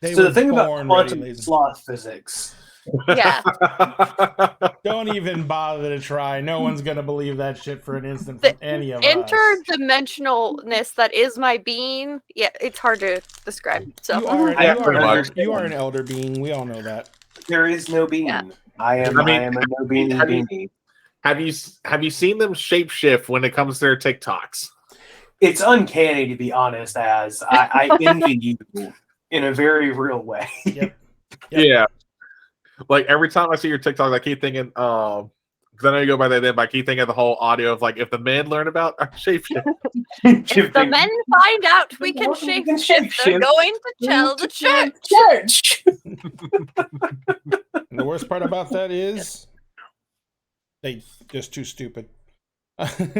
They So were the thing about born quantum ready, sloth physics. Yeah. Don't even bother to try. No one's gonna believe that shit for an instant The from any of us. interdimensionalness that is my being. Yeah, it's hard to describe. So You are much. an elder being. We all know that. There is no being. Yeah. I am a no being. Have you seen them shapeshift when it comes to their TikToks? It's uncanny, to be honest, as I envy you in a very real way. Yep. Yeah. Like every time I see your TikTok, I keep thinking, because I know you go by that name, but I keep thinking of the whole audio of like, if the men learn about shapeshift. if the men find out we can shapeshift, they're going to tell the church. And the worst part about that is they just too stupid. Ladies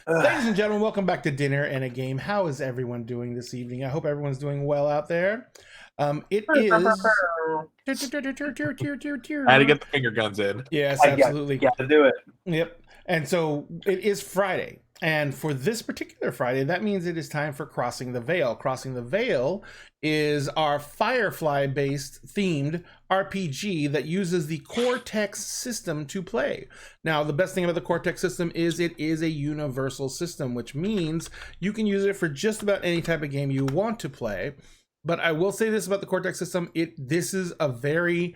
and gentlemen, welcome back to Dinner and a Game. How is everyone doing this evening? I hope everyone's doing well out there. It is. I had to get the finger guns in. Yes, absolutely. Got to do it. Yep. And so it is Friday. And for this particular Friday, that means it is time for Crossing the Veil. Crossing the Veil is our Firefly-based themed RPG that uses the Cortex system to play. Now, the best thing about the Cortex system is it is a universal system, which means you can use it for just about any type of game you want to play. But I will say this about the Cortex system, this is a very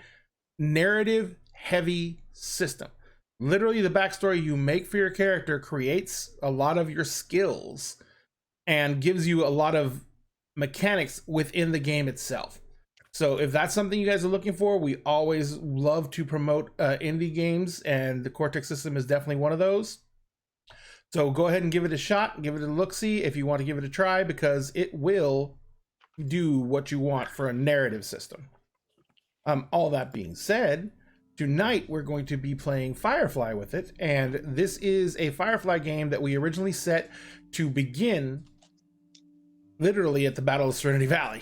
narrative-heavy system. Literally, the backstory you make for your character creates a lot of your skills and gives you a lot of mechanics within the game itself. So if that's something you guys are looking for, we always love to promote indie games, and the Cortex system is definitely one of those. So go ahead and give it a shot, give it a look-see if you want to give it a try, because it will do what you want for a narrative system. All that being said, tonight we're going to be playing Firefly with it, and this is a Firefly game that we originally set to begin literally at the Battle of Serenity Valley.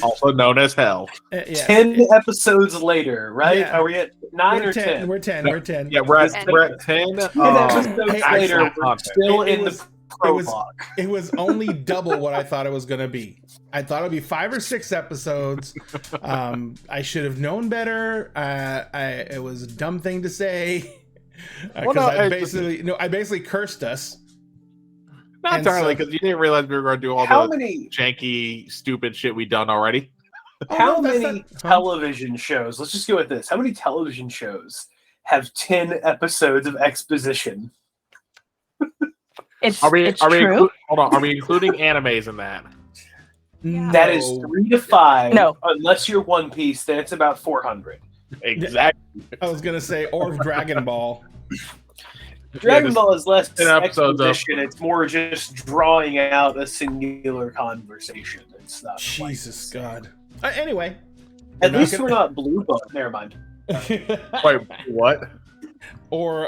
Also known as Hell. 10 episodes later, right? Yeah. Are we at 9 or 10? We're 10. We're 10. Yeah, we're at 10. 10 episodes later, we're still in the prologue. It was only double what I thought it was going to be. I thought it would be 5 or 6 episodes. I should have known better. It was a dumb thing to say. I basically cursed us. Not entirely, because you didn't realize we were going to do all the many janky, stupid shit we've done already. How many television shows? Let's just go with this. How many television shows have 10 episodes of exposition? Are we true? Hold on. Are we including animes in that? No. That is 3 to 5. No. Unless you're One Piece, then it's about 400. Exactly. I was going to say, or Dragon Ball. Dragon Ball is less exposition. It's more just drawing out a singular conversation and stuff. Jesus God. Anyway. At least we're not Blue Bone. Never mind. Wait, what? Or,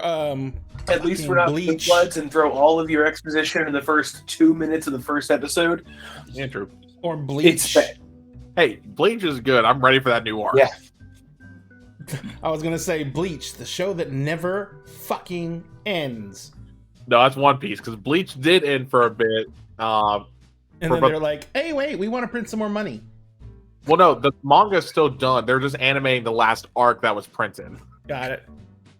at least we're not Blue Bloods and throw all of your exposition in the first 2 minutes of the first episode. Yeah, true. Or Bleach. Hey, Bleach is good. I'm ready for that new arc. Yeah. I was gonna say Bleach, the show that never fucking ends. No, that's One Piece, because Bleach did end for a bit. And then they're like, hey, wait, we want to print some more money. Well, no, the manga's still done. They're just animating the last arc that was printed. Got it.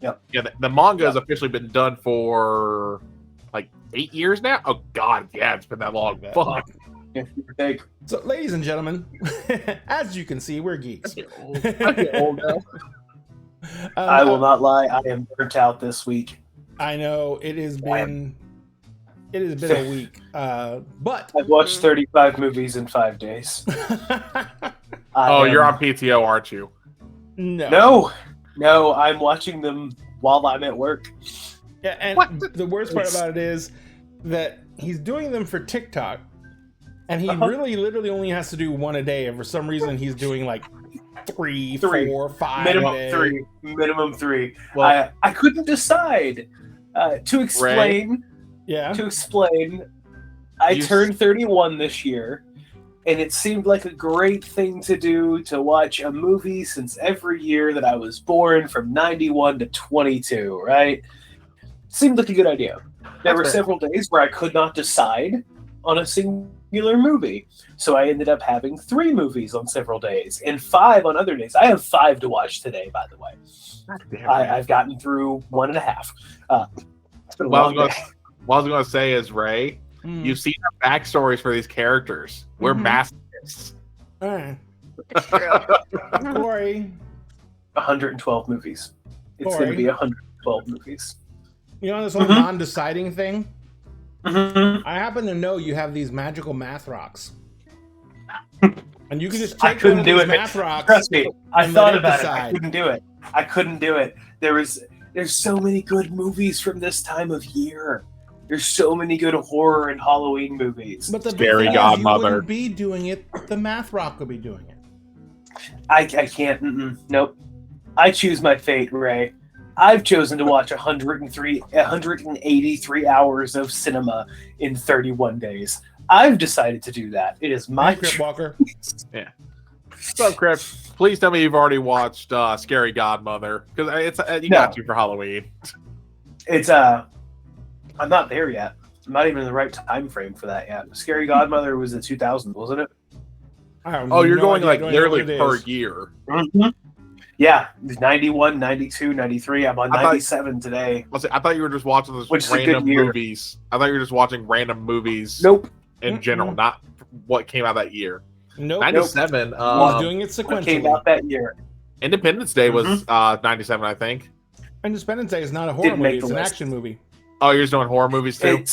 Yep. Yeah, the manga has officially been done for like 8 years now. Oh God, yeah, it's been that long. Fuck. So, ladies and gentlemen, as you can see, we're geeks. I get old now. I will not lie. I am burnt out this week. I know it has been a week, but I've watched 35 movies in 5 days. You're on PTO, aren't you? No, I'm watching them while I'm at work. Yeah, and the worst part about it is that he's doing them for TikTok, and he really literally only has to do one a day, and for some reason he's doing like 3, 4, 5 minimum 3. Well, I couldn't decide to explain. Yeah. To explain, I turned 31 this year, and it seemed like a great thing to do to watch a movie since every year that I was born from 91 to 22, right? Seemed like a good idea. There were several days where I could not decide on a single regular movie. So I ended up having 3 movies on several days and 5 on other days. I have 5 to watch today, by the way. I've gotten through 1.5. It's been a long day. What I was going to say is, Ray, you've seen the backstories for these characters. We're masochists. It's true. Corey. 112 movies. It's going to be 112 movies. You know this whole non-deciding thing? Mm-hmm. I happen to know you have these magical math rocks. And you can just take one of these math rocks. Trust me, I thought about it. I couldn't do it. There's so many good movies from this time of year. There's so many good horror and Halloween movies. But the Scary Godmother. You wouldn't be doing it. The math rock would be doing it. I can't. Nope. I choose my fate, Ray. I've chosen to watch 183 hours of cinema in 31 days. I've decided to do that. It is my Crip Walker. Yeah. What's up, Crip? Please tell me you've already watched Scary Godmother, because it's got to for Halloween. It's I'm not there yet. I'm not even in the right time frame for that yet. Scary Godmother was in 2000, wasn't it? You're going like nearly per year. Mm-hmm. Yeah, 91, 92, 93. I'm on 97 today. I thought you were just watching those random movies. I thought you were just watching random movies. Nope. In general, not what came out that year. Nope. 97. He's doing it sequentially. What came out that year? Independence Day was 97, I think. Independence Day is not a horror movie; it's an action movie. Oh, you're just doing horror movies too.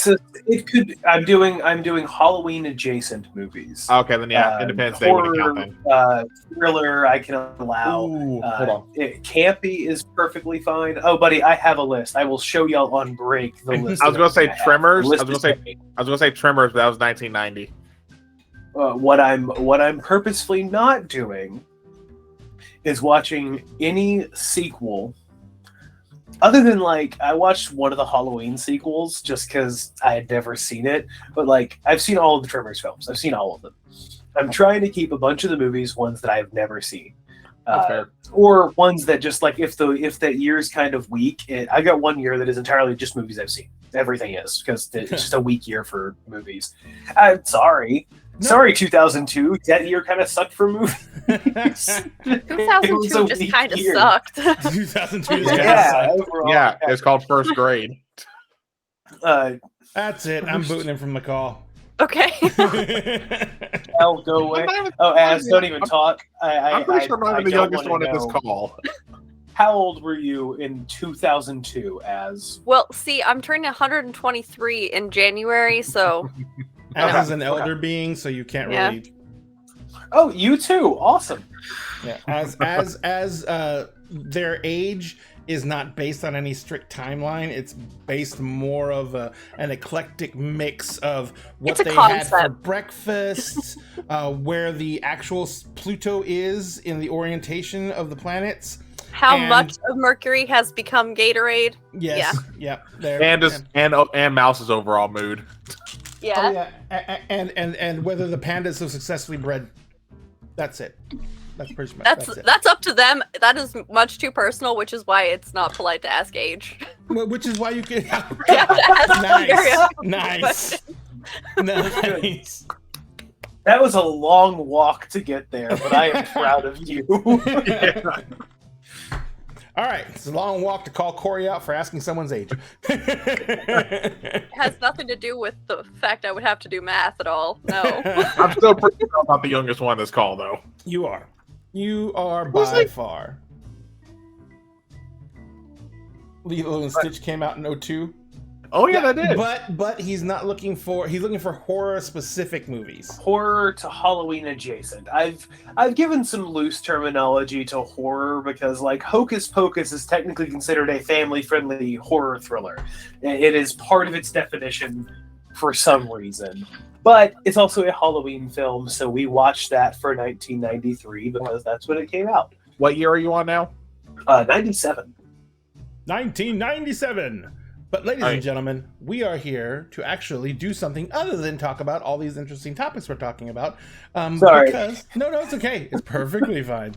I'm doing Halloween adjacent movies. Okay, then Independence Day wouldn't count then. Thriller I can allow. Ooh, hold on. Campy is perfectly fine. Oh, buddy, I have a list. I will show y'all on break the list. I was going to say Tremors. I was going to say Tremors, but that was 1990. What I'm purposefully not doing is watching any sequel. Other than, like, I watched one of the Halloween sequels just because I had never seen it. But, like, I've seen all of the Tremors films. I've seen all of them. I'm trying to keep a bunch of the movies ones that I've never seen. Or ones that just, like, if that year's kind of weak. I got one year that is entirely just movies I've seen. Everything is, because it's just a weak year for movies. I'm sorry. No. Sorry, 2002. That year kind of sucked for movies. 2002 just kind of sucked. 2002 yeah, it's called First Grade. That's it. I'm booting him from the call. Okay. I'll go away. Oh, Az, don't even talk. I'm pretty sure I'm the youngest one in this call. How old were you in 2002, Az? Well, see, I'm turning 123 in January, so... Az is an elder being, so you can't really... Oh, you too. Awesome. Yeah, as their age is not based on any strict timeline. It's based more of an eclectic mix of what they had for breakfast, where the actual Pluto is in the orientation of the planets. How much of Mercury has become Gatorade? Yes. Yeah. And Mouse's overall mood. Yeah. Oh, yeah. And whether the panda is so successfully bred. That's it. That's pretty much that's up to them. That is much too personal, which is why it's not polite to ask age. Which is why you can Nice. That was a long walk to get there, but I am proud of you. Yeah. All right, it's a long walk to call Corey out for asking someone's age. It has nothing to do with the fact I would have to do math at all. No. I'm still pretty sure I'm not the youngest one in this call, though. You are. You are by far. Lilo and Stitch came out in 2002. Oh yeah, that did. But he's not looking for. He's looking for horror specific movies. Horror to Halloween adjacent. I've given some loose terminology to horror because, like, Hocus Pocus is technically considered a family friendly horror thriller. It is part of its definition for some reason. But it's also a Halloween film, so we watched that for 1993 because that's when it came out. What year are you on now? 97. 1997. But ladies and gentlemen, we are here to actually do something other than talk about all these interesting topics we're talking about. Sorry. No, it's okay. It's perfectly fine.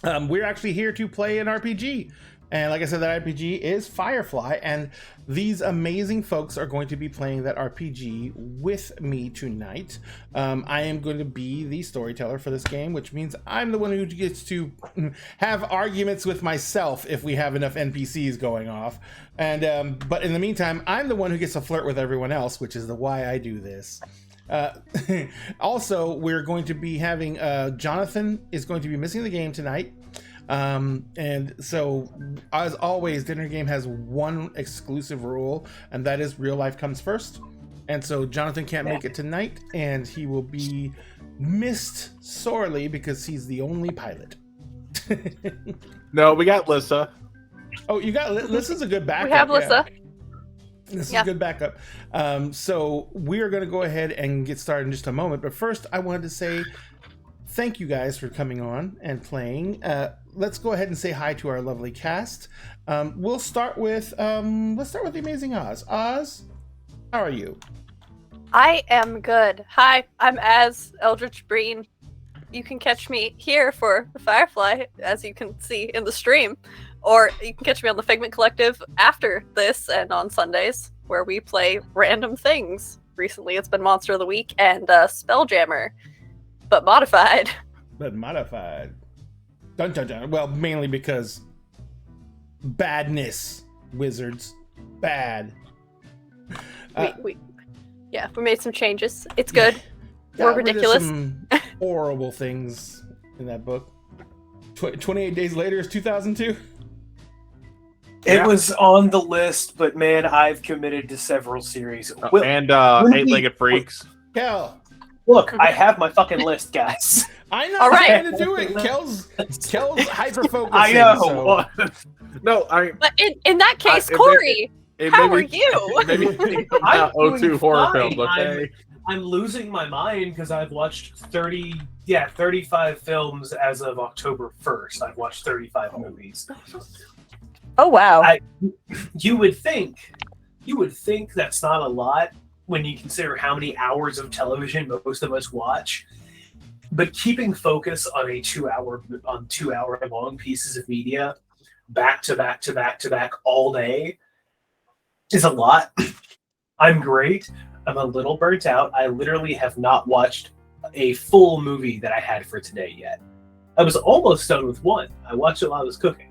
We're actually here to play an RPG. And like I said, that RPG is Firefly, and these amazing folks are going to be playing that RPG with me tonight. I am going to be the storyteller for this game, which means I'm the one who gets to have arguments with myself if we have enough NPCs going off. And but in the meantime, I'm the one who gets to flirt with everyone else, which is why I do this. Also, we're going to be having Jonathan is going to be missing the game tonight. And so, as always, Dinner Game has one exclusive rule, and that is real life comes first. And so Jonathan can't make it tonight, and he will be missed sorely because he's the only pilot. No, we got Lissa. Oh, you got Lissa's a good backup. We have Lissa. This is a good backup. So we are going to go ahead and get started in just a moment. But first, I wanted to say thank you guys for coming on and playing. Let's go ahead and say hi to our lovely cast. We'll start with the amazing Oz. Oz, how are you? I am good. Hi, I'm Az Eldritch Breen. You can catch me here for the Firefly, as you can see in the stream, or you can catch me on the Figment Collective after this and on Sundays, where we play random things. Recently, it's been Monster of the Week and Spelljammer, but modified. But modified. Dun dun dun. Well, mainly because badness, wizards, bad. We made some changes. It's good. We're ridiculous. Some horrible things in that book. 28 Days Later is 2002. It was on the list, but man, I've committed to several series. And Eight-Legged Freaks. Kel. Look, I have my fucking list, guys. I know. All right. I'm trying to do it. Kel's hyper focused. I know. No, But in that case, Corey, how are you? Maybe I'm O2 doing horror fine. films, okay? I'm losing my mind because I've watched 35 films as of October 1st. I've watched 35 movies. Oh wow! You would think that's not a lot when you consider how many hours of television most of us watch. But keeping focus on 2 hour long pieces of media back to back to back to back all day is a lot. I'm great. I'm a little burnt out. I literally have not watched a full movie that I had for today yet. I was almost done with one. I watched it while I was cooking.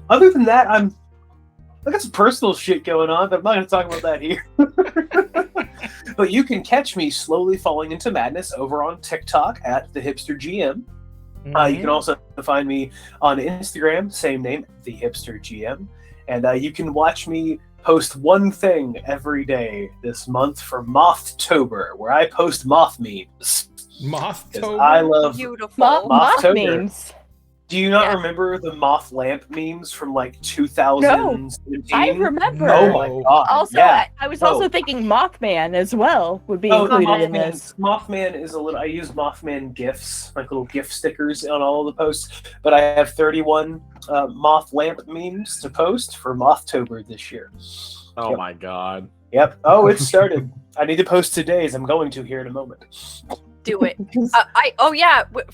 Other than that, I got some personal shit going on, but I'm not going to talk about that here. But you can catch me slowly falling into madness over on TikTok at the Hipster GM. You can also find me on Instagram, same name, the Hipster GM, and you can watch me post one thing every day this month for Mothtober, where I post moth memes. Mothtober? I love beautiful moth memes. Do you not remember the moth lamp memes from like 2017? I remember. Oh my god! Also, yeah. I was also thinking Mothman as well would be included in this. Mothman is a little. I use Mothman gifs, like little gift stickers on all of the posts. But I have 31 moth lamp memes to post for Mothtober this year. Oh my god! Yep. Oh, it started. I need to post today's. I'm going to here in a moment. Do it.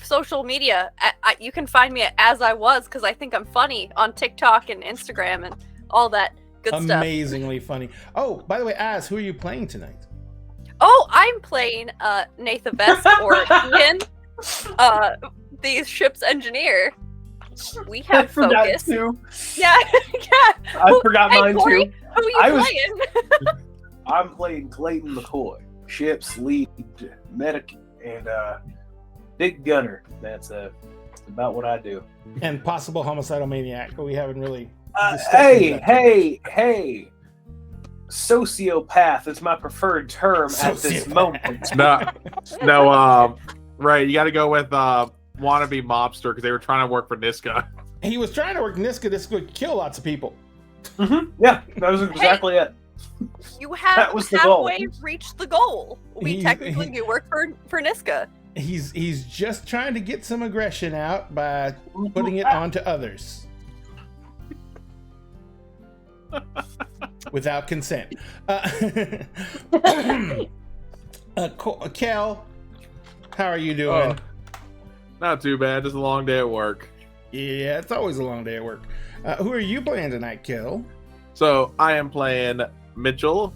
Social media. You can find me at As I Was because I think I'm funny on TikTok and Instagram and all that good stuff. Amazingly funny. Oh, by the way, Az, who are you playing tonight? Oh, I'm playing Nathan Best or Ian, the ship's engineer. We have focus. Too. Yeah, yeah. I forgot mine Corey, too. Who are you playing? I'm playing Clayton McCoy, ship's lead medic and big gunner. That's about what I do. And possible homicidal maniac, but we haven't really. Hey! Sociopath is my preferred term at this moment. No, right. You got to go with wannabe mobster because they were trying to work for Niska. He was trying to work Niska. This could kill lots of people. Mm-hmm. Yeah, that was exactly it. You have halfway reached the goal. We technically do work for Niska. He's just trying to get some aggression out by putting it onto others. Without consent. Kel, how are you doing? Not too bad. Just a long day at work. Yeah, it's always a long day at work. Who are you playing tonight, Kill? So I am playing Mitchell.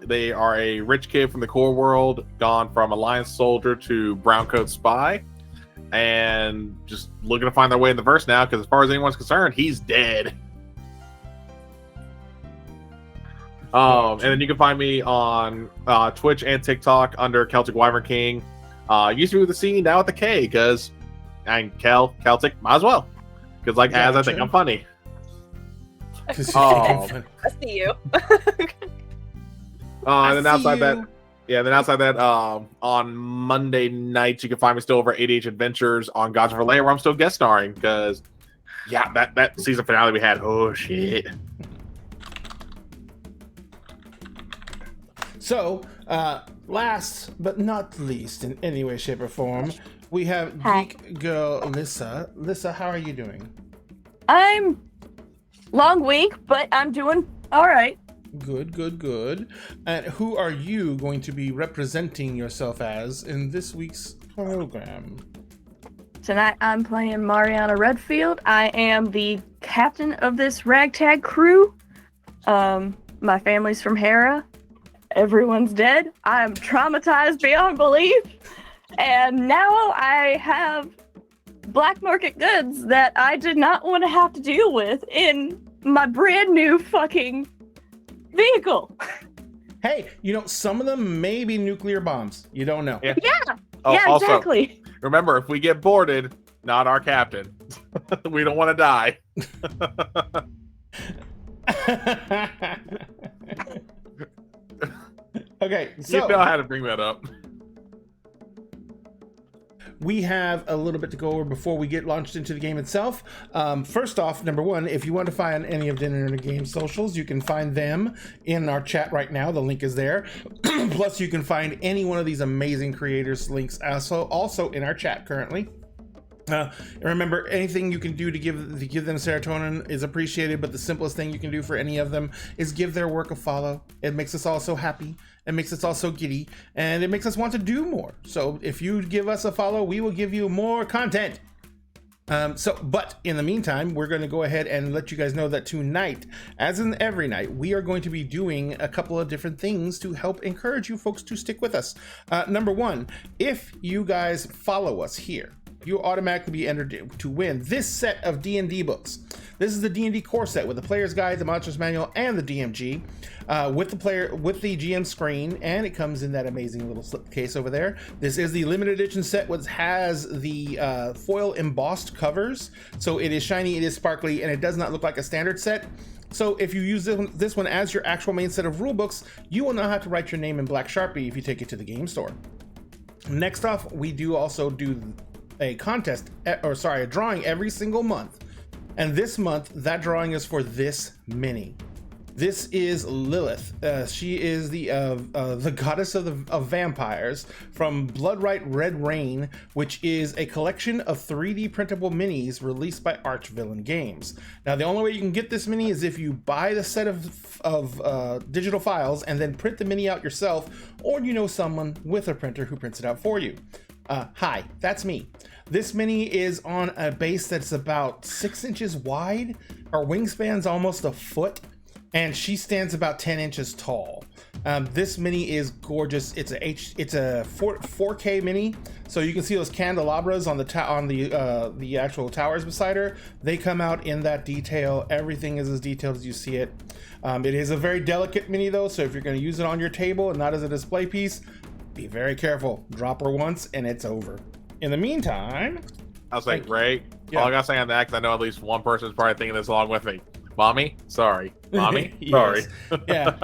They are a rich kid from the core world, gone from Alliance soldier to browncoat spy, and just looking to find their way in the verse now. Because as far as anyone's concerned, he's dead. And then you can find me on Twitch and TikTok under Celtic Wyvern King. Used to be with the C, now with the K, because I'm Celtic, might as well. Because as I think I'm funny. I see you. And then outside that, on Monday nights you can find me still over at ADH Adventures on Gods of Vallejo, where I'm still guest starring. Because that season finale we had, oh shit. So, last but not least, in any way, shape, or form, we have Hi. Geek Girl Lissa. Lissa, how are you doing? I'm long week, but I'm doing all right. Good. And who are you going to be representing yourself as in this week's program? Tonight I'm playing Mariana Redfield. I am the captain of this ragtag crew. My family's from Hera. Everyone's dead. I'm traumatized beyond belief. And now I have black market goods that I did not want to have to deal with in my brand new fucking vehicle. Hey, some of them may be nuclear bombs. You don't know. Yeah. Yeah, Also, exactly. remember, if we get boarded, not our captain. We don't want to die. Okay, You so know how to bring that up. we have a little bit to go over before we get launched into the game itself. First off, number one, if you want to find any of Dinner in the Game socials, you can find them in our chat right now. The link is there. Plus, you can find any one of these amazing creators' links also in our chat currently. Remember, anything you can do to give them serotonin is appreciated, but the simplest thing you can do for any of them is give their work a follow. It makes us all so happy. It makes us all so giddy, and it makes us want to do more. So if you give us a follow, we will give you more content. But in the meantime, we're going to go ahead and let you guys know that tonight, as in every night, we are going to be doing a couple of different things to help encourage you folks to stick with us. Number one, if you guys follow us here, you automatically be entered to win this set of D&D books. This is the D&D core set with the player's guide, the monster's manual, and the DMG, with the GM screen, and it comes in that amazing little slipcase over there. This is the limited edition set, which has the foil embossed covers, so it is shiny, it is sparkly, and it does not look like a standard set. So if you use this one as your actual main set of rule books, you will not have to write your name in black Sharpie if you take it to the game store. Next off, we do also do a a drawing every single month, and this month that drawing is for this mini. This is Lilith. She is the goddess of vampires from Bloodright Red Rain, which is a collection of 3D printable minis released by Archvillain Games. Now, the only way you can get this mini is if you buy the set of digital files and then print the mini out yourself, or you know someone with a printer who prints it out for you. Hi, that's me. This mini is on a base that's about 6 inches wide. Her wingspan's almost a foot, and she stands about 10 inches tall. This mini is gorgeous. It's a 4K mini, so you can see those candelabras on the actual towers beside her. They come out in that detail. Everything is as detailed as you see it. It is a very delicate mini though, so if you're going to use it on your table and not as a display piece, be very careful. Drop her once and it's over. In the meantime, I was like, Ray, Yeah. all I gotta say on that, because I know at least one person's probably thinking this along with me. Mommy, sorry. Mommy, Yes. sorry. Yeah.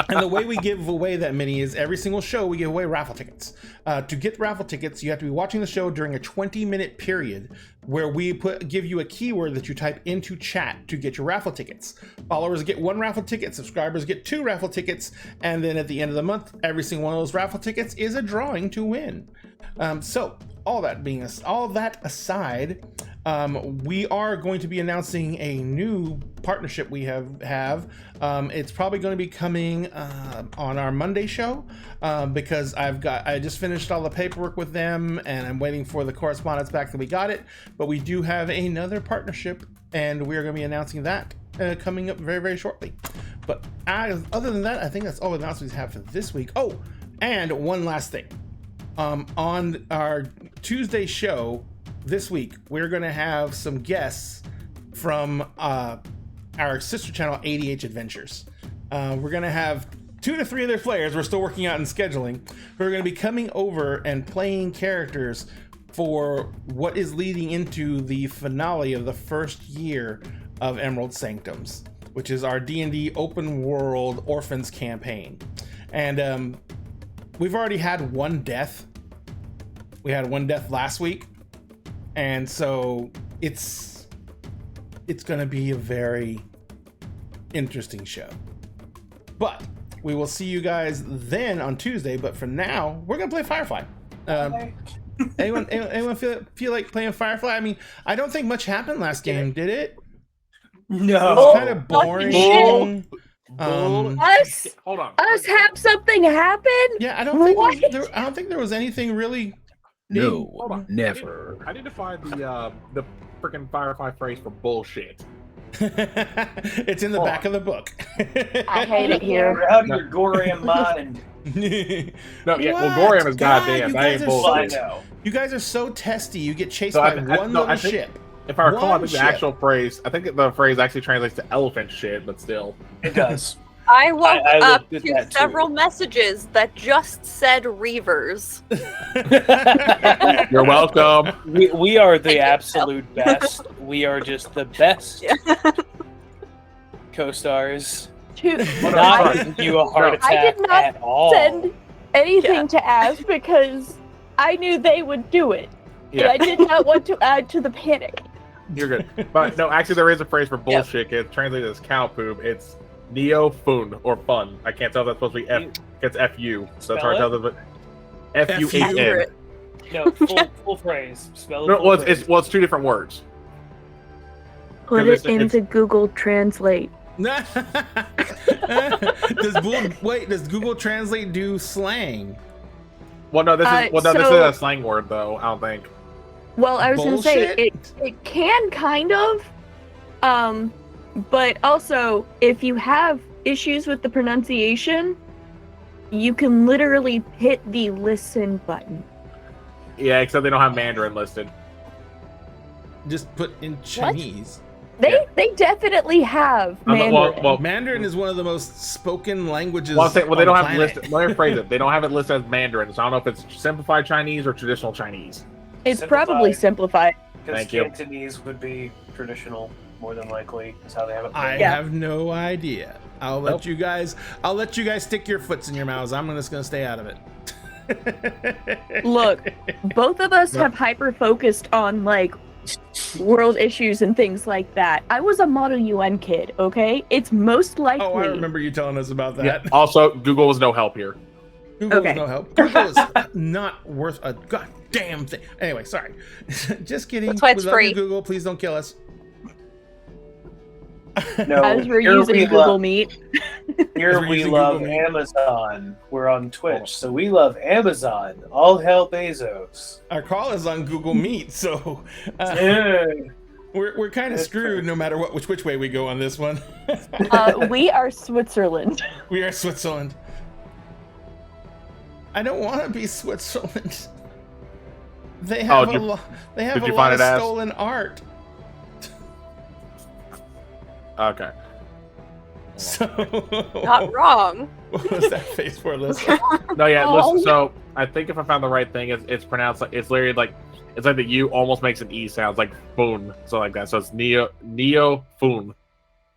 And the way we give away that mini is every single show we give away raffle tickets. To get raffle tickets, you have to be watching the show during a 20-minute period where we give you a keyword that you type into chat to get your raffle tickets. Followers get 1 raffle ticket, subscribers get 2 raffle tickets, and then at the end of the month, every single one of those raffle tickets is a drawing to win. So all that aside, We are going to be announcing a new partnership we have. It's probably going to be coming on our Monday show because I just finished all the paperwork with them and I'm waiting for the correspondence back that we got it. But we do have another partnership and we're going to be announcing that coming up very, very shortly. But other than that, I think that's all the announcements we have for this week. Oh, and one last thing. On our Tuesday show this week, we're going to have some guests from our sister channel, ADH Adventures. We're going to have 2 to 3 other players. We're still working out and scheduling. Who are going to be coming over and playing characters for what is leading into the finale of the first year of Emerald Sanctums, which is our D&D open world Orphans campaign. And we've already had one death. We had one death last week. And so it's going to be a very interesting show. But we will see you guys then on Tuesday. But for now, we're going to play Firefly. Anyone feel like playing Firefly? I mean, I don't think much happened last game, did it? No. It was kind of boring. Hold on. Us have something happen? Yeah, I don't think there was anything really. No, Hold on. never. I need to find the freaking Firefly phrase for bullshit. It's in the back of the book. I hate it here. We're out of your Goram mind. No, yeah, well, Goriam is goddamn. That ain't bullshit. I know. You guys are so testy. You get chased So by one little I think- ship. If I recall, I One think the ship. actual phrase, I think the phrase actually translates to elephant shit, but still. It does. I woke I up looked at to that too. several messages that just said Reavers. You're welcome. We are Thank the you. absolute best. We are just the best Yeah. co-stars. Hold on, Not sorry. giving you a heart I attack did not at all. send anything Yeah. to ask because I knew they would do it. And I Yeah, did not want to add to the panic. you're good. But no, actually, there is a phrase for bullshit. It's translated as cow poop. It's neo fun or fun. I can't tell if that's supposed to be F. It's FU. So that's hard to tell. But FUAN. No, full phrase. Spell it. No, full well, phrase. it's 2 different words. Put Because it into Google Translate. Does Google Translate do slang? Well, no, this is this is so- a slang word though. I don't think. Well, I was going to say Bullshit? it can kind of, but also if you have issues with the pronunciation, you can literally hit the listen button. Yeah, except they don't have Mandarin listed. Just put in Chinese. They definitely have Mandarin. well, Mandarin is one of the most spoken languages. Well, I'm saying, well, they on don't the have it planet. listed. Let me rephrase it. They don't have it listed as Mandarin, so I don't know if it's simplified Chinese or traditional Chinese. It's probably simplified. Because Thank you. Cantonese would be traditional, more than likely. Is how they have it. I Yeah. have no idea. I'll let you guys stick your foots in your mouths. I'm just gonna stay out of it. Look, both of us have hyper focused on like world issues and things like that. I was a Model UN kid, okay? It's most likely. Oh, I remember you telling us about that. Yeah. Also, Google was no help here. Google Okay. is no help. Google is not worth a goddamn thing. Anyway, sorry. Just kidding. That's why it's We love you, free. Google, please don't kill us. No, As we're here using we Google love, Meet. here As we're we using love Google Meet. Amazon. We're on Twitch, so we love Amazon. All hell Bezos. Our call is on Google Meet, so Yeah. we're kind of That's screwed true. no matter which way we go on this one. We are Switzerland. We are Switzerland. I don't want to be Switzerland. They have did a lot. They have did a you lot find of it as- stolen art. Okay. So Not wrong. what was that face for, Alyssa? No, yeah. Oh. Listen, so I think if I found the right thing, it's pronounced like it's literally like it's like the U almost makes an E sound, like foon, so like that. So it's neo foon.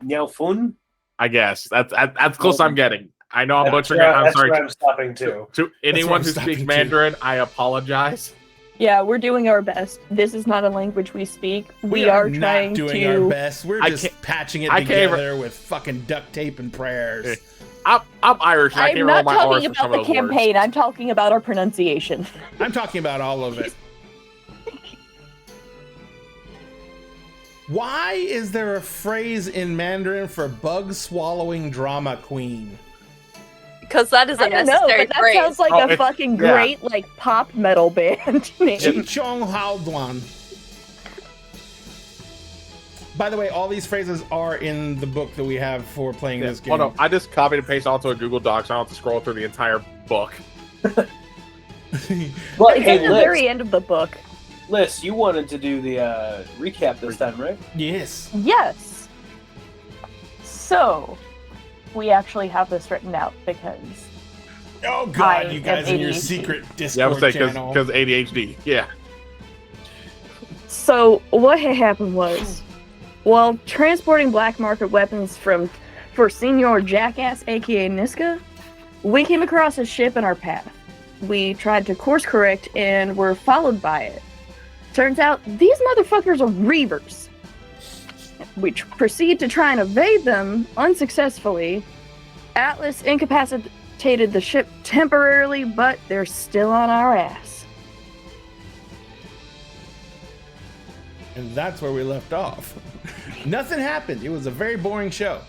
Nyao Fun? I guess that's close. I'm getting. I know I'm That's butchering it. I'm that's sorry where I'm stopping too. to anyone I'm who stopping speaks too. Mandarin. I apologize. Yeah, we're doing our best. This is not a language we speak. We are not trying doing to. our best. We're I just can't- patching it I can't together with fucking duct tape and prayers. I'm Irish. And I I'm can't not roll my R's talking for some about of the those words. campaign. I'm talking about our pronunciation. I'm talking about all of it. Why is there a phrase in Mandarin for bug swallowing drama queen? Because that is a I don't know, necessary but that phrase. sounds like Oh, a it's- fucking yeah. great like pop metal band name. Chi Chong Hao Duan. By the way, all these phrases are in the book that we have for playing this game. Oh no, I just copied and pasted onto a Google Doc, so I don't have to scroll through the entire book. But It's hey, at the very end of the book. Liz, you wanted to do the recap this time, right? Yes. Yes. So, we actually have this written out because Oh god, I you guys have in your ADHD. secret Yeah, I Discord would say channel. because ADHD. Yeah. So what had happened was, while transporting black market weapons for Senor Jackass, aka Niska, we came across a ship in our path. We tried to course correct and were followed by it. Turns out these motherfuckers are reavers. We proceed to try and evade them unsuccessfully. Atlas incapacitated the ship temporarily, but they're still on our ass. And that's where we left off. Nothing happened. It was a very boring show.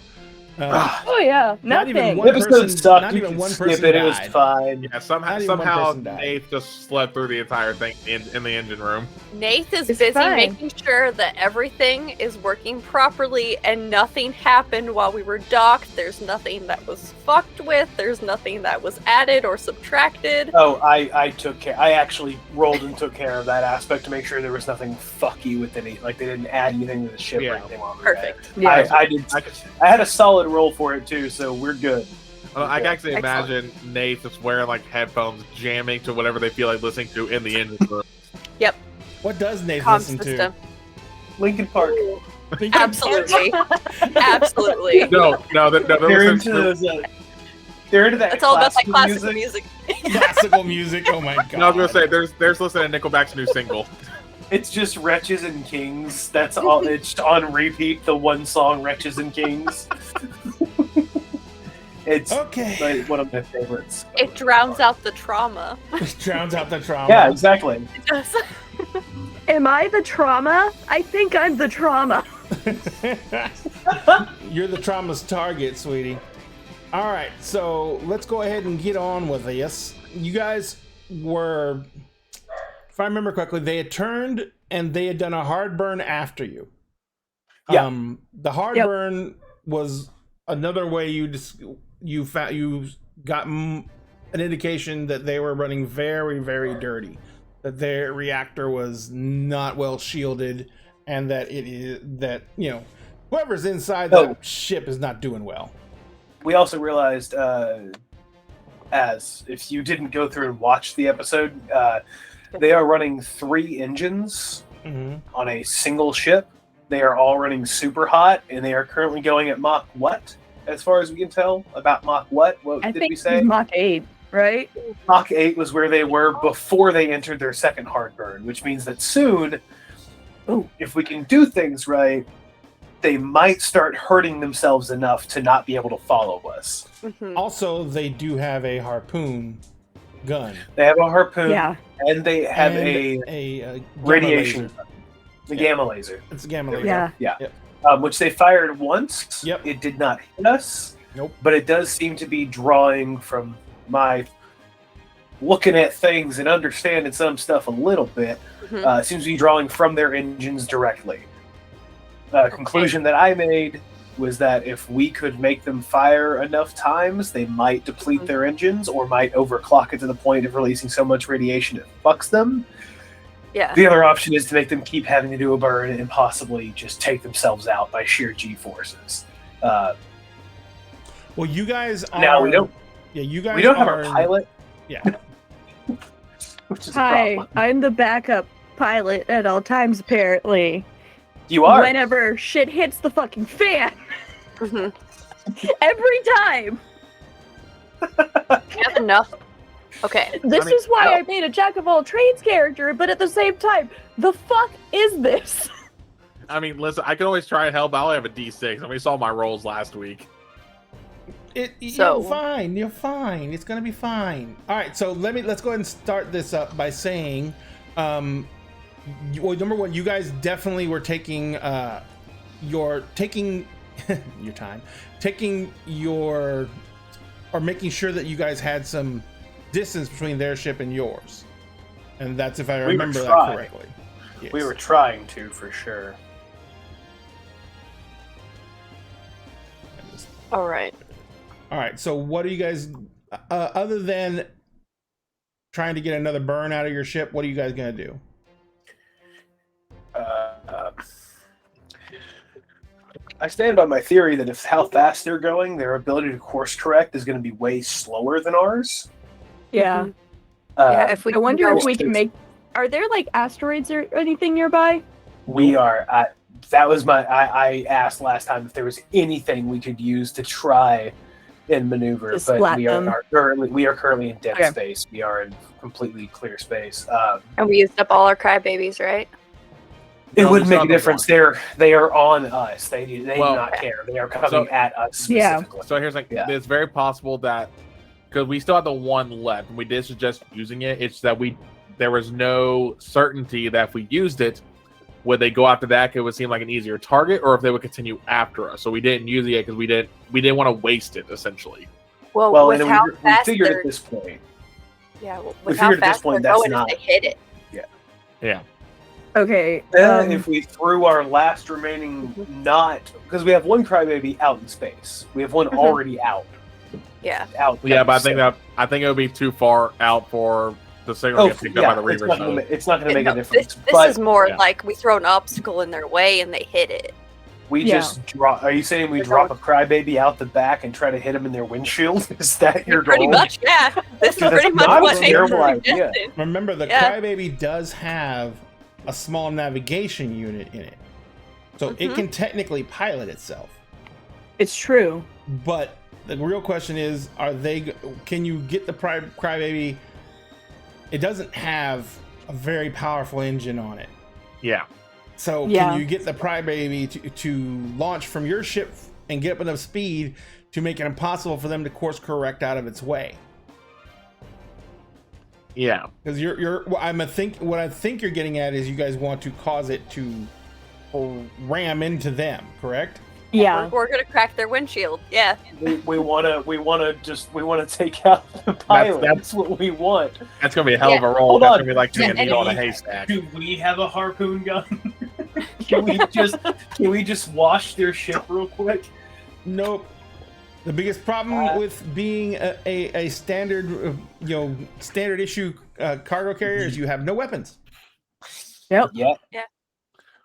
Oh yeah, Not even nothing. one Episode person- sucked. not You even could one skip person it. It was died. fine. Yeah, Not even one somehow person died. Nate just slept through the entire thing in the engine room. Nath is It's busy fine. making sure that everything is working properly and nothing happened while we were docked. There's nothing that was fucked with. There's nothing that was added or subtracted. Oh, I took care. I actually rolled and took care of that aspect to make sure there was nothing fucky with any. Like they didn't add anything to the ship or Yeah. anything while we were Perfect. there. Yeah. I did. I had a solid roll for it too, so we're good. I can actually Excellent. imagine Nate just wearing like headphones, jamming to whatever they feel like listening to in the engine room. What does Nathan Comm listen system. Lincoln Park. to? Absolutely. Absolutely. No, They're they're into those. They're into that. It's all about that classical classical music. Classical music. Oh my god. No, I was gonna say there's listening to Nickelback's new single. It's just Wretches and Kings. That's all. It's on repeat. The one song Wretches and Kings. It's Okay. like one of my favorites. It drowns out the trauma. Drowns out the trauma. Yeah, exactly. It does. Am I the trauma? I think I'm the trauma. You're the trauma's target, sweetie. All right, so let's go ahead and get on with this. You guys were, if I remember correctly, they had turned and they had done a hard burn after you. Yeah. The hard Yep. burn was another way you got an indication that they were running very, very dirty. That their reactor was not well shielded, and that whoever's inside Oh. that ship is not doing well. We also realized, as if you didn't go through and watch the episode, they are running 3 engines Mm-hmm. on a single ship. They are all running super hot, and they are currently going at Mach what? As far as we can tell, about Mach what? What I did think we it's say? Mach 8, right? Mach 8 was where they were before they entered their second hard burn, which means that soon, if we can do things right, they might start hurting themselves enough to not be able to follow us. Mhm. Also, they do have a harpoon gun. They have a harpoon, Yeah. and they have and a gamma radiation, laser. the Yeah. gamma laser, It's a gamma laser. Yeah. which they fired once. Yep. It did not hit us. Nope. But it does seem to be drawing from my looking at things and understanding some stuff a little bit. Mhm. It seems to be drawing from their engines directly. Conclusion that I made was that if we could make them fire enough times, they might deplete their engines or might overclock it to the point of releasing so much radiation it fucks them. Yeah. The other option is to make them keep having to do a burn and possibly just take themselves out by sheer G forces. Well, you guys are. Now we don't. Yeah, you guys. We don't have are, our pilot. Yeah. Which is a Hi, problem. I'm the backup pilot at all times, apparently. You are. Whenever shit hits the fucking fan. Mhm. Every time. You have enough. Okay. This I mean, is why I I made a jack of all trades character, but at the same time, the fuck is this? I mean, listen, I can always try and help. I only have a D6, and we saw my rolls last week. So- You're fine. You're fine. It's gonna be fine. All right. So let's go ahead and start this up by saying, well, number one, you guys definitely were taking you're taking your time, or making sure that you guys had some distance between their ship and yours. And that's if I remember that correctly. Yes. We were trying to, for sure. All right. All right. So what are you guys, other than trying to get another burn out of your ship, what are you guys going to do? I stand by my theory that if how fast they're going, their ability to course correct is going to be way slower than ours. Yeah. Yeah, if we I wonder go- if we can make. Are there like asteroids or anything nearby? We are. That was my. I asked last time if there was anything we could use to try and maneuver, To but splat we them. are currently in dead Okay. space. We are in completely clear space. And we used up all our crybabies, right? It No, wouldn't we make saw a the difference. one. They are on us. They do Well, not care. They are coming so- at us Yeah. specifically. So here's like, Yeah. it's very possible that because we still have the one left, and we did suggest using it. It's that there was no certainty that if we used it, would they go after that? It would seem like an easier target, or if they would continue after us. So we didn't use it yet because we didn't want to waste it essentially. Well, with and how we fast figured they're, at this point. yeah, well, we with how figured at this fast point they're that's going, not- if they hit it. Yeah. Okay. If we threw our last remaining because we have one crybaby out in space. We have one Mhm. already out. Yeah. Yeah, but I think it would be too far out for the signal to get picked up by the it's Reaver. not gonna So make a No, difference. This but is more yeah. like we throw an obstacle in their way and they hit it. we Yeah. just drop. Are you saying we They're drop a crybaby out the back and try to hit them in their windshield? Is that your Pretty goal? much, yeah. This is Dude, that's pretty much not a what terrible Nathan's idea. suggesting. Remember, the Yeah. Crybaby does have a small navigation unit in it. So it Mhm. can technically pilot itself. It's true. But the real question is, can you get the Crybaby? It doesn't have a very powerful engine on it. yeah. So Yeah. can you get the Crybaby to launch from your ship and get up enough speed to make it impossible for them to course correct out of its way? Yeah. Because what I think you're getting at is you guys want to cause it to ram into them, correct? Yeah. We're gonna crack their windshield. Yeah. We want to take out the pilot. That's what we want. That's gonna be a hell of a roll. Hold That's on. gonna be like taking a Yeah, needle in a and- haystack. Do we have a harpoon gun? can we just wash their ship real quick? Nope. The biggest problem with being a standard, standard issue cargo carrier is you have no weapons. Yep. Yeah.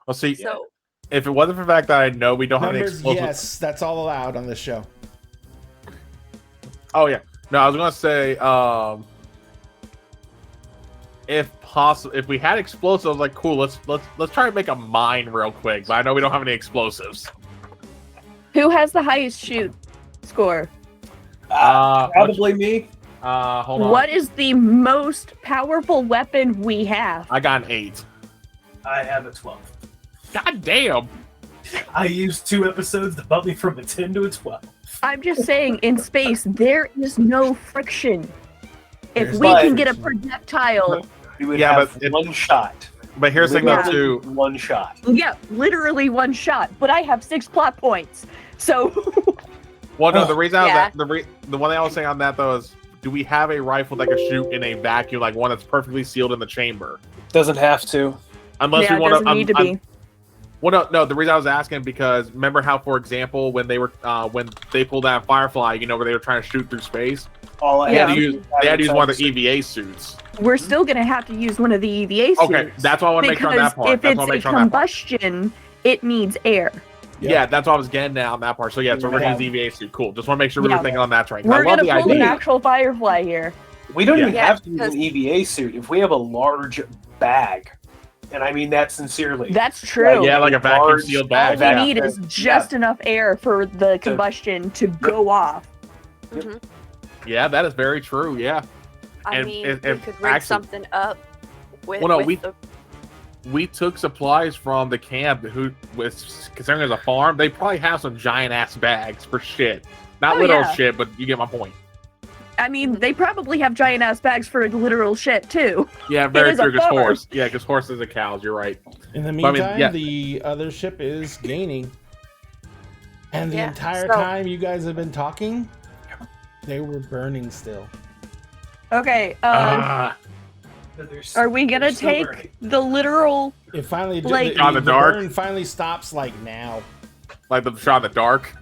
Well, see, So if it wasn't for the fact that I know we don't have any Numbers, explosives. yes, that's all allowed on this show. Oh yeah. No, I was gonna say, if possible, if we had explosives, I was like, cool, let's try and make a mine real quick. But I know we don't have any explosives. Who has the highest shoot score? Probably me. Hold on. What is the most powerful weapon we have? I got an 8. I have a 12. God damn. I used 2 episodes to bump me from a 10 to a 12. I'm just saying, in space, there is no friction. If There's we no can get a friction. projectile, We would Yeah, have but it- one shot. But here's the thing Yeah. though too. One shot. yeah, literally one shot. But I have 6 plot points. So, Well, no, the reason I was Yeah. the one thing I was saying on that though is, do we have a rifle that can shoot in a vacuum, like one that's perfectly sealed in the chamber? Doesn't have to. Unless yeah, we it want doesn't need to be. Well, no. The reason I was asking because remember how, for example, when they pulled out Firefly, where they were trying to shoot through space, All I they Yeah. had to use one of the EV. EVA suits. We're still going to have to use one of the EVA suits. Okay, that's why I want to make sure on that Because part. if That's why I it's want to a make sure on that part. combustion, it needs air. Yeah, that's what I was getting at on that part. So yeah, so we're gonna use EVA suit. Cool. Just want to make sure we Yeah. were thinking on that track. I We're love going the to pull an idea. actual Firefly here. We don't even Yeah, have to use because- an EVA suit if we have a large bag. And I mean that sincerely. That's true. Yeah, like a vacuum Large- sealed All bag. we Yeah. need is just enough air for the combustion to go off. mhm. Yeah, that is very true. Yeah. I And mean, if- we if could rig actually- something up with, Well, no, with we- the We took supplies from the camp who was considering there's a farm. They probably have some giant ass bags for shit. Not Oh, literal yeah. shit, but you get my point. I mean, they probably have giant ass bags for literal shit too. Yeah, very is a true. Because farm. horse. Yeah, because horses and cows. You're right. In the But I meantime, mean, yeah. the other ship is gaining. And the Yeah, entire so- time you guys have been talking, they were burning still. Okay. There's- Are we gonna there's still take burning. the literal? It finally Like- Shot in the dark. burn finally stops like now. Like the shot in the dark.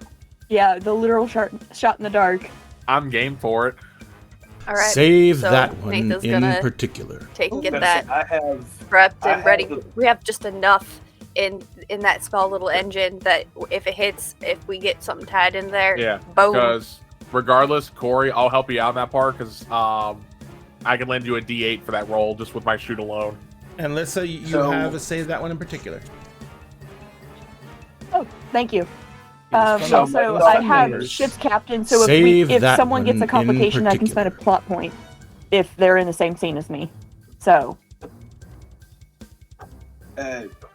Yeah, the literal shot in the dark. I'm game for it. All right. Save so that one Nathan's in gonna particular. take and get I that have. prepped I and ready. have- We have just enough in that small little engine that if it hits, if we get something tied in there, Yeah, boom. because regardless, Corey, I'll help you out in that part because I can lend you a D8 for that roll just with my shoot alone. And let's say you So- have a save that one in particular. Oh, thank you. It's from Also, the I have numbers. ship's captain, so Save if that someone gets one a in complication, I can spend a particular. plot point if they're in the same scene as me. So,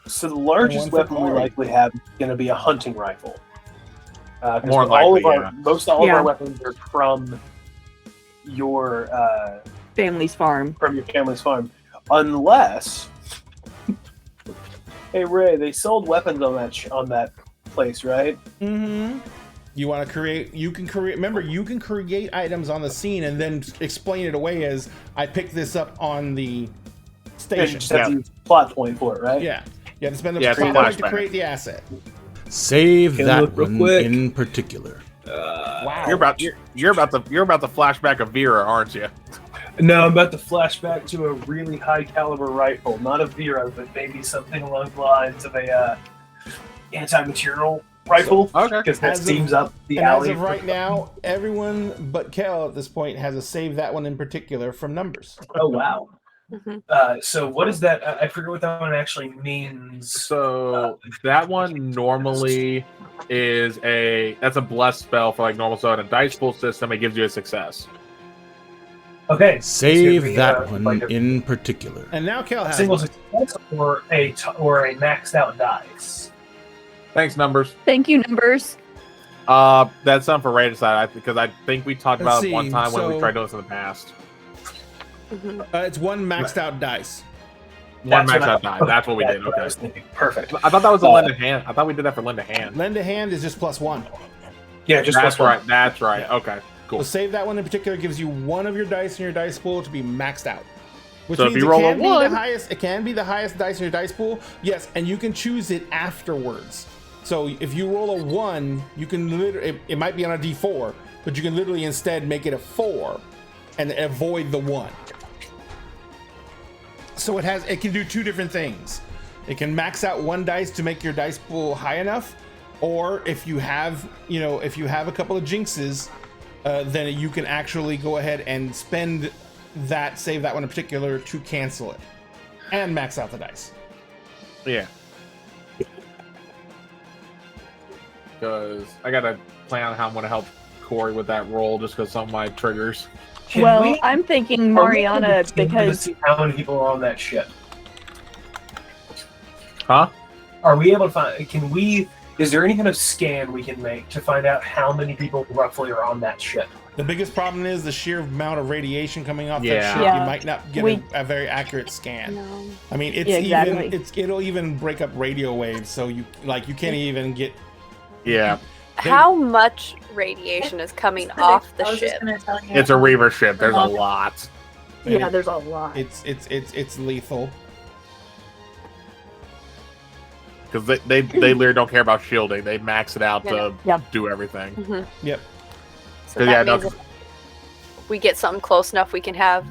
So the largest One for weapon we Corey. likely have is going to be a hunting rifle. 'Cause More all of likely, our yeah. most all of Yeah. our weapons are from your family's farm. family's farm, unless. Hey Ray, they sold weapons on that place, right? Mm-hmm. You want to create? You can create. Remember, you can create items on the scene and then explain it away as I picked this up on the And station. just have to use plot point for it, right? Yeah, you have to spend the Yeah, it's a plot point to flashback. create the asset. Save Can that look real one quick. in particular. Wow. You're about the flashback of Vera, aren't you? No, I'm about to flash back to a really high caliber rifle, not a Vera, but maybe something along the lines of a anti-material rifle. Okay. Because that As of- steams up the And alley. as of right now, everyone but Kel at this point has a save that one in particular from numbers. Oh wow. Mhm. So what is that? I forget what that one actually means. So that one normally is that's a blessed spell for like normal. So in a dice pool system, it gives you a success. Okay. Save It's that gonna be, one like a in particular. And now Kel has single one. success or a maxed out dice. Thanks, numbers. Thank you, numbers. That's something for Ray to decide because I think we talked Let's about it one see, time when we so- tried doing this in the past. Mhm. It's one maxed out dice. One That's max what I- out die. That's what we did. That's what I Okay. was thinking. Perfect. I thought that was a Linda hand. I thought we did that for Linda hand. Lend a hand is just +1. Yeah, just That's plus one. right. That's right. Yeah. Okay. Cool. So save that one in particular gives you one of your dice in your dice pool to be maxed out. Which So if means you it roll a can be one- the highest. It can be the highest dice in your dice pool. Yes, and you can choose it afterwards. So if you roll a 1, you can literally. It might be on a D4, but you can literally instead make it a 4, and avoid the 1. So it can do two different things. It can max out one dice to make your dice pool high enough, or if you have a couple of jinxes, then you can actually go ahead and save that one in particular to cancel it and max out the dice. Yeah. Because I gotta plan on how I'm gonna help Corey with that roll, just because some of my triggers. Can Well, we- I'm thinking are we Mariana able to because see how many people are on that ship? Huh? Are we able to find? Can we? Is there any kind of scan we can make to find out how many people roughly are on that ship? The biggest problem is the sheer amount of radiation coming off Yeah. that ship. Yeah. You might not get a very accurate scan. No. I mean, it's Yeah, exactly. it'll even break up radio waves, so you can't even get. Yeah. How much radiation is coming off the ship? It's a Reaver ship. There's a lot. yeah, there's a lot. It's lethal. Because they literally don't care about shielding. They max it out to Yeah. do everything. Mhm. Yep. So Yeah, that no, means if we get something close enough, we can have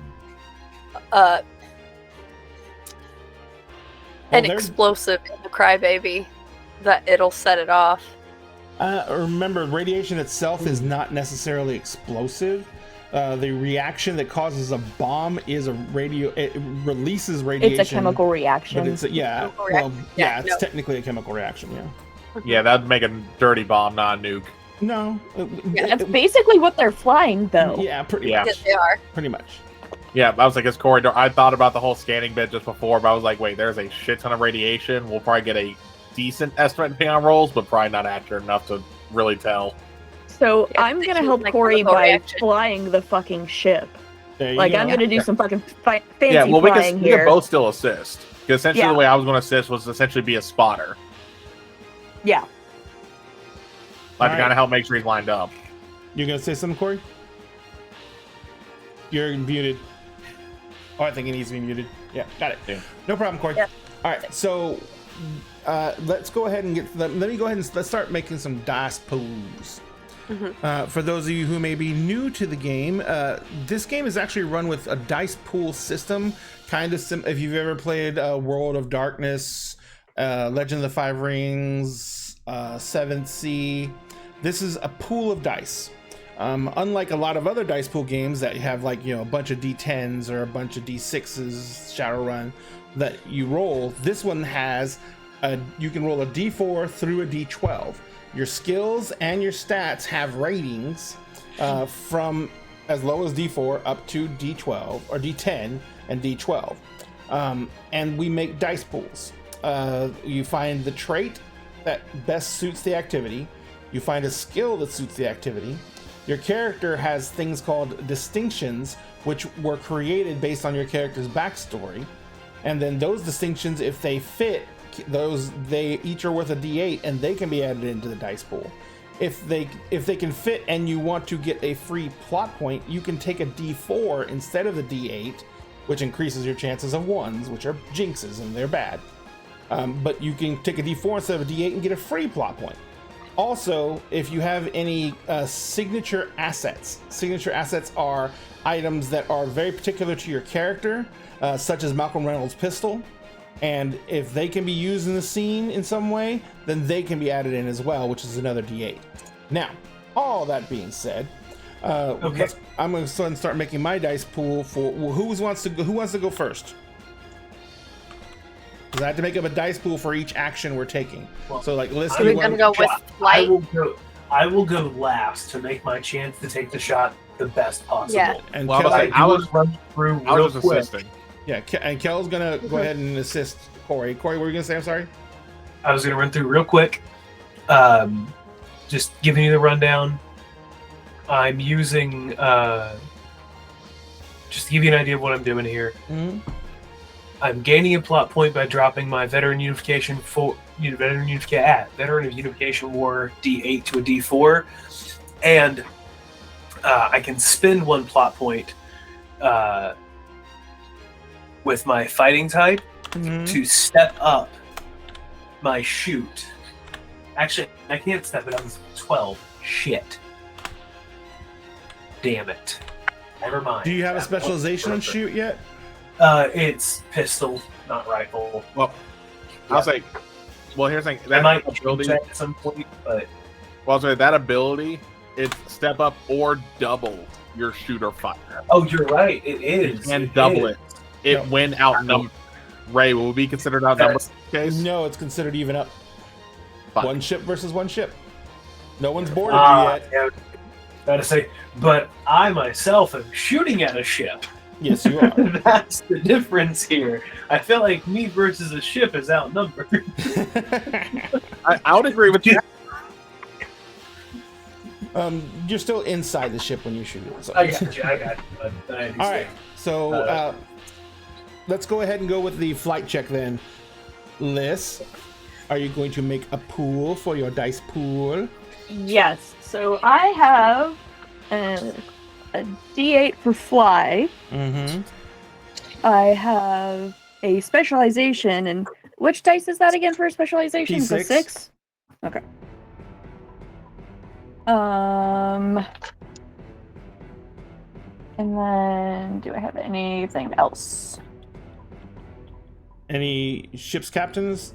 an there's- explosive in the crybaby that it'll set it off. Remember, radiation itself is not necessarily explosive. The reaction that causes a bomb is a It releases radiation. It's a chemical But reaction. it's Chemical well, reaction? yeah, Yeah, it's no. technically a chemical reaction. Yeah. Yeah, that'd make a dirty bomb, not a nuke. No. That's basically what they're flying, though. Yeah, pretty Yeah. much. Yes, they are. Pretty much. Yeah, I was like, it's corridor. I thought about the whole scanning bit just before, but I was like, wait, there's a shit ton of radiation. We'll probably get a decent estimate depending on rolls, but probably not accurate enough to really tell. So Yeah, I'm gonna it's help like Corey chemical by reaction. flying the fucking ship. There you Like go. I'm gonna do Yeah. some fucking fancy Yeah, well, we flying can here. both still assist. Because essentially Yeah. the way I was going to assist was essentially be a spotter. Yeah. Like to All kind right. of help make sure he's lined up. You gonna say something, Corey? You're muted. Oh, I think he needs to be muted. Yeah, got it. Yeah. No problem, Corey. Yeah. All right, so let's go ahead and let me go ahead and let's start making some dice pools. For those of you who may be new to the game, this game is actually run with a dice pool system, kind of if you've ever played World of Darkness, Legend of the Five Rings, Seventh Sea. This is a pool of dice. Unlike a lot of other dice pool games that have like, a bunch of D10s or a bunch of D6s, Shadowrun, that you roll, this one has you can roll a D4 through a D12. Your skills and your stats have ratings from as low as D4 up to D12 or D10 and D12. And we make dice pools. You find the trait that best suits the activity. You find a skill that suits the activity. Your character has things called distinctions, which were created based on your character's backstory. And then those distinctions, if they fit, they each are worth a D8 and they can be added into the dice pool. If they can fit and you want to get a free plot point, you can take a D4 instead of the D8, which increases your chances of ones, which are jinxes and they're bad. But you can take a D4 instead of a D8 and get a free plot point. Also, if you have any signature assets are items that are very particular to your character, such as Malcolm Reynolds' pistol. And if they can be used in the scene in some way, then they can be added in as well, which is another D8. Now, all that being said, Okay. I'm going to start making my dice pool for who wants to go first. Because I have to make up a dice pool for each action we're taking. Well, So, like, list So we're gonna go with flight. I will go last to make my chance to take the shot the best possible. Yeah. and Well, Kel- I was run through I real was quick. assisting. yeah, and Kel's gonna go ahead and assist Corey. Corey, what were you gonna say? I'm sorry. I was going to run through real quick. Just giving you the rundown. I'm using, just to give you an idea of what I'm doing here. Mm-hmm. I'm gaining a plot point by dropping my veteran unification war D8 to a D4, and I can spend one plot point with my fighting type to step up my shoot. Actually, I can't step it up. It's 12. Shit. Damn it. Never mind. Do you have a That specialization on was shoot yet? It's pistol, not rifle. Well, I'll say. Well, here's the thing. I That might ability. change that at some point, but Well, I'll say that ability. It's step up or double your shoot or fire. oh, you're right. It is. And It double is. it. No. When outnumbered. Ray, will be considered outnumbered in this case? No, it's considered even up. Fuck. One ship versus one ship. No one's boarded Ah, you yet. yeah. Gotta say, but I myself am shooting at a ship. Yes, you are. That's the difference here. I feel like me versus a ship is outnumbered. I would agree with you. You're still inside the ship when you shoot it. So. I got you. But I understand. All right, so let's go ahead and go with the flight check then. Liz, are you going to make a pool for your dice pool? Yes. So I have a D8 for fly. Mm-hmm. I have a specialization, and which dice is that again for a specialization? The P6. 6? Okay. And then do I have anything else? Any ship's captains?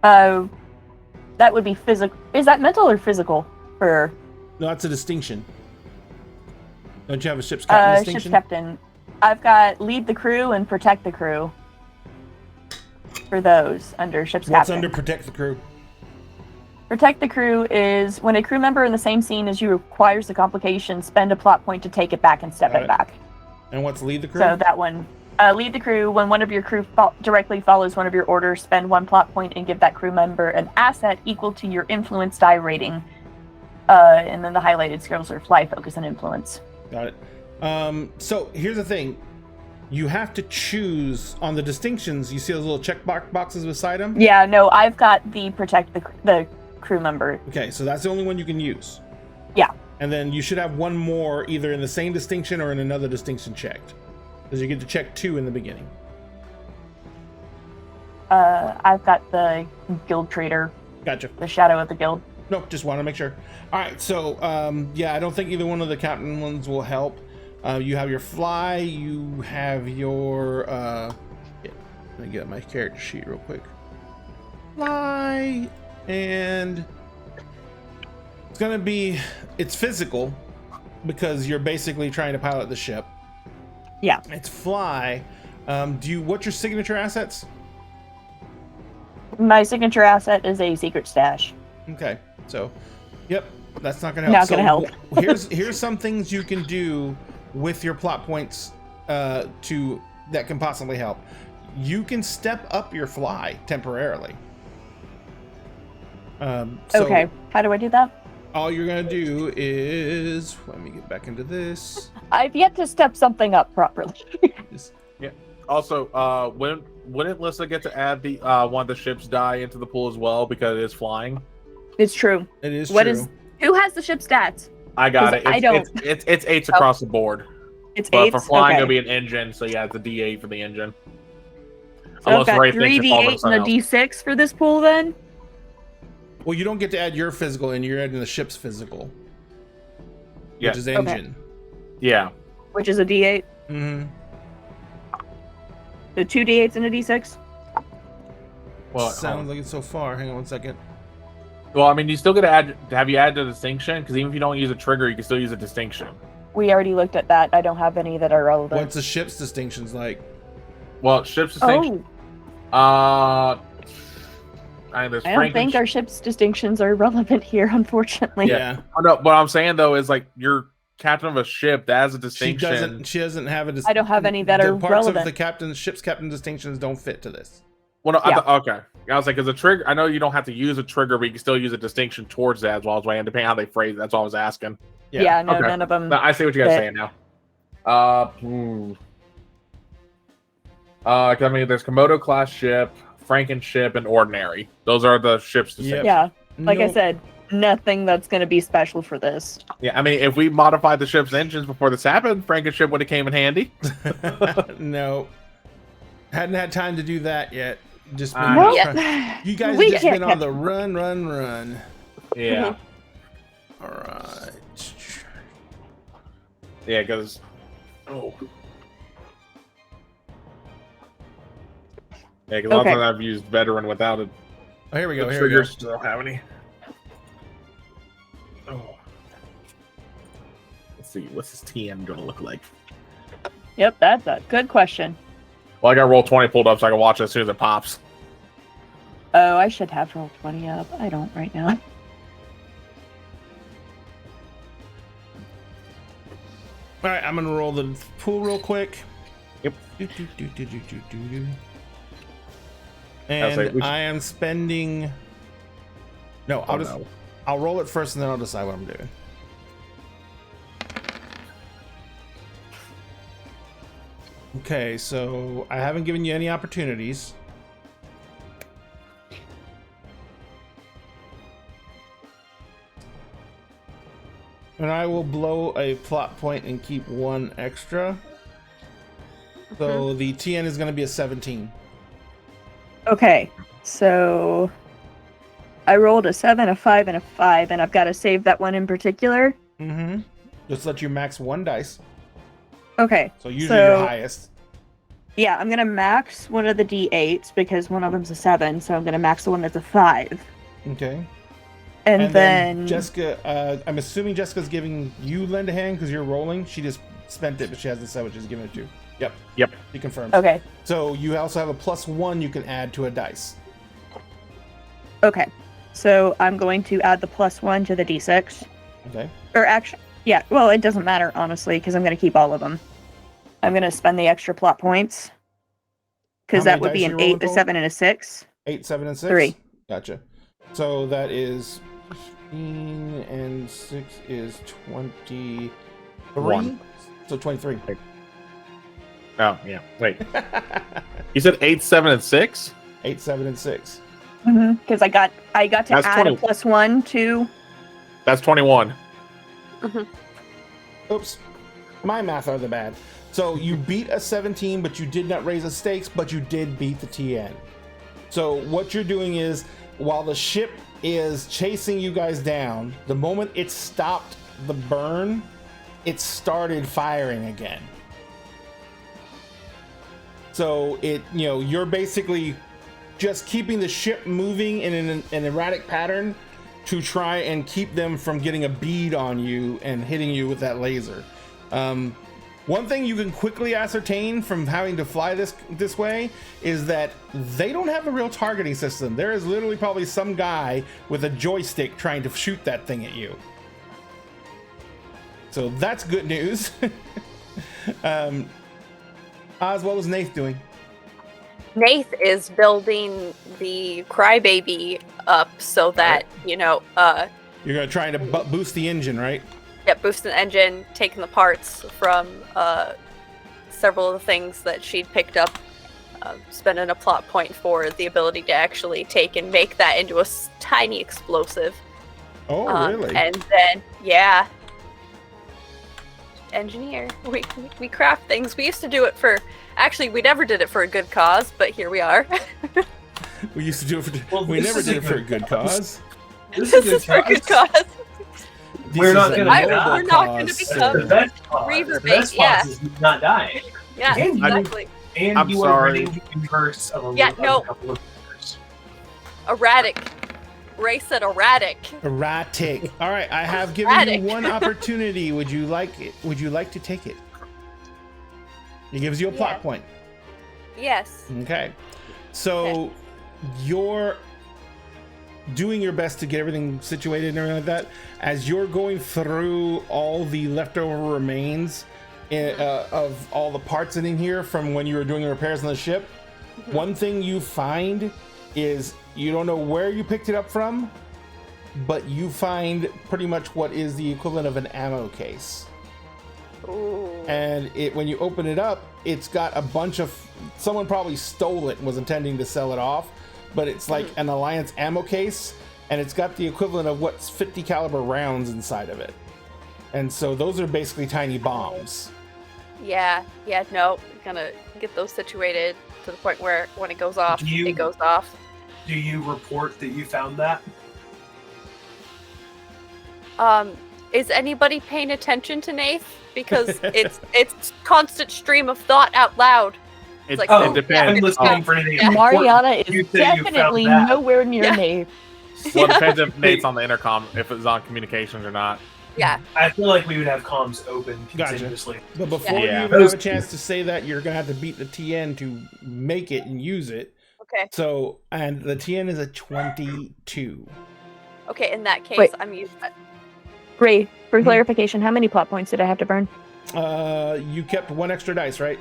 That would be physical. Is that mental or physical for No, that's a distinction. Don't you have a ship's captain ship's distinction? captain? I've got lead the crew and protect the crew. For those under ship's What's captain. under protect the crew? Protect the crew is when a crew member in the same scene as you requires a complication, spend a plot point to take it back and step Got it it. back. And what's lead the crew? So that one, lead the crew. When one of your crew directly follows one of your orders, spend one plot point and give that crew member an asset equal to your influence die rating. And then the highlighted skills are fly, focus, and influence. Got it. So here's the thing. You have to choose on the distinctions. You see those little check boxes beside them? Yeah, no, I've got the protect the crew member. Okay, so that's the only one you can use. Yeah. And then you should have one more either in the same distinction or in another distinction checked. Because you get to check 2 in the beginning. I've got the guild trader, Gotcha. the shadow of the guild. Nope, just want to make sure. All right, so yeah, I don't think either one of the captain ones will help. You have your fly, you have your yeah, let me get my character sheet real quick. Fly, and it's physical because you're basically trying to pilot the ship. Yeah. It's fly. What's your signature assets? My signature asset is a secret stash. Okay, so, yep, that's not gonna help. Not gonna help. here's some things you can do with your plot points that can possibly help. You can step up your fly temporarily. Okay, how do I do that? All you're gonna do is, let me get back into this. I've yet to step something up properly. Also, wouldn't Lissa get to add the one of the ship's die into the pool as well because it is flying? It's true. It is What true. is? Who has the ship stats? I got it. I don't. It's 8s across the board. It's But 8. for flying, Okay. it'll be an engine, so yeah, it's a D8 for the engine. So I've got Ray 3 thinks it's all D8 something and a D6 for this pool then? Well, you don't get to add your physical in, you're adding the ship's physical, Yeah. which is engine. Yeah. Which is a D8. Mm-hmm. So 2 D8s and a D6? Well, Sounds like it so far. Hang on 1 second. Well, I mean, you still got to add. Have you added a distinction? Because even if you don't use a trigger, you can still use a distinction. We already looked at that. I don't have any that are relevant. What's the ship's distinctions like? Well, ship's distinction. Oh, There's I don't think our ship's distinctions are relevant here, unfortunately. Yeah. Oh, no, what I'm saying though is like you're captain of a ship that has a distinction. She doesn't have a I don't have any that the are parts relevant. of the ship's captain distinctions don't fit to this. Well, no, Yeah. okay. I was like, because a trigger. I know you don't have to use a trigger, but you can still use a distinction towards that as well as way, depending on how they phrase it. That's all I was asking. Yeah, no, Okay. none of them. No, I see what you guys are fit. saying now. I mean, there's Komodo class ship, Franken ship, and ordinary. Those are the ships. Yep. Yeah, like I Nope. said, nothing that's going to be special for this. Yeah, I mean, if we modified the ship's engines before this happened, Franken ship would have came in handy. No. Hadn't had time to do that yet. Just been Nope. you guys We have just can't been on catch the them. run. Yeah, All right. yeah, because yeah, because a lot of Okay. times I've used veteran without it. Oh, here we go. The Here we go. triggers don't have any. Oh. Let's see, what's this TM gonna look like? Yep, that's a good question. Well, I got roll 20 pulled up so I can watch it as soon as it pops. Oh, I should have roll 20 up. I don't right now. All right, I'm gonna roll the pool real quick. Yep. And like, we should- I am spending. No, I'll roll it first and then I'll decide what I'm doing. Okay, so I haven't given you any opportunities. And I will blow a plot point and keep 1 extra. So the TN is going to be a 17. Okay, so I rolled a 7, a 5, and a 5, and I've got to save that one in particular. Mm-hmm. Just let you max 1 dice. Okay, So usually your So- highest. yeah, I'm going to max one of the D8s because one of them's a 7, so I'm going to max the one that's a 5. Okay. And, then Jessica, I'm assuming Jessica's giving you lend a hand because you're rolling. She just spent it, but she hasn't said what she's giving it to. Yep. Yep. She confirms. Okay, So you also have a +1 you can add to a dice. okay. So I'm going to add the +1 to the D6. Okay. Or actually, yeah, well, it doesn't matter, honestly, because I'm going to keep all of them. I'm going to spend the extra plot points. Because How many that would be dice an you rolling 8, a total? 7, and a 6. 8, 7, and 6? 3. Gotcha. So that is 15 and 6 is 23. One. So 23. Oh, yeah. Wait. You said 8, 7, and 6? 8, 7, and 6. Because I got to That's add 20. a +1 to. That's 21. Oops. My math are the bad. So you beat a 17, but you did not raise the stakes, but you did beat the TN. So what you're doing is, while the ship is chasing you guys down, the moment it stopped the burn, it started firing again. So you're basically just keeping the ship moving in an erratic pattern to try and keep them from getting a bead on you and hitting you with that laser. One thing you can quickly ascertain from having to fly this way is that they don't have a real targeting system. There is literally probably some guy with a joystick trying to shoot that thing at you. So that's good news. Oz, what was Nath doing? Nath is building the crybaby up so that, you're gonna try to boost the engine, right? boosting the engine, taking the parts from several of the things that she'd picked up, spending a plot point for the ability to actually take and make that into a tiny explosive. Oh, really? And then, yeah. Engineer. We craft things. We used to do it for... Actually, we never did it for a good cause, but here we are. We used to do it for... we never did it for a good cause. This is for a good cause. We're not going to We're not going to become the best cause. Reaver The best bait, yeah. cause is not dying. Yeah, And exactly. And I'm you sorry. are running the universe of a, Yeah, of no. a couple of years. Erratic. Ray said erratic. Erratic. All right, I have given Erratic. you one opportunity. Would you like it? Would you like to take it? It gives you a plot Yeah. point. Yes. Okay. So you're doing your best to get everything situated and everything like that. As you're going through all the leftover remains of all the parts in here from when you were doing the repairs on the ship, one thing you find is you don't know where you picked it up from, but you find pretty much what is the equivalent of an ammo case. Ooh. And when you open it up, it's got a bunch of... Someone probably stole it and was intending to sell it off, but it's like an Alliance ammo case, and it's got the equivalent of what's 50 caliber rounds inside of it. And so those are basically tiny bombs. Yeah, no. Gonna get those situated to the point where when it goes off, You- it goes off. Do you report that you found that? Is anybody paying attention to Nath? Because it's constant stream of thought out loud. It, like, Oh, it depends. I'm listening for anything important. Mariana You is say you found definitely that. nowhere near Yeah. Nate. Well, it depends if Nate's on the intercom, if it's on communications or not. Yeah. I feel like we would have comms open Gotcha. continuously. But before Yeah. you even have a chance to say that, you're gonna have to beat the TN to make it and use it. Okay. So, and the TN is a 22. Okay. In that case, Wait. I'm using. Ray, for clarification, how many plot points did I have to burn? You kept one extra dice, right?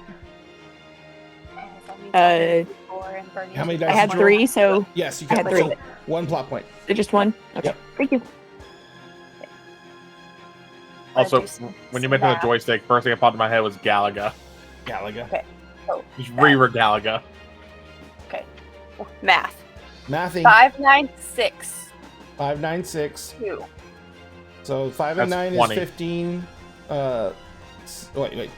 How many dice? I had did you roll? 3, so Yes, you I kept had 3. so one plot point. Just 1? Okay. Yep. Thank you. Also, do some when you mentioned the math. joystick, first thing that popped in my head was Galaga. Galaga. Okay. Just Reaver Galaga. Math. Mathing. 596. 596. 2. So 5 and That's 9 20. is 15. Wait.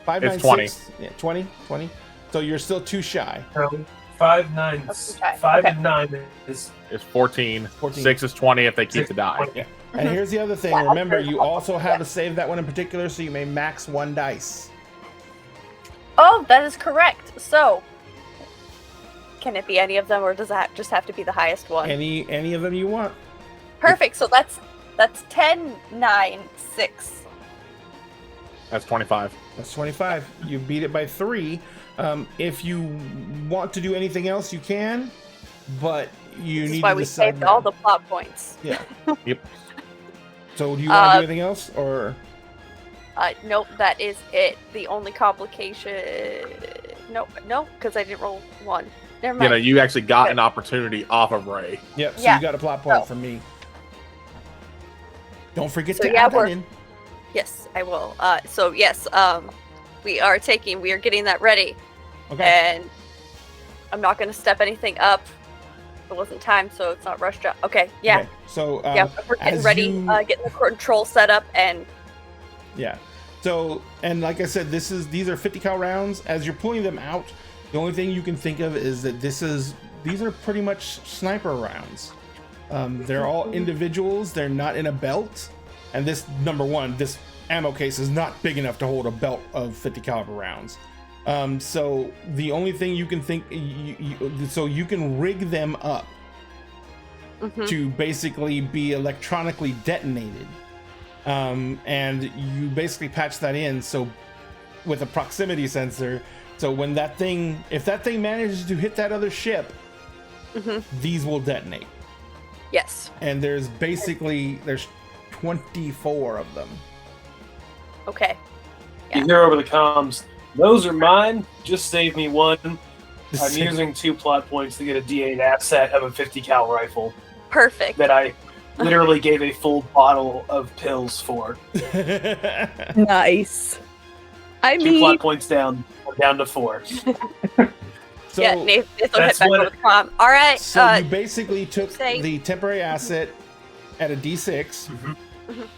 5, It's 9, 20. 6. Yeah, 20. So you're still 2 shy. So 5, 9, Okay. 5 Okay. and 9 is It's 14. 14. 6 is 20 if they keep 6 the die. 20. Yeah. And here's the other thing. Yeah, Remember, that's you also have to save that one in particular, so you may max 1 dice. Oh, that is correct. So, can it be any of them, or does that just have to be the highest one? Any of them you want. Perfect. So that's 10, 9, 6. That's 25. That's 25. You beat it by 3. If you want to do anything else, you can, but you This need is why to we decide saved now. all the plot points. Yeah. Yep. So do you want to do Uh, anything else, or Nope, that is it. The only complication. Nope, because I didn't roll 1. Never You mind. know, you actually got an opportunity off of Ray. yep? So yeah. you got a plot point Oh. from me. Don't forget So to yeah, add that we're- in. Yes, I will. So yes, we are getting that ready, Okay. and I'm not going to step anything up It wasn't time, so it's not rushed up. Okay, yeah. Okay, so Yeah, we're getting as ready, you- getting the control set up, and Yeah. So, and like I said, these are 50 cal rounds. As you're pulling them out, the only thing you can think of is that these are pretty much sniper rounds. They're all individuals. They're not in a belt. And this, number one, this ammo case is not big enough to hold a belt of 50 caliber rounds. So the only thing you can think, so you can rig them up to basically be electronically detonated. And you basically patch that in so with a proximity sensor, so when if that thing manages to hit that other ship, these will detonate. yes. And there's 24 of them. Okay. You hear over the comms, those are mine, just save me one. I'm using 2 plot points to get a D8 asset of a 50 cal rifle Perfect. that I literally gave a full bottle of pills for. Nice. I 2 plot points down, we're down to 4. So, yeah, Nathan hit that's back what- over the comm. All right. so you basically took say- the temporary asset at a D6.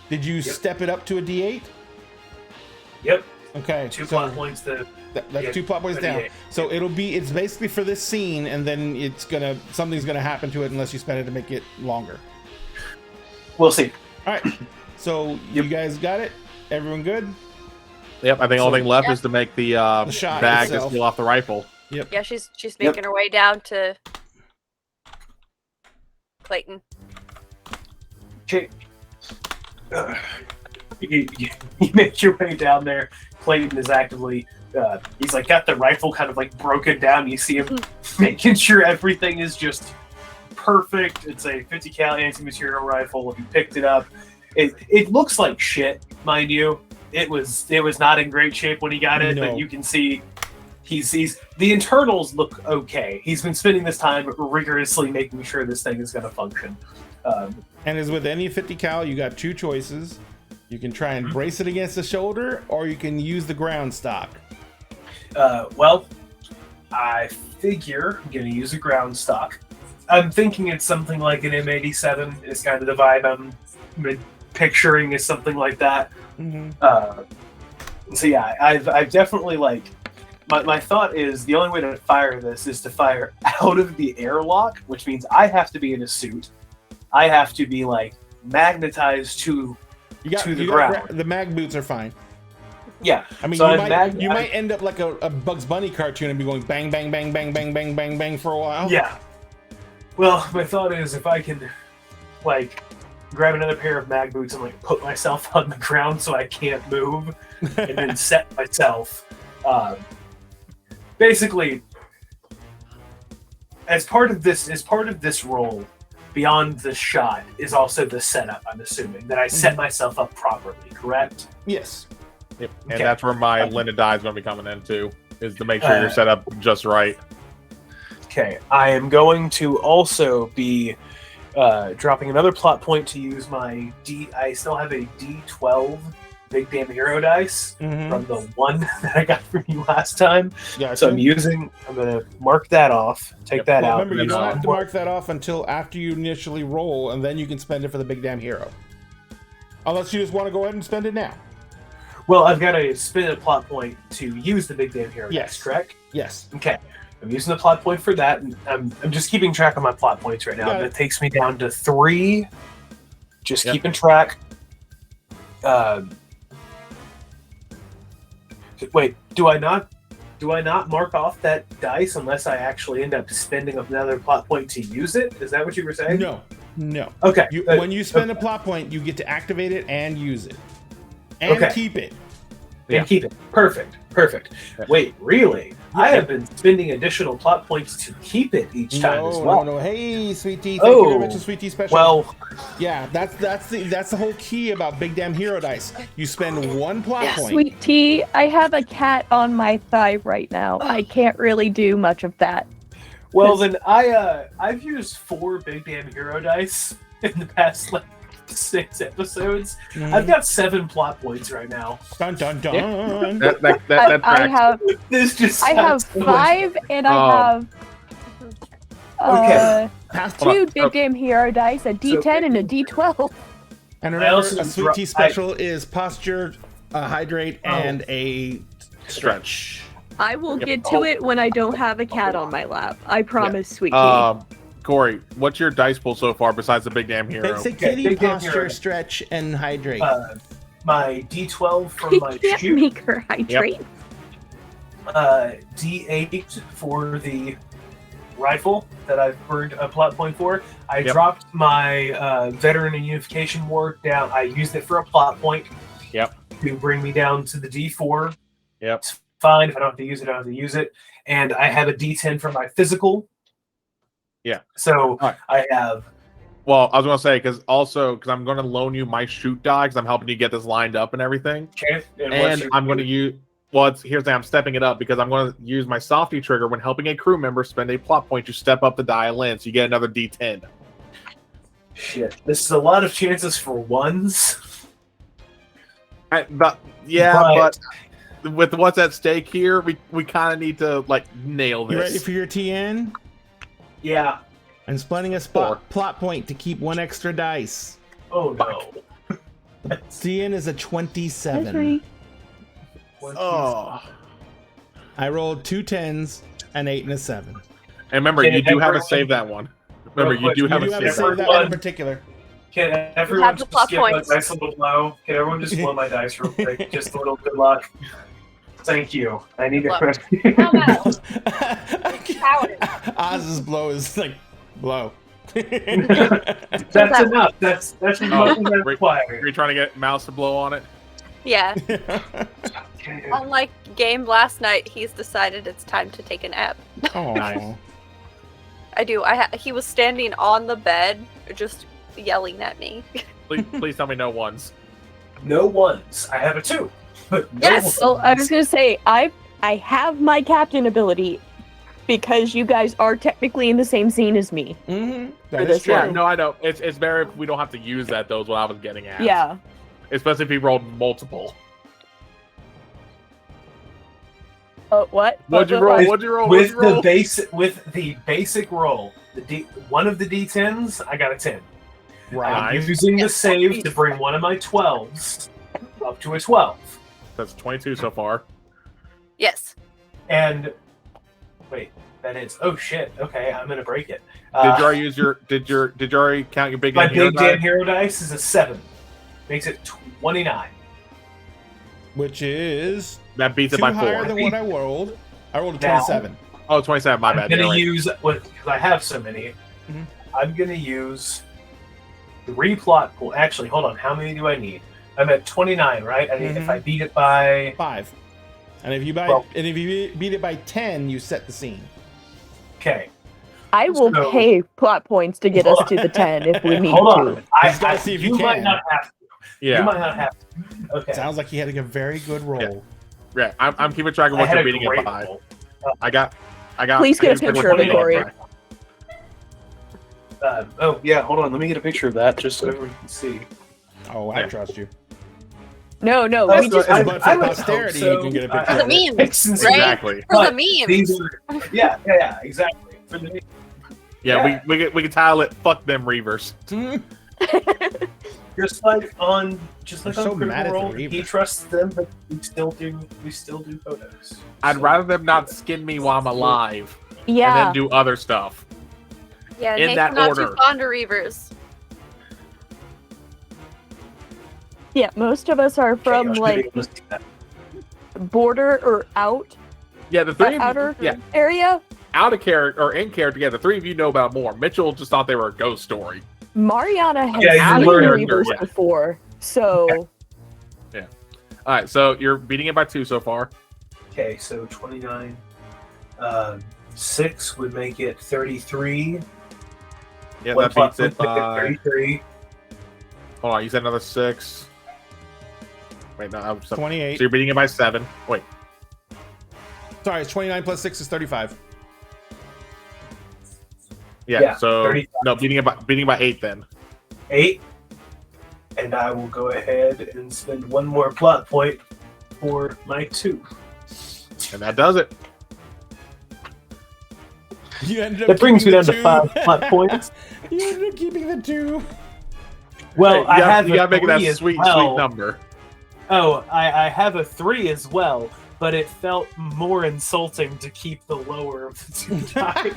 Did you step it up to a D8? Yep, Okay. 2 so plot points to that's yeah, 2 plot points a down. D8. So it's basically for this scene, and then something's gonna happen to it unless you spend it to make it longer. We'll see. All right. So Yep. you guys got it? Everyone good? Yep, I think the only So- thing left Yeah. is to make the shot bag to itself. steal off the rifle. Yep. Yeah, she's making her way down to Clayton. Okay. You make your way down there. Clayton is actively, he's like got the rifle kind of like broken down. You see him making sure everything is just perfect. It's a 50 cal anti-material rifle. He picked it up. It looks like shit, mind you. It was not in great shape when he got it, No. but you can see he's the internals look okay. He's been spending this time rigorously making sure this thing is going to function. And as with any 50 cal, you got 2 choices. You can try and brace it against the shoulder, or you can use the ground stock. Well, I figure I'm going to use a ground stock. I'm thinking it's something like an M87 is kind of the vibe I'm picturing is something like that. So yeah, I've definitely like, my thought is the only way to fire this is to fire out of the airlock, which means I have to be in a suit. I have to be like magnetized to the ground. The mag boots are fine. Yeah. I mean, So you might end up like a Bugs Bunny cartoon and be going bang, bang, bang, bang, bang, bang, bang, bang for a while. Yeah. Well, my thought is if I can, like, grab another pair of mag boots and like put myself on the ground so I can't move, and then set myself. Basically, as part of this role, beyond the shot is also the setup. I'm assuming that I set myself up properly. Correct? Yes. Yep. Okay. And that's where my Linda die is going to be coming in too, is to make sure you're set up just right. Okay, I am going to also be dropping another plot point to use my I still have a D12 Big Damn Hero dice from the one that I got from you last time. Gotcha. So I'm going to mark that off, take that Well, out. remember, you and don't then have to mark that off until after you initially roll, and then you can spend it for the Big Damn Hero. Unless you just want to go ahead and spend it now. Well, I've got to spin a plot point to use the Big Damn Hero Yes. dice, correct? Yes. Okay. I'm using the plot point for that, and I'm just keeping track of my plot points right now. Got it. That takes me down to 3. Just Yep. keeping track. Wait, do I not mark off that dice unless I actually end up spending another plot point to use it? Is that what you were saying? No. Okay. When you spend a plot point, you get to activate it and use it. And Okay. keep it. And keep it. Perfect. Wait, really? I have been spending additional plot points to keep it each time as well. No. Hey, Sweet Tea. Thank you very much, Sweet Tea Special. Well, yeah, that's the whole key about Big Damn Hero dice. You spend 1 plot point. Sweet tea, I have a cat on my thigh right now. I can't really do much of that. well then I've used 4 Big Damn Hero dice in the past like 6 episodes. I've got 7 plot points right now. Dun dun dun. That I tracks. have This just I have sounds so much- 5 and I Oh. have Okay. Two big game hero dice, a D10 and a D12. And I remember, also a sweet tea special is posture, hydrate, and a stretch. I will get to it when I don't have a cat on my lap. I promise, sweet tea. Corey, what's your dice pool so far besides the big damn hero? Basic Okay, kitty, big damn posture, hero. stretch, and hydrate. My D12 from He my can't shoot. make her hydrate. D8 for the rifle that I've burned a plot point for. I Yep. dropped my veteran and unification war down. I used it for a plot point. Yep. To bring me down to the D4. Yep. It's fine. If I don't have to use it, I don't have to use it. And I have a D10 for my physical. Yeah. So All right. I have. Well, I was going to say, because I'm going to loan you my shoot die because I'm helping you get this lined up and everything. Okay, And I'm going to use. Well, here's the I'm stepping it up because I'm going to use my softy trigger when helping a crew member spend a plot point to step up the dial in, so you get another D10. Shit. This is a lot of chances for ones. But with what's at stake here, we kind of need to nail this. You ready for your TN? Yeah. I'm splitting a plot point to keep one extra dice. Oh no. TN is a 27. That's right. Oh. I rolled 2 10s, an 8, and a 7. And remember, Can you do have to everyone- save that one. Remember, Real you quick, do have You to have to save save that that one. one in particular. Can have everyone the just plot give a points. nice little blow? Can everyone just blow my dice real quick? Just a little good luck. Thank you. I need Look. to. How about Howard? Oz's blow is like blow. That's enough. That's as much as I Are require. you trying to get Mouse to blow on it? Yeah. Unlike game last night, he's decided it's time to take a nap. Aw. I do. He was standing on the bed, just yelling at me. Please tell me no ones. No ones. I have a 2. But no Yes! ones. Well, I was gonna say I have my captain ability because you guys are technically in the same scene as me. Mm-hmm. For That this is true. Yeah, no, I know. It's better if we don't have to use that, though, is what I was getting at. Yeah. Especially if he rolled multiple. Oh, what? What'd you What- roll? what? What'd you roll? With What'd you roll? the basic roll, one of the D10s, I got a 10. Right. I'm Nice. using the Yes. save to bring one of my 12s up to a 12. That's 22 so far. Yes. And wait, that is shit. Okay, I'm gonna break it. Did you already use your? Did you already count your big My damn hero big damn die? hero dice is a 7. Makes it 29. Which is That beats it 2 by higher 4. than what I rolled. I rolled a Now. 27. Oh, 27. My I'm bad. gonna You're right. use because I have so many. Mhm. I'm gonna use 3 plot pool. Actually, hold on. How many do I need? I'm at 29, right? I need if Mhm. I beat it by 5. And if you beat it by 10, you set the scene. okay. I will So- pay plot points to get us to the 10 if we need Hold to. on. Just gotta see if you might can. not have to. You Yeah, might not have to. Okay. Sounds like you had a very good roll. yeah. I'm keeping track of I what had you're a beating it great by. roll. I got. Please get a I keep track picture what of you're it, beating Corey. by. Oh yeah, hold on. Let me get a picture of that just so everyone can see. Oh, I Yeah. trust you. No, we That's just what- But I for would posterity, hope you can get a so. picture For of the it. meme. Since- Right? Exactly. For the But memes. These are, yeah, exactly. For the Yeah, Yeah. we can title it "Fuck them Reavers." just like on I'm so Critical mad at the Role, Reaver. he trusts them, but we still do photos. I'd So- rather them not skin me while I'm alive and yeah. then do other stuff. Yeah, in Nate's that not order. too fond of Reavers. Yeah, most of us are Okay, from I should be like able to see that. border or Yeah, the three of outer you, yeah, area. out of character or in character. Yeah, the 3 of you know about more. Mitchell just thought they were a ghost story. Mariana has Yeah, seen you learn, Reavers yeah. before, so All right, so you're beating it by 2 so far. Okay, so 29. 6 would make it 33. Yeah, One that plot beats it would make by. 33. Hold on, you said another 6. Wait, no, I'm so 28. you're beating it by 7. Wait, Sorry, it's 29 plus 6 is 35. yeah. So 35. no, beating it by 8 then. 8. And I will go ahead and spend one more plot point for my 2. And that does it. You ended up That brings me keeping down the to 5 plot points. You ended up keeping the 2. Well, Hey, I you gotta make it that as sweet well. number. Oh, I have a 3 as well, but it felt more insulting to keep the lower of the 2 dice.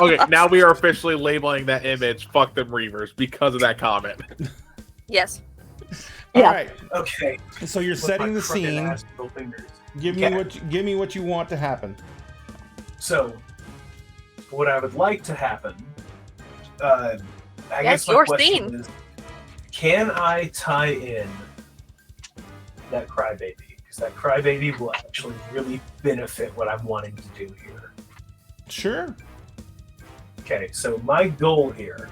Okay, now we are officially labeling that image "fuck them Reavers" because of that comment. Yes. Yeah. All right. Okay. So you're With setting my the crooked scene. ass middle fingers. Give me what you want to happen. So, what I would like to happen, I Yes, guess my your question scene. is, can I tie in that crybaby? Because that crybaby will actually really benefit what I'm wanting to do here. Sure. Okay, so my goal here,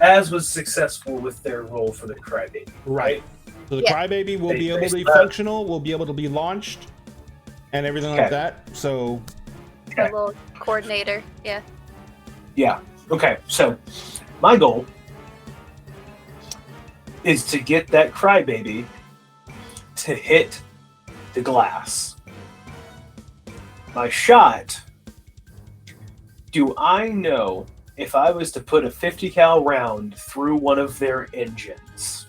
as was successful with their role for the crybaby, right? So the Yeah. crybaby will be able to be They- functional, will be able to be launched, and everything like Okay. that. So The little coordinator. Yeah. Yeah. Okay, so my goal is to get that crybaby to hit the glass. My shot, do I know if I was to put a 50 cal round through one of their engines,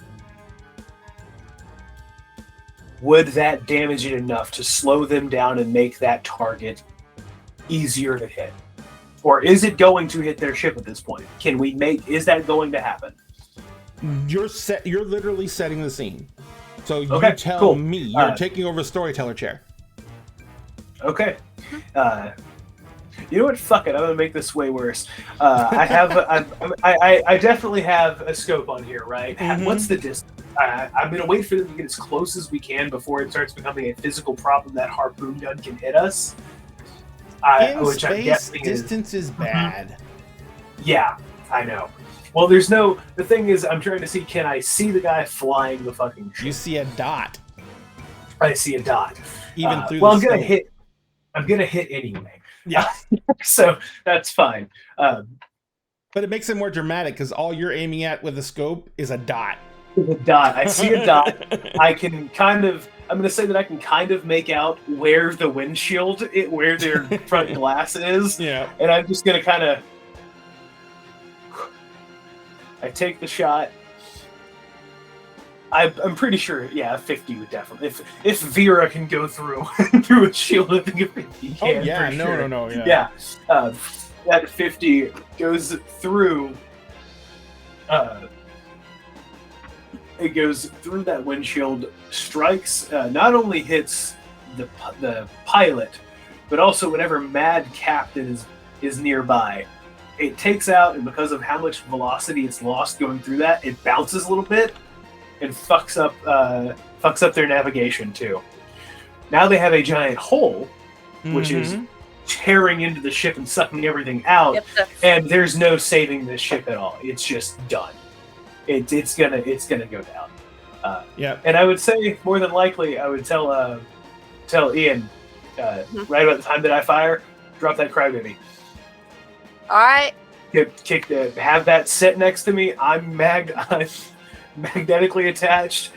would that damage it enough to slow them down and make that target easier to hit? Or is it going to hit their ship at this point? Is that going to happen? you're literally setting the scene. So you Okay, tell cool. me. You're taking over storyteller chair. Okay. You know what? Fuck it. I'm gonna make this way worse. I definitely have a scope on here, right? Mhm. What's the distance? I'm gonna wait for them to get as close as we can before it starts becoming a physical problem that harpoon gun can hit us. In Which I'm space, guessing is distance is bad. yeah. I know. Well, there's no. The thing is, I'm trying to see. Can I see the guy flying the fucking ship? You see a dot, I see a dot. even through Well, the I'm gonna scope. hit. I'm gonna hit anyway. Yeah, So that's fine. but it makes it more dramatic because all you're aiming at with the scope is a dot. A dot. I see a dot. I can kind of. I'm gonna say that I can kind of make out where the windshield, where their front glass is, Yeah. and I'm just gonna kind of. I take the shot. I'm pretty sure, yeah, 50 would definitely. If Vera can go through through a shield, I think a 50 Oh can. yeah, for no, sure. no, yeah. Yeah, that 50 goes through. It goes through that windshield, strikes, not only hits the pilot, but also whatever mad captain is nearby. It takes out, and because of how much velocity it's lost going through that, it bounces a little bit and fucks up their navigation too. Now they have a giant hole, which is Mhm. tearing into the ship and sucking everything out. Yep. And there's no saving this ship at all. It's just done. It's gonna go down. Yeah. And I would say more than likely, I would tell Ian right about the time that I fire, drop that crybaby. All right. Have that sit next to me. I'm magnetically attached.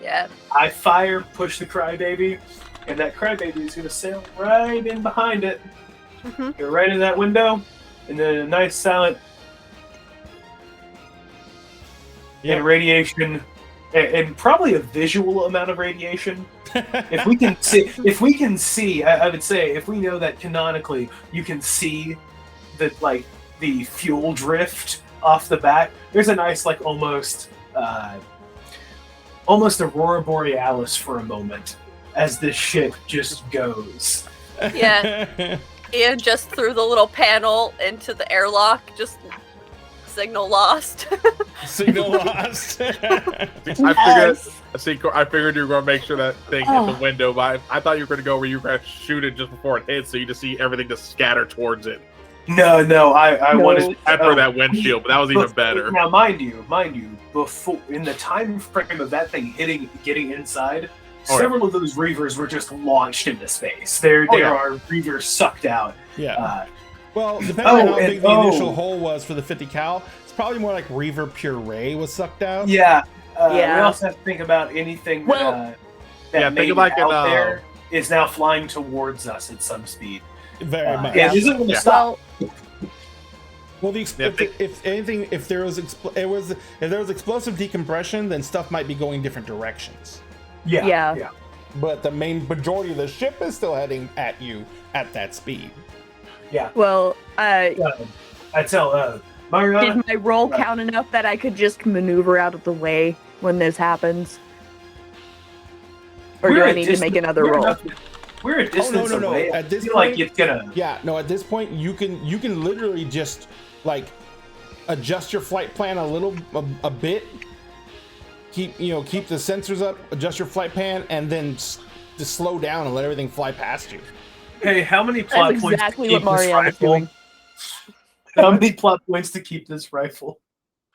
Yeah. I fire, push the crybaby, and that crybaby is gonna sail right in behind it. Mhm. Go right in that window, and then a nice silent and radiation, and probably a visual amount of radiation. If we can see, I would say, if we know that canonically you can see the fuel drift off the back, there's a nice almost aurora borealis for a moment as this ship just goes. Yeah. Ian just threw the little panel into the airlock. Just signal lost. Signal lost. I figured you were going to make sure that thing hit the window, but I thought you were going to go where you were going to shoot it just before it hits, so you just see everything just scatter towards it. No, I wanted Pepper that windshield, but that was even better. Now, mind you, before in the time frame of that thing getting inside, several of those Reavers were just launched into space. There are Reavers sucked out. Yeah. Well, depending on how big the initial hole was for the 50 cal, it's probably more like Reaver puree was sucked out. Yeah. Yeah. We also have to think about anything that think made like out there is now flying towards us at some speed. Very much. It isn't going to Yeah. stop. Well, Yeah, if anything, if there was explosive decompression, then stuff might be going different directions. Yeah. But the main majority of the ship is still heading at you at that speed. Well, I tell Mariana. did my roll count enough that I could just maneuver out of the way when this happens? Or do I need to make another roll? We're a distance no. away. At this I feel point, like it's gonna. Yeah, no. At this point, you can literally just like adjust your flight plan a bit. Keep the sensors up, adjust your flight plan, and then just slow down and let everything fly past you. Hey, how many plot That's points? exactly to what keep this Mariana's rifle? doing. How many plot points to keep this rifle?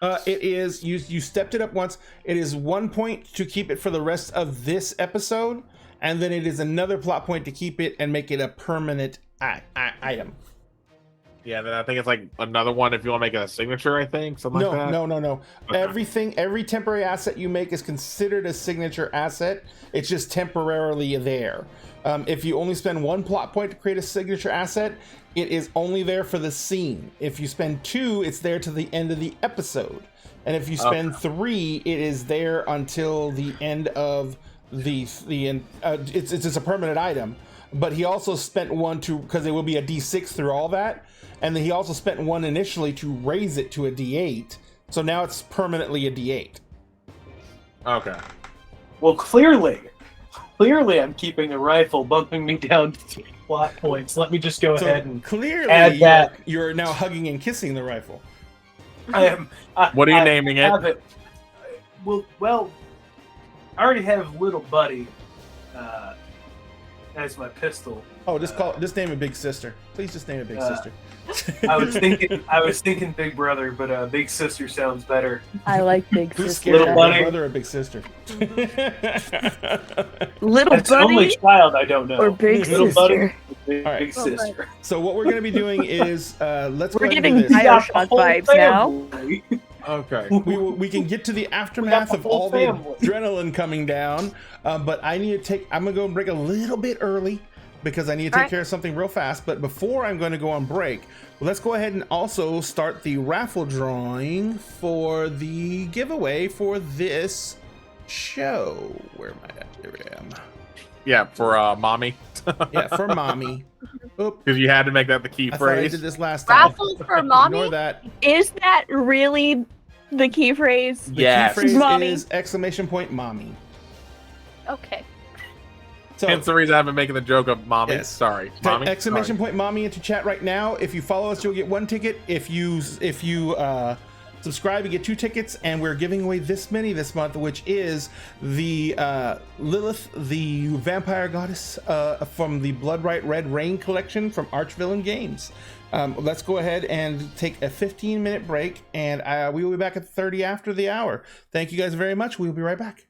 It is you stepped it up once. It is 1 point to keep it for the rest of this episode, and then it is another plot point to keep it and make it a permanent item. Yeah, then I think it's like another one if you want to make it a signature, I think. Something like that. No. Okay. Every temporary asset you make is considered a signature asset. It's just temporarily there. If you only spend 1 plot point to create a signature asset, it is only there for the scene. If you spend 2, it's there to the end of the episode. And if you spend 3, it is there until the end of it's just a permanent item. But he also spent 1 because it will be a D6 through all that. And then he also spent 1 initially to raise it to a D8. So now it's permanently a D8. Okay. Well, clearly I'm keeping a rifle, bumping me down to 3 plot points. Let me just go So ahead and clearly add that. you're now hugging and kissing the rifle. I am. What are you naming it? have it? Well, I already have Little Buddy as my pistol. Oh, just name it Big Sister. Please just name it Big Sister. I was thinking Big Brother, but Big Sister sounds better. I like Big Who's Sister. scared of Little Big Buddy. Brother or Big Sister? Little That's the only Buddy child I don't know. or Big Little Sister? Buddy, Big, All right. Big Sister. So what we're going to be doing is let's We're go ahead getting and do this. Bioshock vibes now. Okay. We can get to the aftermath the of whole all the family. adrenaline coming down, but I'm gonna go and break a little bit early because I need to take Alright. care of something real fast. But before I'm going to go on break, let's go ahead and also start the raffle drawing for the giveaway for this show. Where am I at? There I am. Yeah, for mommy. Yeah, for mommy. Oop, Because you had to make that the key I thought I phrase. did this last time. Raffle for mommy? Ignore that. Is that really the key phrase? The Yes. key phrase Mommy. is exclamation point mommy. Okay. So Hence the reason I've been making the joke of mommy. Yes. Sorry, type mommy. exclamation Sorry. point mommy into chat right now. If you follow us, you'll get 1 ticket. If you subscribe, you get 2 tickets, and we're giving away this many this month, which is the Lilith, the vampire goddess from the Bloodright Red Rain collection from Archvillain Games. Let's go ahead and take a 15-minute break, and we will be back at 30 after the hour. Thank you guys very much. We'll be right back.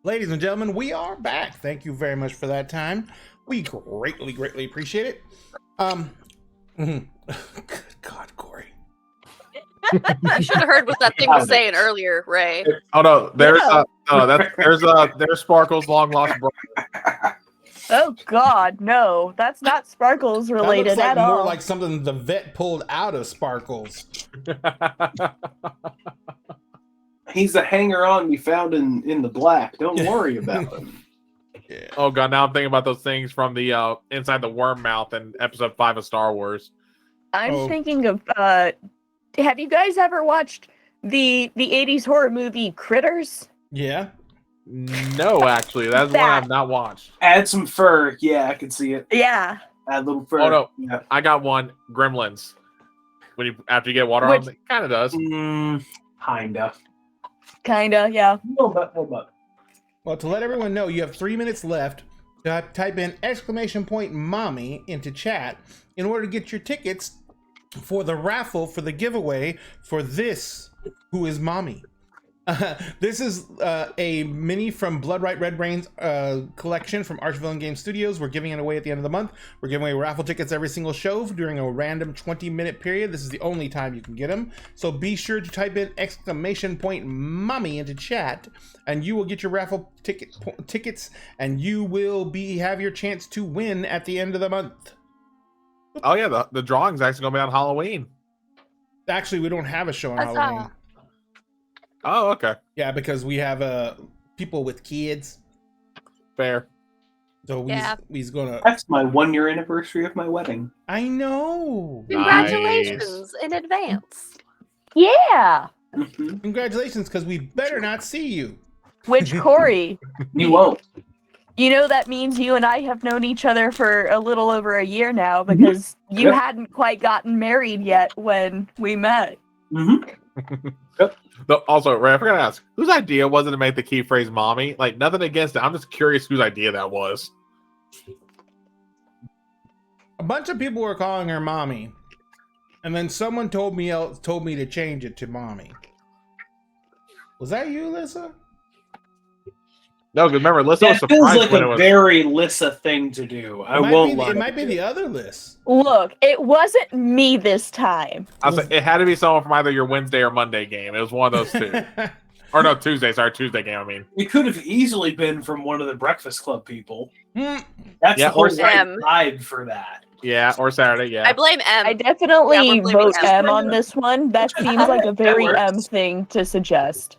Ladies and gentlemen, we are back. Thank you very much for that time. We greatly appreciate it. Good God, Corey. You should have heard what that thing was saying earlier, Ray. Oh no, there's Yeah. there's Sparkle's long lost brother. Oh God, no, that's not Sparkles That related looks like at more all. like something the vet pulled out of Sparkles. He's a hanger-on we found in the black. Don't worry about him. Yeah. Oh god, now I'm thinking about those things from the inside the worm mouth in episode 5 of Star Wars. I'm thinking of. Have you guys ever watched the '80s horror movie Critters? Yeah. No, actually, that's one I've not watched. Add some fur. Yeah, I can see it. Yeah. Add a little fur. Oh no, Yeah. I got one. Gremlins. When you after you get water on them, it kind of does. Kinda. Yeah. No, but. Well, to let everyone know, you have 3 minutes left to type in !mommy into chat in order to get your tickets for the raffle for the giveaway for this Who is Mommy. This is a mini from Bloodright Red Brains collection from Archvillain Game Studios. We're giving it away at the end of the month. We're giving away raffle tickets every single show during a random 20-minute period. This is the only time you can get them. So be sure to type in !mommy into chat, and you will get your raffle tickets, and you will have your chance to win at the end of the month. Oh yeah, the drawing's actually gonna be on Halloween. Actually, we don't have a show on That's Halloween. Oh, okay. Yeah, because we have people with kids. Fair. So he's gonna. That's my 1-year anniversary of my wedding. I know. Congratulations in advance. Yeah. Mhm. Congratulations, because we better not see you. Which Corey, You won't. you know that means you and I have known each other for a little over a year now because you Yep. hadn't quite gotten married yet when we met. Mm-hmm. Also, Ray, I forgot to ask, whose idea was it to make the key phrase "mommy"? Like, nothing against it. I'm just curious whose idea that was. A bunch of people were calling her mommy, and then someone told me to change it to mommy. Was that you, Lissa? No, because remember, Lissa was That feels surprised like when it a was. very Lissa thing to do. I won't lie. It might be the other list. Look, it wasn't me this time. I was like, it had to be someone from either your Wednesday or Monday game. It was one of those two. Or no, Tuesday. Sorry, Tuesday game. I mean, It could have easily been from one of the Breakfast Club people. Hmm. That's Yeah, the whole or right M. vibe for that. yeah, or Saturday. Yeah. I blame M. I definitely Yeah, we're blaming vote M. M on this one. That seems like a very works. M thing to suggest.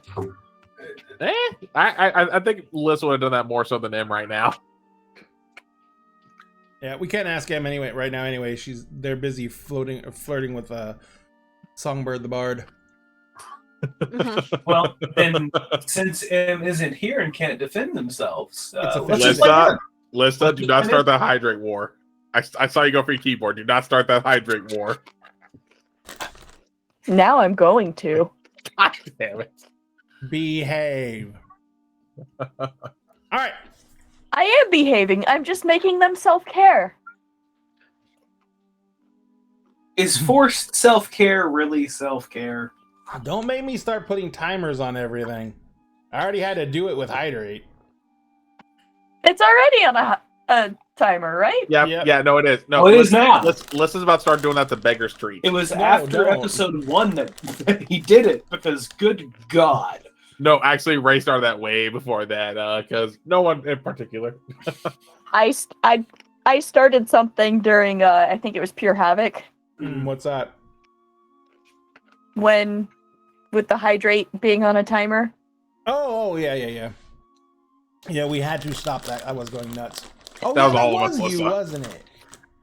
I think Lissa would have done that more so than M right now. Yeah, we can't ask Em anyway. Right now, anyway, they're busy flirting with Songbird the Bard. Mhm. Well, then since M isn't here and can't defend themselves, It's a let's just let Lissa, them. Lissa, do not start that hydrate war. I saw you go for your keyboard. Do not start that hydrate war. Now I'm going to. God damn it. Behave. All right. I am behaving. I'm just making them self-care. Is forced self-care really self-care? Don't make me start putting timers on everything. I already had to do it with hydrate. It's already on a timer, right? Yeah, Yep. yeah, no, it is. No, Oh, it is now. Lissa's about to start doing that to Beggar Street. It was No, after don't. episode 1 that he did it, because good God. No, actually, Ray started that way before that, because no one in particular. I started something during I think it was Pure Havoc What's that? when with the hydrate being on a timer. Oh, yeah. Yeah, we had to stop that. I was going nuts. Oh, That yeah, was all of us, you, Lissa. wasn't it?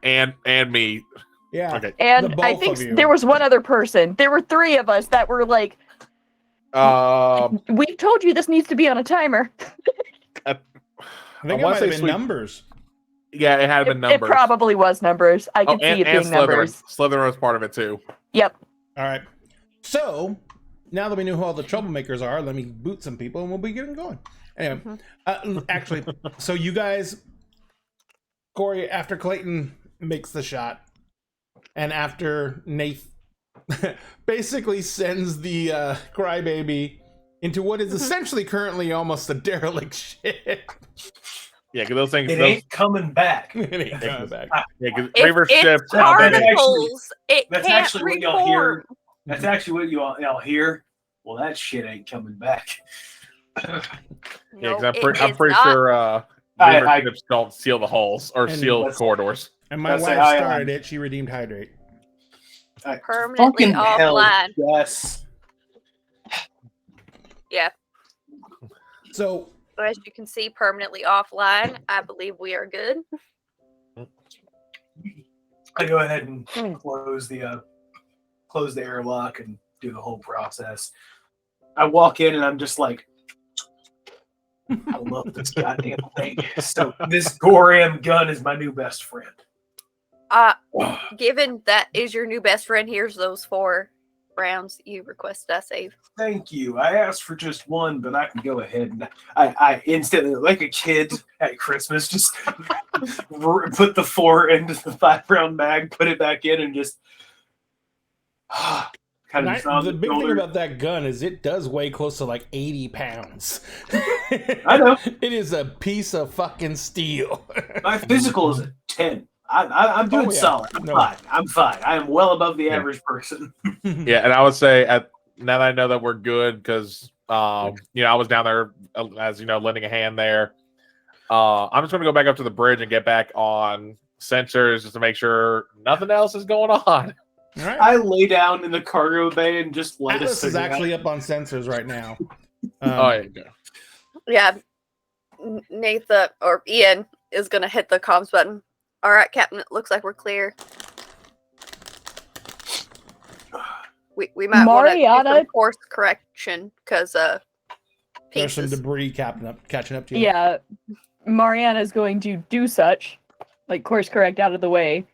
And me. Yeah. Okay. And The I both think of you. there was one other person. There were 3 of us that were like, we've told you this needs to be on a timer. I think I it wanna might say have been Sweet- numbers. Yeah, it had been It numbers. probably was numbers. I could see and it being Slytherin. numbers. Slytherin was part of it too. Yep. All right. So, now that we know who all the troublemakers are, let me boot some people and we'll be getting going. Anyway, actually, so you guys, Corey, after Clayton makes the shot, and after Nath basically sends the crybaby into what is essentially currently almost a derelict ship. Yeah, because those things. It ain't coming back. It ain't coming back. Yeah, because If Reaver it's ships. particles, it That's can't actually what y'all hear. reform. That's actually what y'all hear. Well, that shit ain't coming back. Yeah, No, because it I'm is pretty not. sure Reaver ships don't seal the hulls or And seal that's- corridors. And my That's wife how I started it. She redeemed Hydrate. Permanently Fucking hell, offline. yes. Yeah. So So as you can see, permanently offline. I believe we are good. I go ahead and close the airlock and do the whole process. I walk in and I'm just like, I love this goddamn thing. So this Goram gun is my new best friend. Given that is your new best friend, here's those 4 rounds you requested I save. Thank you. I asked for just one, but I can go ahead and I instantly, like a kid at Christmas, just put the 4 into the 5-round mag, put it back in, and just kind of the big thing about that gun is it does weigh close to like 80 pounds. I know. It is a piece of fucking steel. My physical is a 10. I'm doing solid. I'm fine. I am well above the average person. Yeah, and I would say now that I know that we're good, because I was down there as lending a hand there. I'm just going to go back up to the bridge and get back on sensors just to make sure nothing else is going on. All right. I lay down in the cargo bay and just light Atlas a is cigarette. actually up on sensors right now. Yeah. Nathan or Ian is gonna hit the comms button. All right, Captain. It looks like we're clear. We might want to do some course correction because there's some debris catching up to you. Yeah, Mariana's going to do such, like course correct out of the way,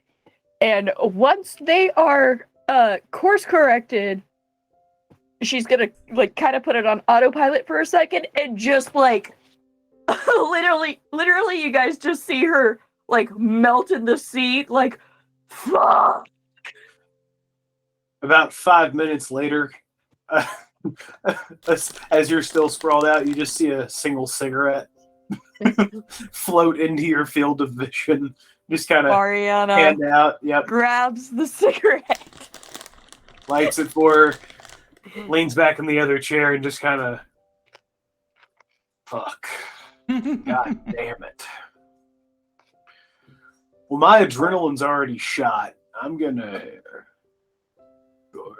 and once they are course corrected, she's gonna like kind of put it on autopilot for a second and just like literally you guys just see her like melt in the seat, like fuck. About 5 minutes later, as you're still sprawled out, you just see a single cigarette float into your field of vision. Just kind of Mariana hand out. Yep. grabs the cigarette, Lights it for her, leans back in the other chair, and just kind of, fuck. God damn it. Well, my adrenaline's already shot. I'm gonna.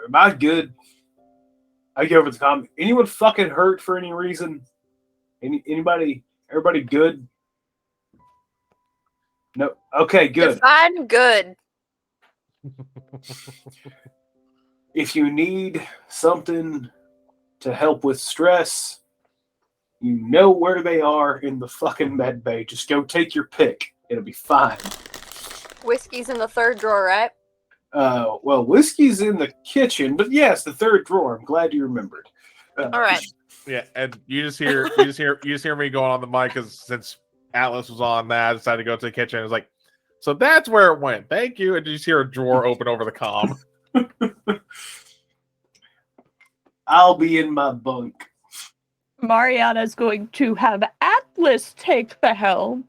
Am I good? I get over the comment. Anyone fucking hurt for any reason? Anybody? Everybody good? No. Okay, good. Define good. If you need something to help with stress, you know where they are in the fucking med bay. Just go take your pick. It'll be fine. Whiskey's in the 3rd drawer, right? Well, whiskey's in the kitchen, but yes, the 3rd drawer. I'm glad you remembered. All right. Yeah, and you just hear me going on the mic because since Atlas was on that, I decided to go to the kitchen. It was like, so that's where it went. Thank you. And you just hear a drawer open over the comm. I'll be in my bunk. Mariana's going to have Atlas take the helm.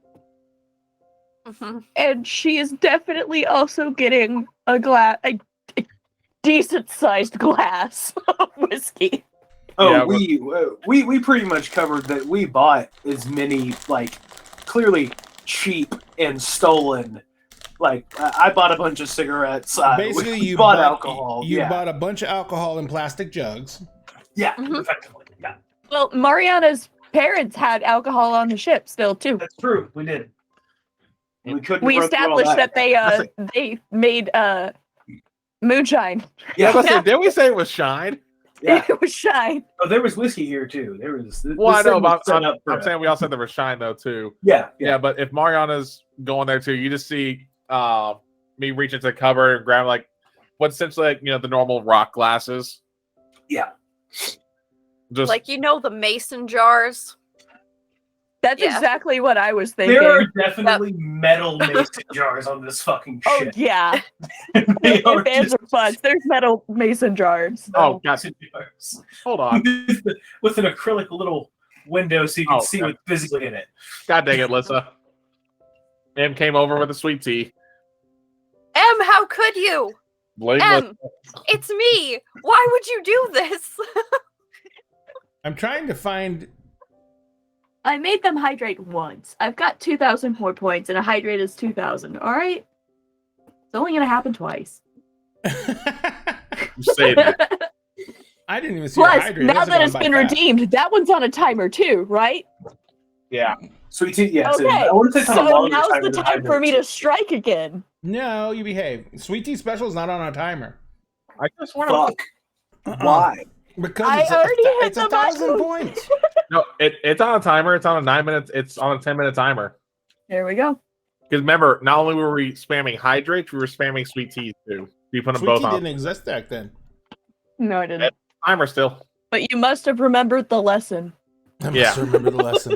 Mm-hmm. And she is definitely also getting a decent-sized glass of whiskey. Oh, yeah, we pretty much covered that. We bought as many like clearly cheap and stolen. Like I bought a bunch of cigarettes. Basically, you bought alcohol. You yeah. bought a bunch of alcohol in plastic jugs. Yeah, Mhm. effectively. Yeah, Well, Mariana's parents had alcohol on the ship still too. that's true. We did. We couldn't. We run through all established that they made moonshine. Yeah. Did we say it was shine? Yeah. It was shine. Oh, there was whiskey here too. There was. Well, I know, but but I'm saying we all said there was shine though too. Yeah. Yeah, but if Mariana's going there too, you just see me reach into the cupboard and grab like what's essentially like, the normal rock glasses. Yeah. Just Like the mason jars. That's Yeah. exactly what I was thinking. There are definitely metal mason jars on this fucking Oh shit. yeah. They are If ands just or buts, there's metal mason jars. Oh, metal God. mason jars. Hold on. With an acrylic little window so you can Oh, see okay. what's physically in it. God dang it, Lissa. M came over with a sweet tea. M, how could you? Blame M, it's me. Why would you do this? I'm trying to find. I made them hydrate once. I've got 2,000 more points, and a hydrate is 2,000. All right, it's only gonna happen twice. You say that. I didn't even see your Plus, hydrate. now Those are that going it's by been fast. redeemed, that one's on a timer too, right? Yeah. Sweet tea, yes. Okay, I want to say it's on a so longer now's timer the than time for me hydrates. to strike again. No, you behave. Sweet tea special is not on a timer. I just want to. Fuck. Why? Because I it's already hit it's the 1,000 maximum. points. No, it's on a timer. It's on a 9 minutes. It's on a 10-minute timer. There we go. Because remember, not only were we spamming hydrates, we were spamming sweet teas too. We put them Sweet both tea on didn't exist back then. No, I didn't. timer still. But you must have remembered the lesson. I must Yeah. remember the lesson.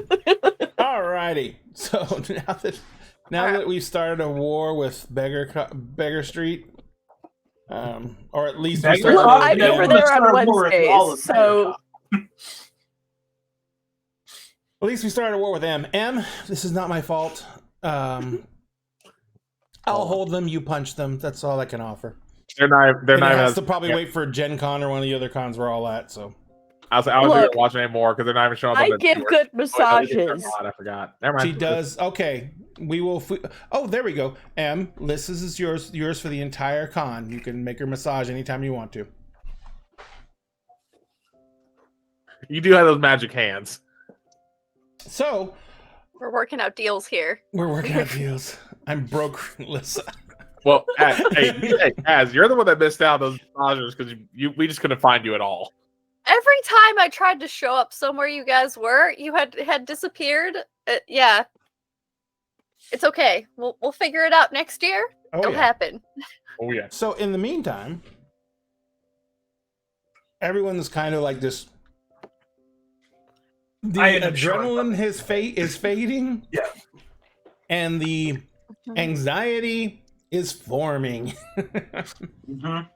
Alrighty. So now Alright. that we've started a war with Beggar Street, or at least we Beggar- started. Well, Oh, I'm yeah, over let's there start on a war with all Wednesdays, of so At least we started a war with M. M, this is not my fault. I'll hold them. You punch them. That's all I can offer. They're not. They're And not it even. has to probably wait for Gen Con or one of the other cons we're all at. So I was even Look, watching anymore because they're not even showing up. I on the give tour. good Oh, no, they did massages. turn on, I forgot. Never mind. she does. Okay, we will. Oh, there we go. M, this is yours for the entire con. You can make her massage anytime you want to. You do have those magic hands. So We're working out deals here. we're working out deals. I'm broke, Lissa. Well, Az, you're the one that missed out those massages because we just couldn't find you at all. Every time I tried to show up somewhere you guys were, you had disappeared. Yeah. It's okay. We'll figure it out next year. Oh It'll yeah. happen. Oh yeah. So in the meantime, everyone's kind of like this. The I ended up showing adrenaline is fading. Yeah. And the anxiety is forming. Mhm.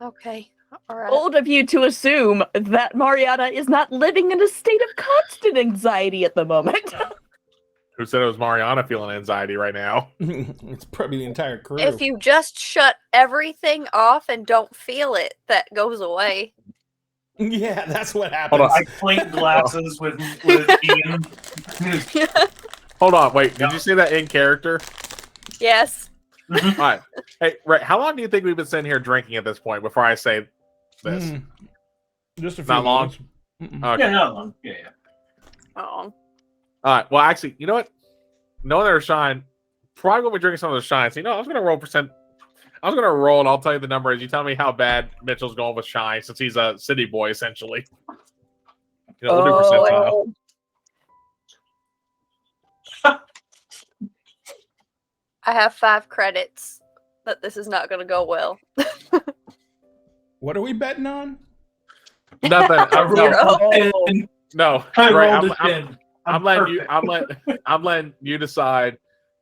Okay. All right. Bold of you to assume that Mariana is not living in a state of constant anxiety at the moment. Who said it was Mariana feeling anxiety right now? It's probably the entire crew. If you just shut everything off and don't feel it, that goes away. Yeah, that's what Hold on, happens. I clink glasses with Ian. Hold on, wait. Did you say that in character? Yes. All right. Hey, right. How long do you think we've been sitting here drinking at this point before I say this? Mm. Just a few Not long? minutes. Mm-mm. Okay. Yeah, no, yeah. Oh. All right. Well, actually, you know what? Knowing there's shine, probably gonna be drinking some of the shine. So, I was gonna roll percent. I was gonna roll, and I'll tell you the number as you tell me how bad Mitchell's going with shine, since he's a city boy essentially. We'll do percentile. I have 5 credits that this is not going to go well. What are we betting on? Nothing. I rolled No, a 10. no. I Right, rolled a 10. I'm letting you. perfect. I'm letting you decide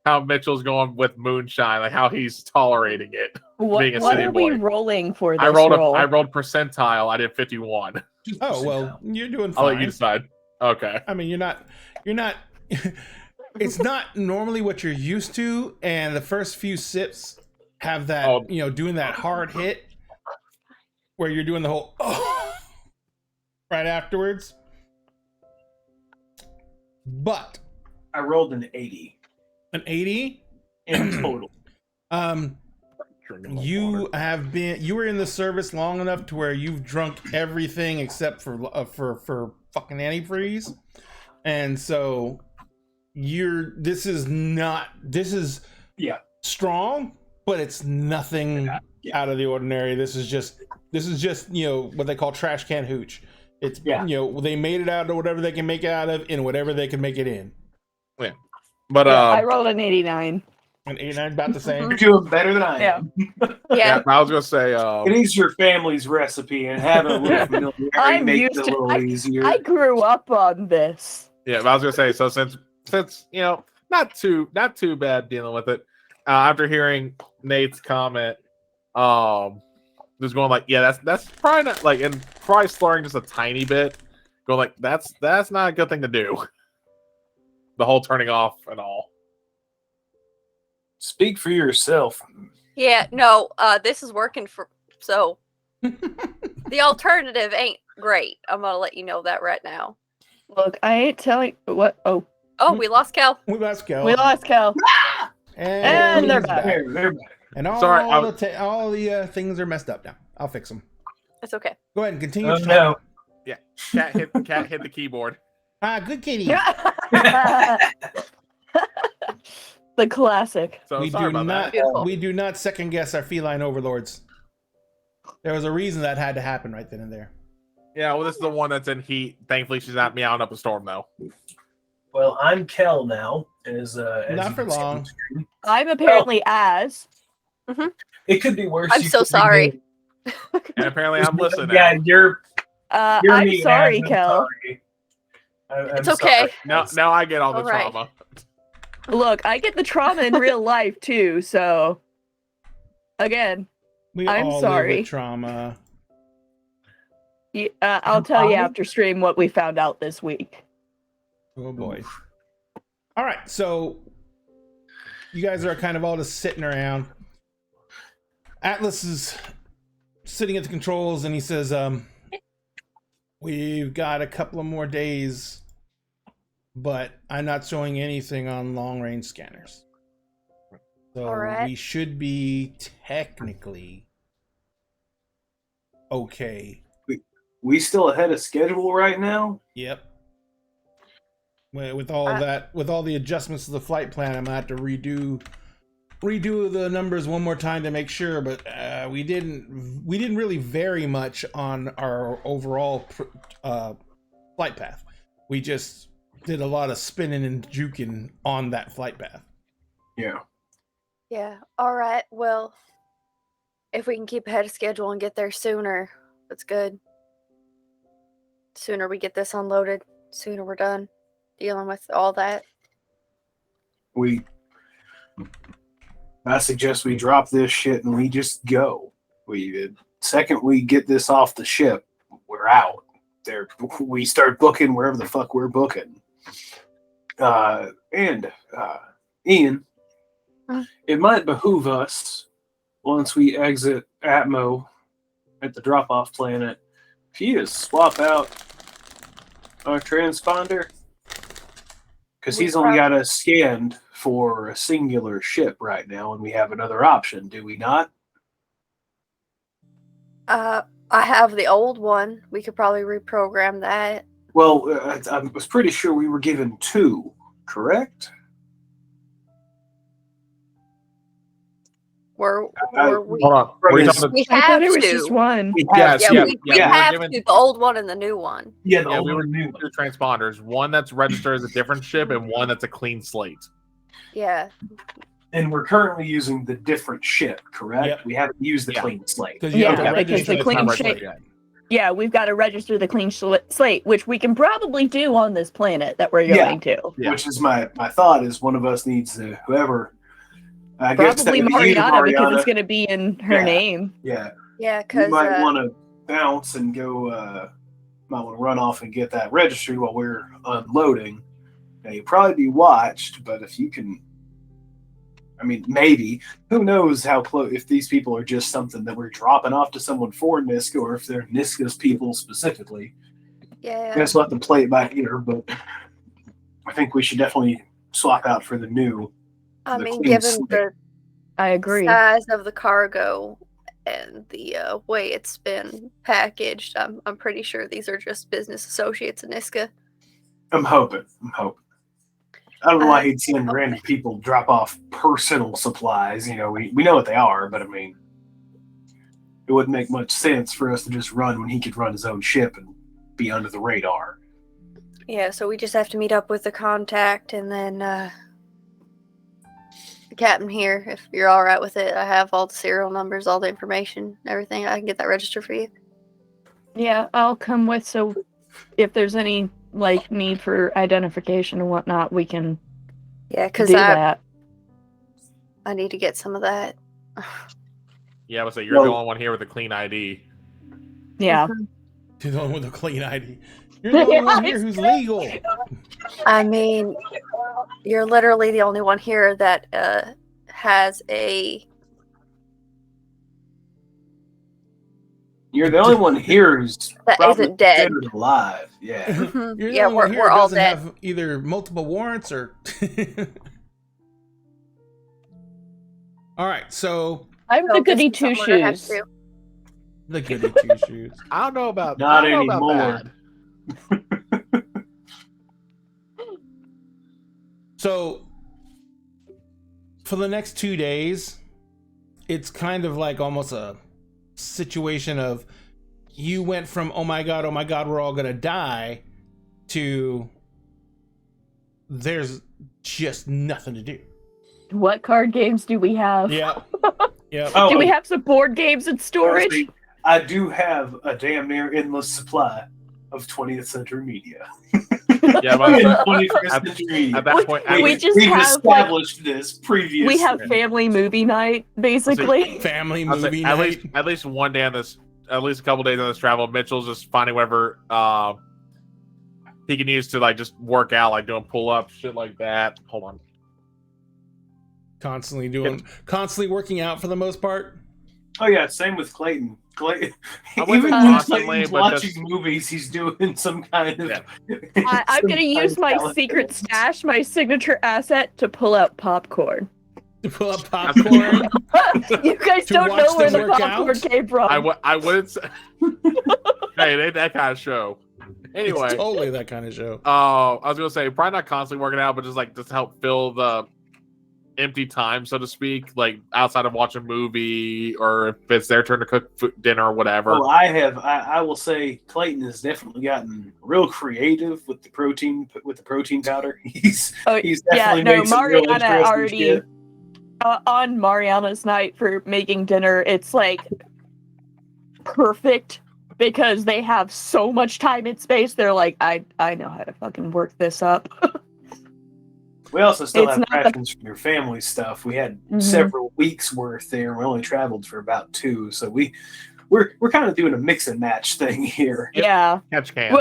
how Mitchell's going with moonshine, like how he's tolerating it. What, Being a what city are we boy. rolling for this I rolled roll? I rolled percentile. I did 51. Oh well, you're doing I'll fine. let you decide. Okay. I mean, you're not. It's not normally what you're used to, and the first few sips have that, Oh. doing that hard hit where you're doing the whole right afterwards. But I rolled an 80 an 80, in total. you were in the service long enough to where you've drunk everything except for fucking antifreeze, and so this is Yeah. strong, but it's nothing Yeah. out of the ordinary. This is just what they call trash can hooch. It's they made it out of whatever they can make it out of in whatever they can make it in. But I rolled an 89. And 89 about the same. You're doing better than I Yeah. am. Yeah. I was gonna say It is your family's recipe, and having a little familiarity I'm makes used it a to- little easier. I grew up on this. Yeah, but I was gonna say, so since not too bad dealing with it. After hearing Nate's comment, just going like, yeah, that's probably not like, and probably slurring just a tiny bit, going like, that's not a good thing to do. The whole turning off and all. Speak for yourself. Yeah, no, this is working for so the alternative ain't great. I'm gonna let you know that right now. Look, I ain't telling what. Oh, We lost Cal. We lost Kel. we lost Kel. And they're he's back. They're back. And all Sorry, all the things are messed up now. I'll fix them. It's okay. Go ahead and continue. Oh no. Yeah, cat hit the keyboard. Good kitty. The classic. So we sorry do about not. Beautiful. We do not second guess our feline overlords. There was a reason that had to happen right then and there. Yeah, well, this is the one that's in heat. Thankfully, she's not meowing up a storm though. Well, I'm Kel now. As Not you for can see on long. the screen. I'm apparently as. It could be worse. I'm You so could be sorry. me. And apparently, I'm listening. Yeah, you're I'm me, sorry, Az, I'm Kel. sorry. I'm It's okay. Now I get all the All right. trauma. Look, I get the trauma in real life too. So, again, I'm all live sorry. with trauma. I'll tell you after stream what we found out this week. Oh boy. All right, so you guys are kind of all just sitting around. Atlas is sitting at the controls and he says, we've got a couple of more days, but I'm not showing anything on long range scanners. So All right. we should be technically okay. We still ahead of schedule right now? Yep. With all that, with all the adjustments to the flight plan, I'm gonna have to redo the numbers one more time to make sure. But we didn't really vary much on our overall flight path. We just did a lot of spinning and juking on that flight path. Yeah. Yeah. All right. Well, if we can keep ahead of schedule and get there sooner, that's good. Sooner we get this unloaded, sooner we're done dealing with all that. I suggest we drop this shit and we just go. Second we get this off the ship, we're out. We start booking wherever the fuck we're booking. And Ian, it might behoove us once we exit Atmo at the drop-off planet, if you just swap out our transponder, because he's only got us scanned for a singular ship right now, and we have another option, do we not? I have the old one. We could probably reprogram that. Well, I was pretty sure we were given two, correct? Were we? Hold on. What are you talking about? We I have thought it was to. just one. Yes, Yeah, yeah, we yeah, have we're to. given- The old one and the new one. Yeah, Yeah, we were new. two transponders. One that's registered as a different ship, and one that's a clean slate. Yeah. And we're currently using the different ship, correct? Yep. We haven't used the Yeah. clean slate. Because you have to Yeah, because register the it's clean not shape- registered yet. Yeah, we've got to register the clean slate, which we can probably do on this planet that we're going to. Yeah. Which is my thought is one of us needs to, whoever, I guess that Probably would be you, Mariana, because Mariana. it's going to be in her Yeah. name. Yeah, Yeah, you because might want to bounce and go, might want to run off and get that registered while we're unloading. Now, you'll probably be watched, but if you can, I mean, maybe, who knows how close, if these people are just something that we're dropping off to someone for Niska, or if they're Niska's people specifically. yeah. Just let them play it by ear, but I think we should definitely swap out for the new. I the mean, clean given slate. the I agree. size of the cargo and the way it's been packaged, I'm pretty sure these are just business associates in Niska. I'm hoping. I don't know why he'd send random people drop off personal supplies. You know, we know what they are, but I mean, it wouldn't make much sense for us to just run when he could run his own ship and be under the radar. Yeah, so we just have to meet up with the contact and then the captain here, if you're all right with it. I have all the serial numbers, all the information, everything. I can get that registered for you. Yeah, I'll come with. So if there's any like need for identification and whatnot, we can Yeah, because do that. I need to get some of that. Yeah, I would say you're the only one here with a clean ID. Yeah. You're the one with a clean ID. You're the only one here who's legal. I mean, you're literally the only one here that has a. You're the only one here who's That probably isn't dead. considered alive. Yeah. You're the Yeah, only one here we're who all doesn't dead. have either multiple warrants or. All right, so I'm So the goody this is two something we're gonna have to shoes. do. the goody two shoes. I don't know about Not I don't know about anymore. that. So for the next 2 days, it's kind of like almost a situation of you went from oh my god, we're all gonna die to there's just nothing to do. What card games do we have? Yeah. Yeah. Oh, Do we have some board games in storage? honestly, I do have a damn near endless supply of 20th century media. Yeah, but 21st at, century media. at that point, we at, just We've have, established this previously. We have family movie night, basically. Family I'll say movie at night. least one day on this, at least a couple days on this travel, Mitchell's just finding whatever he can use to like just work out, like doing pull ups, shit like that. Hold on. Constantly working out for the most part. Oh yeah, same with Clayton. Clayton, I wouldn't even say when constantly, Clayton's but watching just- movies, he's doing some kind of. Yeah. I'm some gonna kind use of my talent. secret stash, my signature asset, to pull out popcorn. To pull up popcorn. You guys To don't watch know where them the work popcorn out? came from. I wouldn't say. Hey, it ain't that kind of show. Anyway, It's totally that kind of show. I was gonna say probably not constantly working out, but just help fill the empty time, so to speak, like outside of watching a movie or if it's their turn to cook dinner or whatever. Well, I will say Clayton has definitely gotten real creative with the protein powder. He's definitely made some real Mariana interesting already shit. On Mariana's night for making dinner. It's like perfect because they have so much time and space. They're like, I know how to fucking work this up. We also still It's have not the- rations from your family stuff. We had Mhm. several weeks worth there. We only traveled for about 2, so we're kind of doing a mix and match thing here. Yeah. Catch can.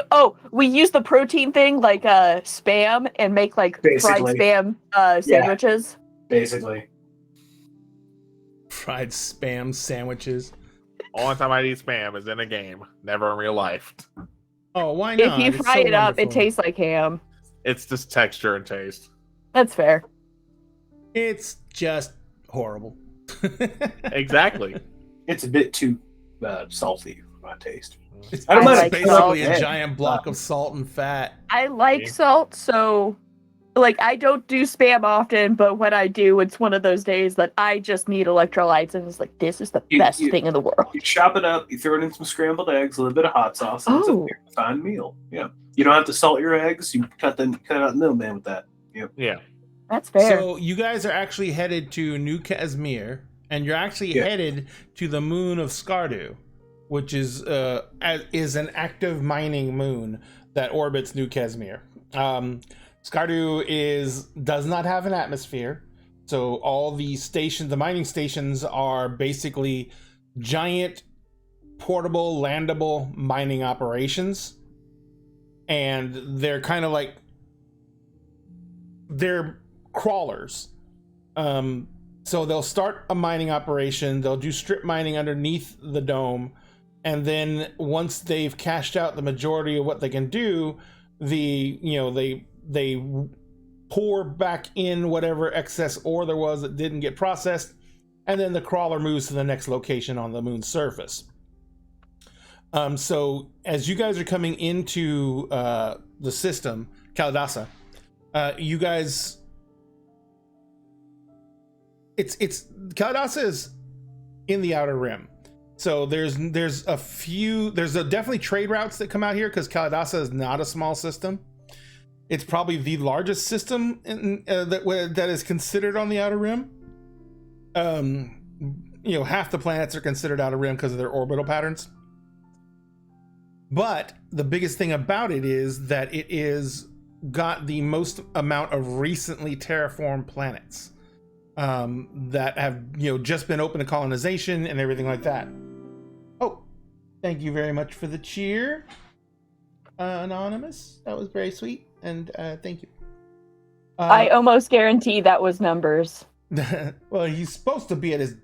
We use the protein thing like spam and make like Basically. fried spam sandwiches. Basically, Fried spam sandwiches. Only time I eat spam is in a game, never in real life. Oh, why not? If you It's fry so it up, it wonderful. tastes like ham. It's just texture and taste. That's fair. It's just horrible. Exactly. it's a bit too salty for my taste. It's I don't mind it's if basically salt- a giant block of salt and fat. I like Yeah. salt, so like I don't do spam often, but when I do, it's one of those days that I just need electrolytes and it's like this is the best thing in the world. You chop it up, you throw it in some scrambled eggs, a little bit of hot sauce, and it's a Oh. very fine meal. Yeah, you don't have to salt your eggs. You cut out the middleman with that. Yeah. That's fair. So you guys are actually headed to New Casimir, and you're actually Yeah. headed to the moon of Skardu, which is an active mining moon that orbits New Casimir. Skardu does not have an atmosphere, so all the mining stations are basically giant, portable, landable mining operations, and they're kind of like they're crawlers. So they'll start a mining operation, they'll do strip mining underneath the dome, and then once they've cashed out the majority of what they can do, they pour back in whatever excess ore there was that didn't get processed, and then the crawler moves to the next location on the moon's surface. So as you guys are coming into the system, Kalidasa, you guys, it's Kalidasa is in the outer rim. So there's definitely trade routes that come out here because Kalidasa is not a small system. It's probably the largest system that is considered on the outer rim. Half the planets are considered outer rim because of their orbital patterns. But the biggest thing about it is that it is got the most amount of recently terraformed planets that have just been open to colonization and everything like that. Oh, thank you very much for the cheer, Anonymous. That was very sweet, and thank you. I almost guarantee that was numbers. Well, he's supposed to be at his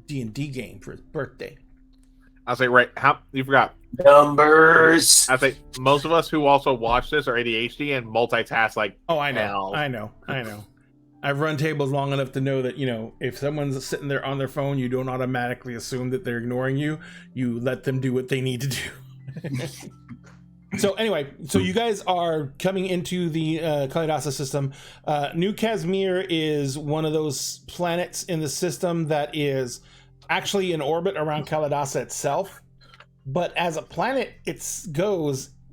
D&D game for his birthday. I say, right, you forgot. Numbers. I think most of us who also watch this are ADHD and multitask like I hell. know. I've run tables long enough to know that, if someone's sitting there on their phone, you don't automatically assume that they're ignoring you. You let them do what they need to do. So anyway, you guys are coming into the Kalidasa system. New Casimir is one of those planets in the system that is actually in orbit around Kalidasa itself. But as a planet it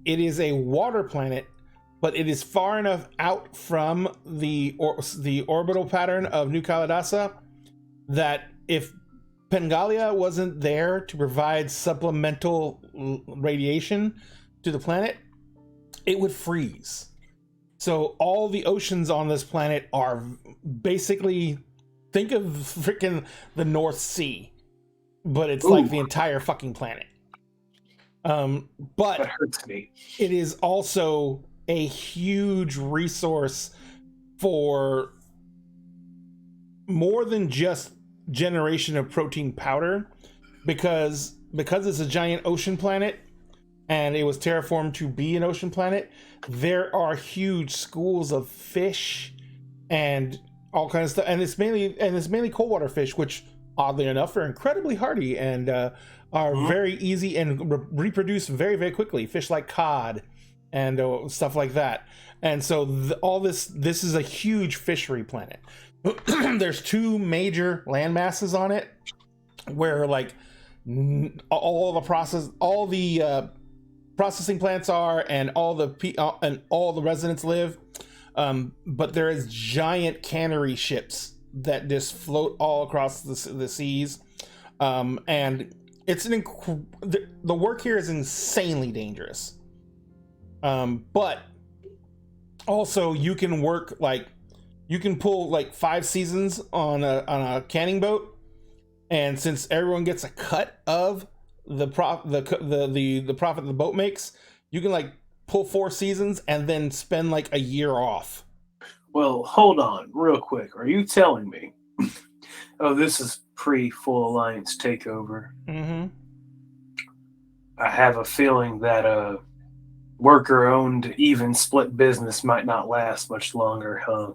is a water planet, but it is far enough out from the orbital pattern of New Kalidasa that if Pengalia wasn't there to provide supplemental radiation to the planet, it would freeze. So all the oceans on this planet are basically, think of freaking the North Sea, but it's like the entire fucking planet. But That hurts me. it is also a huge resource for more than just generation of protein powder, because it's a giant ocean planet and it was terraformed to be an ocean planet. There are huge schools of fish and all kinds of stuff, and it's mainly cold water fish, which oddly enough are incredibly hardy and are very easy and reproduce very, very quickly. Fish like cod and stuff like that. And so this is a huge fishery planet. There's two major land masses on it where like all the processing plants are, and all the residents live. But there is giant cannery ships that just float all across the seas, and it's the work here is insanely dangerous. But also you can pull like 5 seasons on a canning boat, and since everyone gets a cut of the profit the boat makes, you can like pull 4 seasons and then spend like a year off. Well, hold on real quick. Are you telling me this is pre-Full Alliance takeover? Mm-hmm. I have a feeling that a worker-owned, even split business might not last much longer, huh?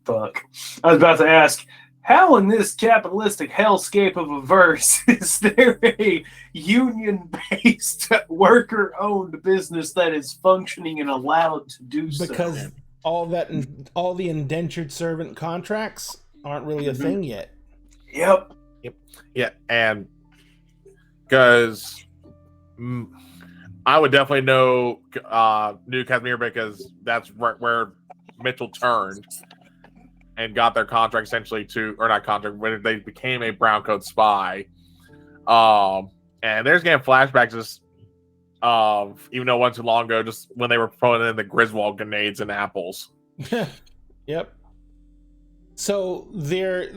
Fuck. I was about to ask, how in this capitalistic hellscape of a verse is there a union-based, worker-owned business that is functioning and allowed to do so? Because all the indentured servant contracts aren't really a thing yet. Yep. Yeah, and because I would definitely know New Casimir, because that's where Mitchell turned and got their contract essentially when they became a brown coat spy. And there's getting flashbacks just even though it wasn't too long ago, just when they were throwing in the Griswold grenades and apples. Yep. So there,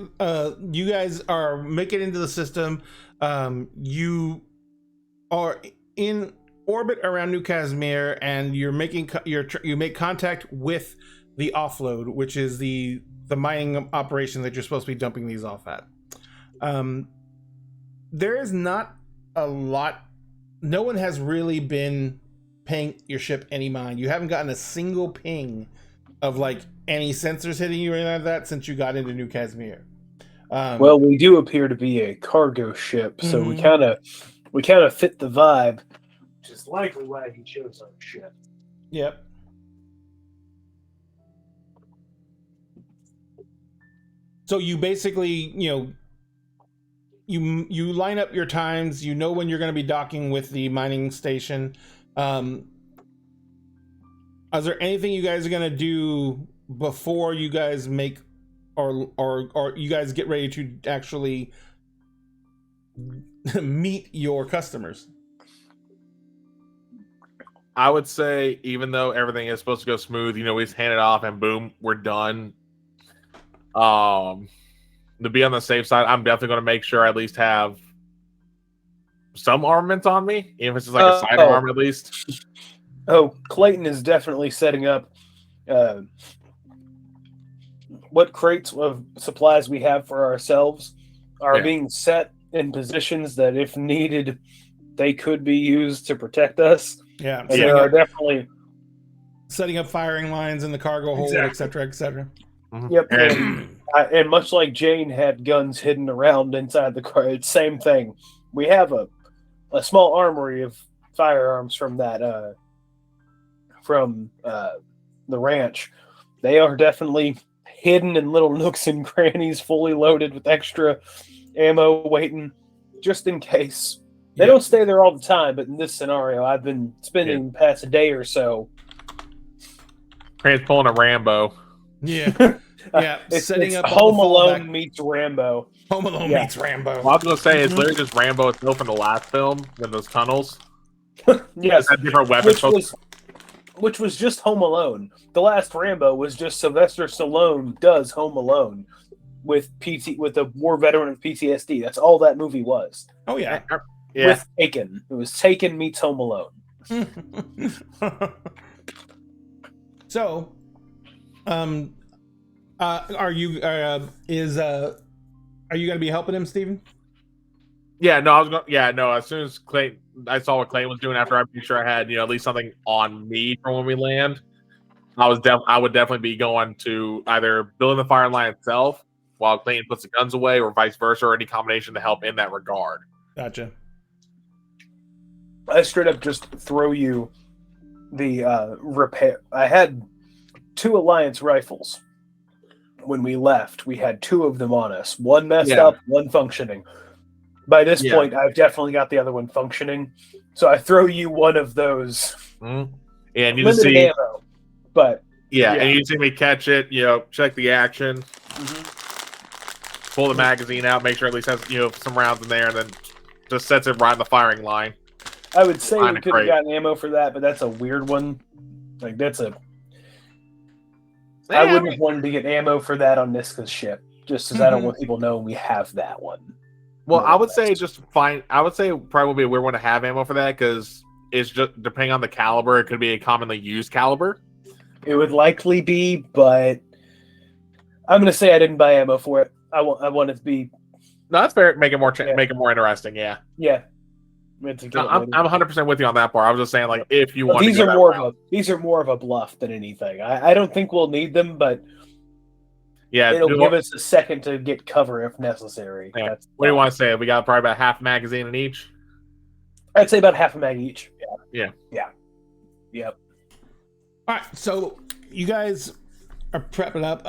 you guys are making it into the system. You are in orbit around New Casimir, and you're you make contact with the offload, which is the mining operation that you're supposed to be dumping these off at. There is not a lot. No one has really been paying your ship any mind. You haven't gotten a single ping of like any sensors hitting you or anything like that since you got into New Casimir. Well, we do appear to be a cargo ship, so we kind of fit the vibe, which is likely why he chose our ship. Yep. So you basically, you line up your times. You know when you're going to be docking with the mining station. Is there anything you guys are going to do before you guys make or you guys get ready to actually meet your customers? I would say, even though everything is supposed to go smooth, we just hand it off and boom, we're done. To be on the safe side, I'm definitely going to make sure I at least have some armaments on me, even if it's just like a sidearm at least. Oh, Clayton is definitely setting up what crates of supplies we have for ourselves are being set in positions that, if needed, they could be used to protect us. Yeah, and there are definitely setting up firing lines in the cargo hold, etc., etc. Yep, and much like Jane had guns hidden around inside the car, it's same thing. We have a small armory of firearms from that the ranch. They are definitely hidden in little nooks and crannies, fully loaded with extra ammo, waiting just in case. They don't stay there all the time, but in this scenario, I've been spending the past day or so. Crane's pulling a Rambo. Yeah. Yeah, it's setting up Home Alone meets Rambo. Home Alone meets Rambo. Well, I was going to say, it's literally just Rambo itself in the last film, in those tunnels. Yes. Had different weapons. Which was just Home Alone. The last Rambo was just Sylvester Stallone does Home Alone with a war veteran with PTSD. That's all that movie was. Oh, yeah. With Taken. It was Taken meets Home Alone. So, are you going to be helping him, Steven? Yeah, no, I was going. Yeah, no. As soon as I saw what Clayton was doing, after I made sure I had at least something on me for when we land, I would definitely be going to either building the fire line itself while Clayton puts the guns away, or vice versa, or any combination to help in that regard. Gotcha. I straight up just throw you the repair. I had 2 Alliance rifles when we left. We had 2 of them on us. One messed up, one functioning. By this point, I've definitely got the other one functioning. So I throw you one of those. Mm-hmm. And you just see ammo, but and you see me catch it. Check the action, pull the magazine out, make sure at least has some rounds in there, and then just sets it right in the firing line. I would say we could have gotten ammo for that, but that's a weird one. Like I wouldn't have wanted to get ammo for that on Niska's ship, just because I don't want people knowing we have that one. Well, I would say I would say probably would be a weird one to have ammo for that, because it's just depending on the caliber, it could be a commonly used caliber. It would likely be, but I'm going to say I didn't buy ammo for it. I want it to be. No, that's fair. Make it more interesting. Yeah. Yeah. I'm 100% with you on that part. I was just saying, like, if you want. These are more of a bluff than anything. I don't think we'll need them, but it'll give us a second to get cover if necessary. Yeah. What do you want to say? We got probably about half a magazine in each. I'd say about half a mag each. Yeah. Yep. All right, so you guys are prepping up.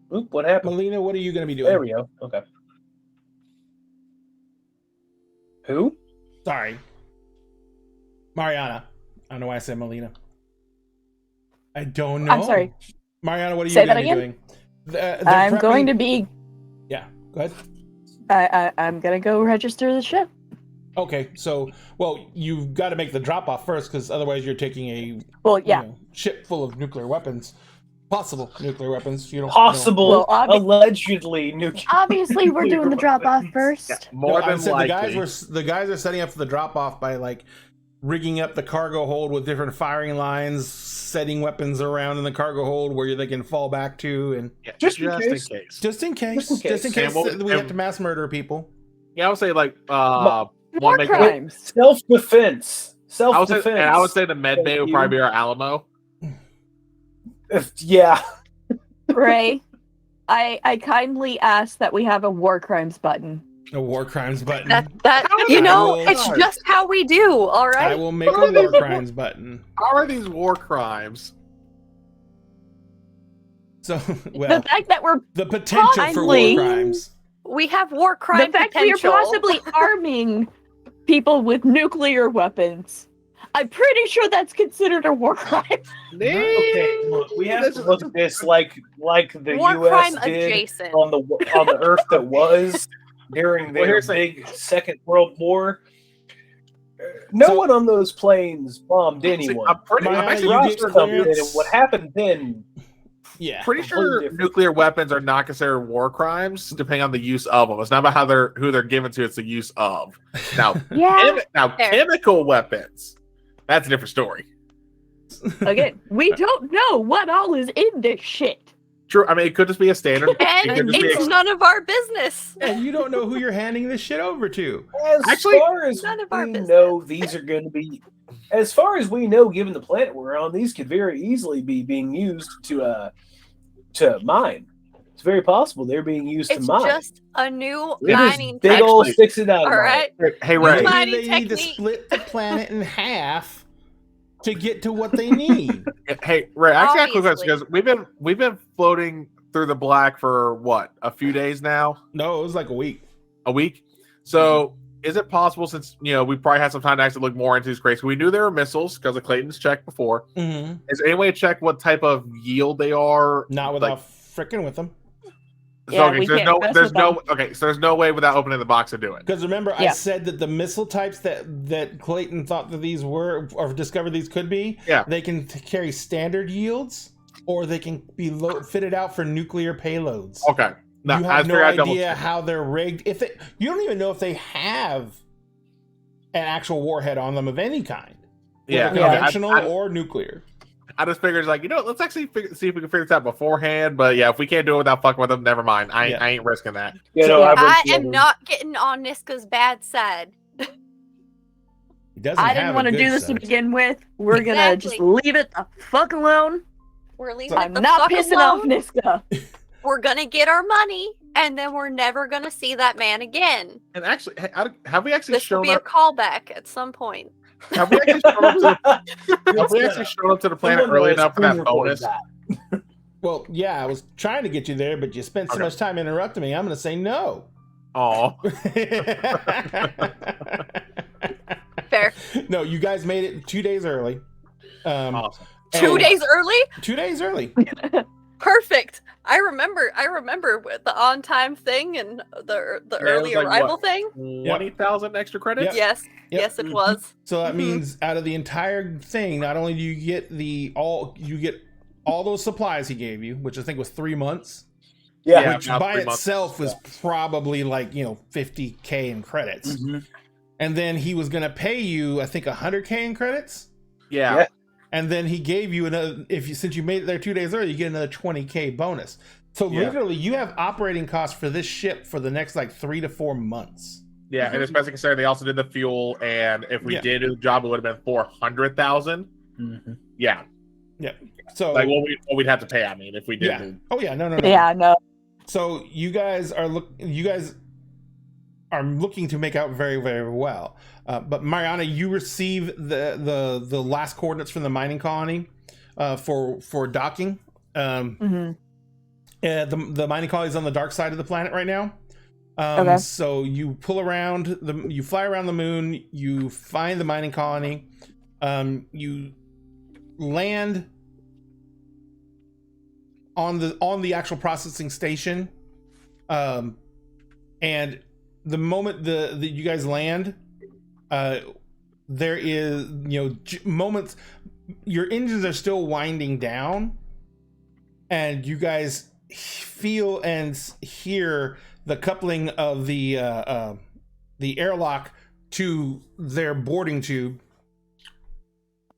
What happened? Melina, what are you going to be doing? There we go. Okay. Who? Sorry. Mariana. I don't know why I said Melina. I don't know. I'm sorry. Mariana, what are you going to be doing? I'm going to be... Yeah, go ahead. I'm going to go register the ship. Okay, so, you've got to make the drop-off first, because otherwise you're taking a ship full of nuclear weapons. Possible nuclear weapons. You don't Possible, allegedly nuclear. Obviously, we're doing the drop-off first. Yeah, more than likely. The guys are setting up for the drop-off by, like, rigging up the cargo hold with different firing lines, setting weapons around in the cargo hold where they can fall back to, and just in case we have to mass murder people. Yeah, I would say war crimes, self-defense. I would say the med bay would probably be our Alamo. Yeah. Ray, I kindly ask that we have a war crimes button. A war crimes button. It's just how we do. All right. I will make a war crimes button. How are these war crimes? So, the fact that we're the potential for war crimes. We have war crime. The fact we are possibly arming people with nuclear weapons. I'm pretty sure that's considered a war crime. Okay, look, we have to look at this like the war U.S. crime did adjacent on the Earth that was. during Well, their here's the- big Second World War. No So- one on those planes bombed anyone. I'm Mariana, actually you Ross get something, and clearance. what happened then? Yeah. pretty completely sure different. nuclear weapons are not considered war crimes, depending on the use of them. It's not about who they're given to; it's the use of. Now, Yeah. Fair. chemical weapons, that's a different story. Again, we don't know what all is in this shit. True. I mean, it could just be a standard. And It could just be it's none of our business. And you don't know who you're handing this shit over to. As Actually, far as none of our we business. know, these are going to be. As far as we know, given the planet we're on, these could very easily be being used to mine. It's very possible they're being used It's to mine. just a new It is mining big old Actually- sticks it out. All right. Hey, Ray. Maybe- Maybe Mining they need to technique. split the planet in half to get to what they need. Hey, Ray. I actually got a quick question Obviously. because we've been floating through the black for what, a few days now, No, it was like a week. a week. So, is it possible, since we probably had some time to actually look more into these crates? We knew there were missiles because of Clayton's check before. Mm-hmm. Is there any way to check what type of yield they are? Not without fricking with them. Yeah, okay, we so there's can't no, mess there's with no, them. okay, so there's no way without opening the box to do it. Because remember, I Yeah. said that the missile types that Clayton thought that these were, or discovered these could be, Yeah. they can carry standard yields, or they can be fitted out for nuclear payloads. Okay, no, You I have no figured I'd double idea check. how they're rigged. You don't even know if they have an actual warhead on them of any kind, Yeah, whether Yeah. conventional I or nuclear. just figured let's actually see if we can figure this out beforehand. But yeah, if we can't do it without fucking with them, never mind. I Yeah. ain't risking that. You So- know, I bet you am other- not getting on Niska's bad side. He doesn't I have didn't a want to good do this to side. begin with. We're gonna just Exactly. leave it the fuck alone. We're leaving I'm it the not fuck pissing alone. off Niska. We're gonna get our money, and then we're never gonna see that man again. And actually, have we actually This will shown be a up? callback at some point. Have we actually shown up to? Have we actually shown up to the planet Someone early knows enough for that who recorded bonus? that. Well, yeah, I was trying to get you there, but you spent so Okay. much time interrupting me. I'm going to say no. Oh, Fair. No, you guys made it 2 days early. awesome. 2 and- days early? 2 days early. Perfect. I remember with the on time thing and the it early was like arrival what? thing. 20,000 extra credits. Yep. Yes. Yep. Yes, it was. So that Mhm. means out of the entire thing, not only do you get all those supplies he gave you, which I think was 3 months, Yeah. which about by 3 months. itself was probably like 50K in credits. Mhm. And then he was going to pay you, I think, 100K in credits. Yeah. Yeah. And then he gave you another, since you made it there 2 days early, you get another 20K bonus. So Yeah. literally, you have operating costs for this ship for the next 3 to 4 months. Yeah, and especially considering they also did the fuel, and if we Yeah. did do the job, it would have been 400,000. Mhm. Yeah, So like what we'd have to pay. I mean, if we did. yeah. Oh yeah, no. Yeah, no. So you guys are looking to make out very, very well. But Mariana, you receive the last coordinates from the mining colony for docking. hmm The mining colony is on the dark side of the planet right now. Okay. So you pull around you fly around the moon. You find the mining colony. You land on the actual processing station. And the moment the you guys land, there is moments. Your engines are still winding down, and you guys feel and hear the coupling of the airlock to their boarding tube,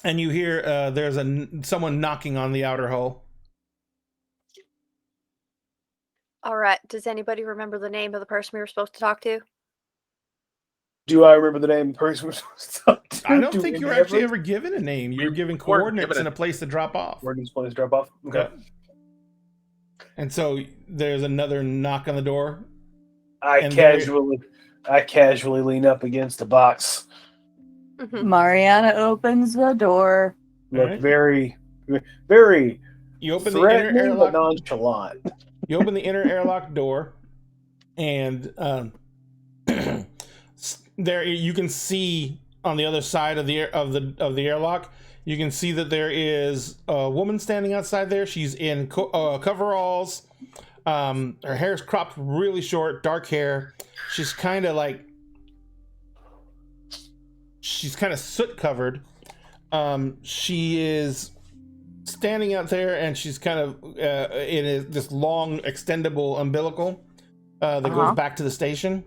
and you hear there's someone knocking on the outer hull. All right. Does anybody remember the name of the person we were supposed to talk to? Do I remember the name of the person we're supposed to talk to? I don't Do think we you were ever? actually ever given a name. You were given weren't coordinates given and a place to drop off. Where does one drop off? Okay. Yeah. And so there's another knock on the door. I And there- casually lean up against a box. Mhm. Mariana opens the door. Look Alright. very, very You open the inner threatening but airlock. nonchalant. You open the inner airlock door, and there you can see on the other side of the airlock. You can see that there is a woman standing outside there. She's in coveralls. Her hair is cropped really short, dark hair. She's kind of like soot covered. She is standing out there, and she's kind of in this long extendable umbilical that goes back to the station,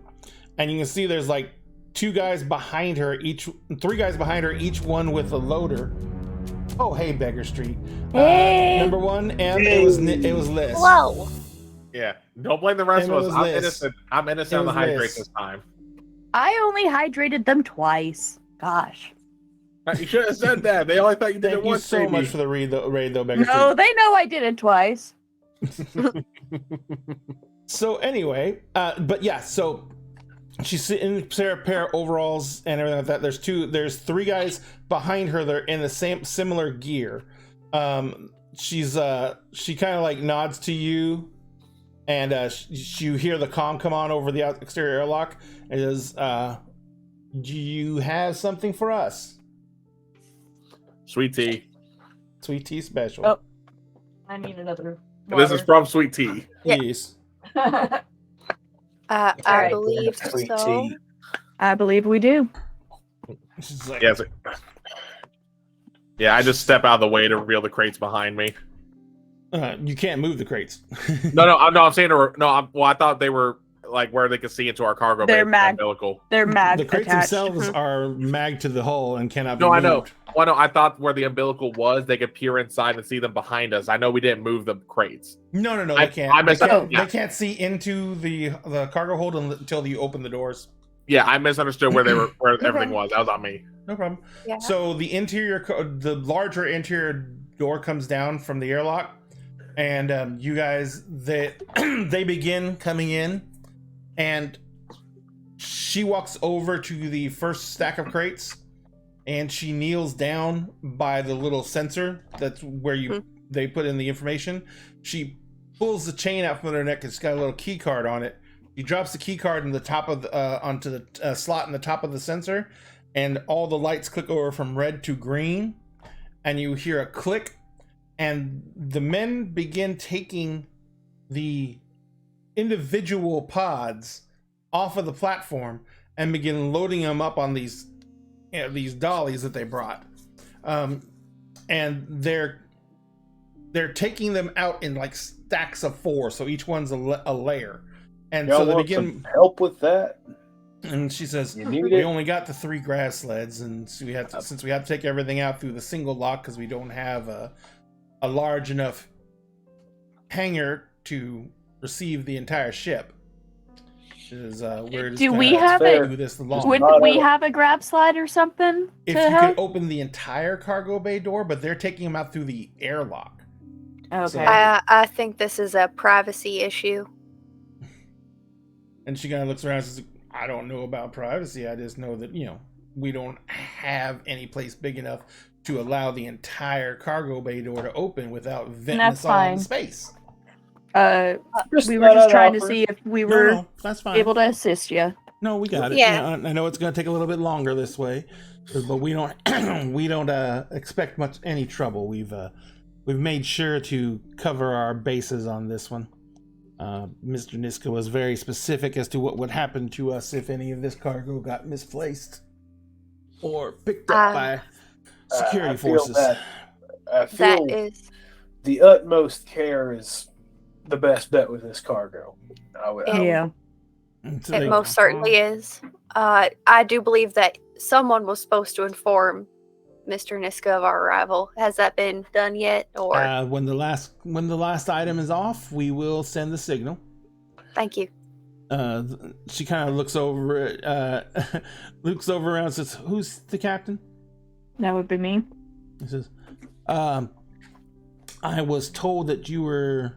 and you can see there's like three guys behind her, each one with a loader. Oh, hey, Beggar Street. Hey. Number one, and it was Liz. Whoa. Yeah, don't blame the rest And of it us. was I'm Liz. innocent. I'm innocent on the was hydrate Liz. this time. I only hydrated them twice. Gosh. You should have said that. They only thought you did Thank it you once. so much for the raid, though, Beggar No, they know I did it twice. Street. So anyway, but yeah, so she's in a pair of overalls and everything like that. There's three guys behind her. They're in the similar gear. She kind of like nods to you, and you hear the comm come on over the exterior airlock. It is, do you have something for us? Sweet tea. Sweet tea special. Oh. I need another. This is from Sweet Tea. Yeah. Yes. I Alright. believe Sweet so. tea. I believe we do. She's like, Yes. Yeah, I just step out of the way to reveal the crates behind me. you can't move the crates. No, I'm saying, I thought they were like where they could see into our cargo bay. They're mag- umbilical. They're mag The crates attached. themselves are magged to the hull and cannot be No, I moved. know. Well, no, I thought where the umbilical was, they could peer inside and see them behind us. I know we didn't move the crates. No, I- they can't. I They misunderstood. can't, they can't see into the cargo hold until you open the doors. Yeah, I misunderstood where where everything was. That was on me. No problem. Yeah. So the the larger interior door comes down from the airlock, and you guys, they begin coming in, and she walks over to the first stack of crates, and she kneels down by the little sensor that's where they put in the information. She pulls the chain out from her neck. It's got a little key card on it. She drops the key card in the top of onto the slot in the top of the sensor, and all the lights click over from red to green, and you hear a click, and the men begin taking the individual pods off of the platform and begin loading them up on these dollies that they brought, and they're taking them out in like stacks of 4, so each one's a layer. And Y'all so they want begin, some help with that? and she says, You need "We it? only got the 3 grass sleds, and so since we had to take everything out through the single lock because we don't have a large enough hangar to receive the entire ship. We're just Do gonna we have fair. do this long. Wouldn't we have a grab slide or something If to you help? could open the entire cargo bay door, but they're taking them out through the airlock. Okay. I think this is a privacy issue. And she kind of looks around and says, "I don't know about privacy. I just know that, we don't have any place big enough to allow the entire cargo bay door to open without venting That's us all fine. into space." We were just trying to see if we were No, that's fine. able to assist you. No, we got it. Yeah. I know it's going to take a little bit longer this way, but we don't we don't expect any trouble. We've made sure to cover our bases on this one. Mr. Niska was very specific as to what would happen to us if any of this cargo got misplaced or picked up by security I feel forces. I feel That is the utmost care is the best bet with this cargo. Yeah. And so it they- most certainly is. I do believe that someone was supposed to inform Mr. Niska of our arrival. Has that been done yet? Or when the last item is off, we will send the signal. thank you. She kind of looks over around and says, "Who's the captain?" That would be me. He says, "I was told that you were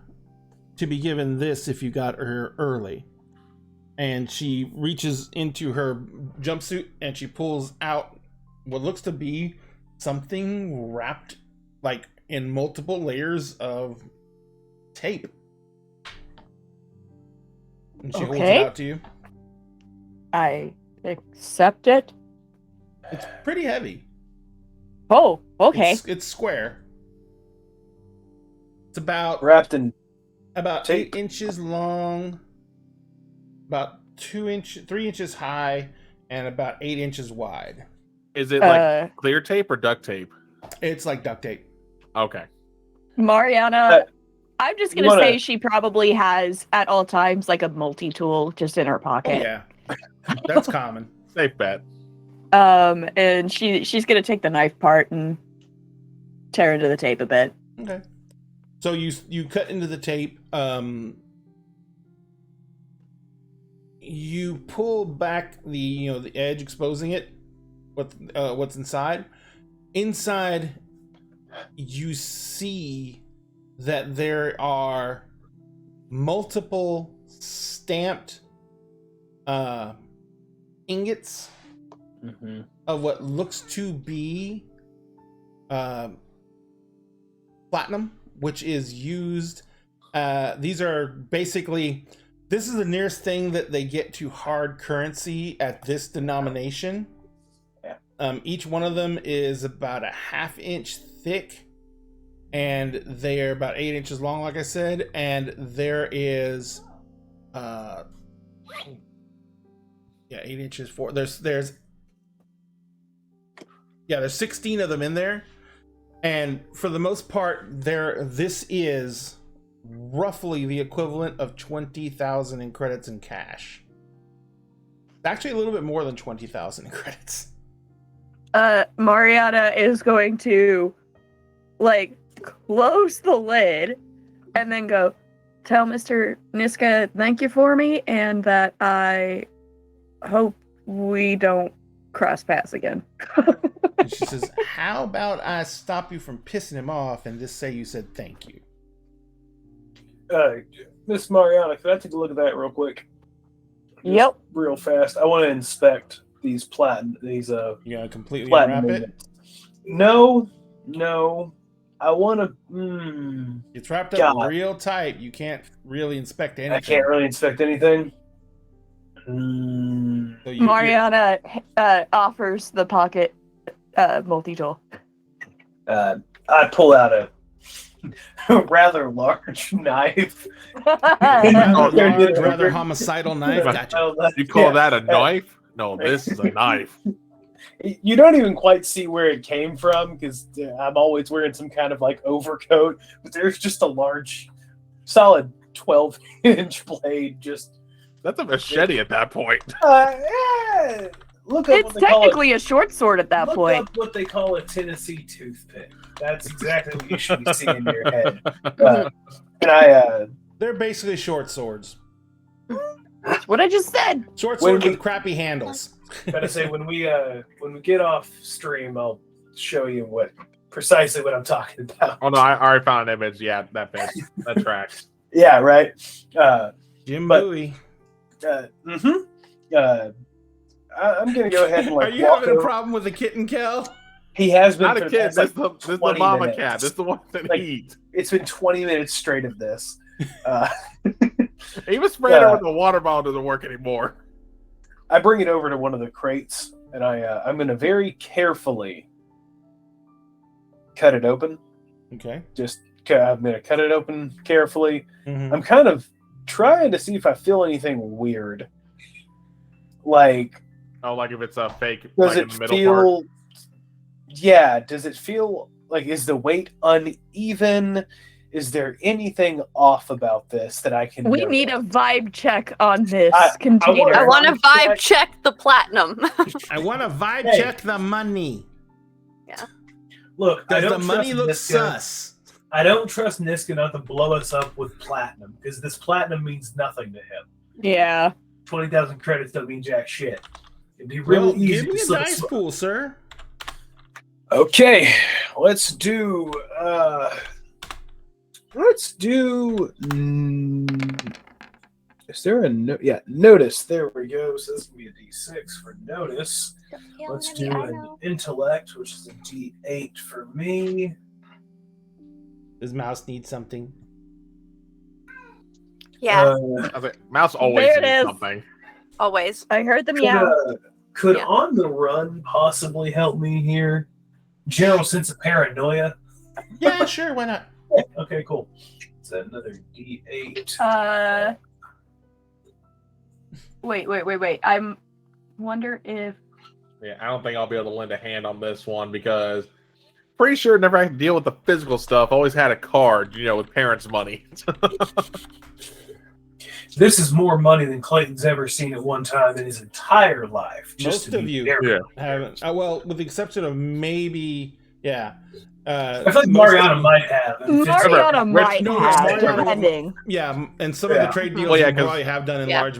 to be given this if you got her early." And she reaches into her jumpsuit and she pulls out what looks to be something wrapped like in multiple layers of tape. And she holds Okay. it out to you. I accept it. It's pretty heavy. Oh, okay. It's square. It's about Wrapped in 8 tape. inches long, about 3 inches high, and about 8 inches wide. Is it like clear tape or duct tape? It's like duct tape. Okay. Mariana, I'm just gonna say she probably has at all times like a multi-tool just in her pocket. Yeah, that's common. Safe bet. And she's gonna take the knife part and tear into the tape a bit. Okay. So you cut into the tape. You pull back the edge, exposing it. What's inside? Inside, you see that there are multiple stamped ingots of what looks to be platinum, which is used. These are basically, this is the nearest thing that they get to hard currency at this denomination. Yeah. Each one of them is about a half-inch thick, and they are about 8 inches long, like I said. And there is, 8 inches. There's 16 of them in there. And for the most part, this is roughly the equivalent of 20,000 in credits in cash. Actually, a little bit more than 20,000 in credits. Mariana is going to close the lid and then go, tell Mr. Niska thank you for me and that I hope we don't cross paths again. And she says, how about I stop you from pissing him off and just say you said thank you? Miss Mariana, can I take a look at that real quick? Yep. Real fast. I want to inspect these you gotta completely platinum unwrap it? No. I want to. It's wrapped up real tight. You can't really inspect anything. I can't really inspect anything. So Mariana offers the pocket multi-tool. I pull out a rather large knife. rather homicidal knife. Gotcha. You call that a knife? No, this is a knife. You don't even quite see where it came from because I'm always wearing some kind of overcoat, but there's just a large, solid 12-inch blade. That's a machete at that point. Look up it's technically a short sword at that point. Look up what they call a Tennessee toothpick. That's exactly what you should be seeing in your head. They're basically short swords. That's what I just said. Short swords with crappy handles. Gotta say, when we get off stream, I'll show you precisely what I'm talking about. Oh no, I already found an image. Yeah, that tracks. Yeah, right. Jim Bowie. I'm gonna go ahead and Are you having a problem with the kitten, Kel? He has been. Not a kid. This is the mama cat. This is the one that eats. It's been 20 minutes straight of this. Even spraying it with a water bottle doesn't work anymore. I bring it over to one of the crates, and I'm going to very carefully cut it open. Okay. I'm going to cut it open carefully. Mm-hmm. I'm kind of trying to see if I feel anything weird. Like if it's a fake. Does in it the middle feel? Part? Yeah. Does it feel like, is the weight uneven? Is there anything off about this that I can? We need a vibe check on this container. I want to vibe check the platinum. I want to vibe check the money. Yeah. Look, does the money look sus? I don't trust Niska enough to blow us up with platinum because this platinum means nothing to him. Yeah. 20,000 credits don't mean jack shit. It'd be really easy. Give me a dice pool, sir. Okay, let's do. Is there a notice? There we go. So this will be a D6 for notice. Let's do an intellect, which is a D8 for me. Does Mouse need something? Yeah. Mouse always needs something. Always. I heard the meow. Could On the Run possibly help me here? General sense of paranoia? Yeah, sure. Why not? Okay, cool. It's another D8. Wait. I'm wonder if Yeah, I don't think I'll be able to lend a hand on this one because pretty sure never had to deal with the physical stuff. Always had a card, with parents' money. This is more money than Clayton's ever seen at one time in his entire life. Most of you haven't. Well, with the exception of maybe, yeah. I feel like Mariana might have. Mariana might have, Mariana- depending. Yeah, and some of the trade deals you probably have done in large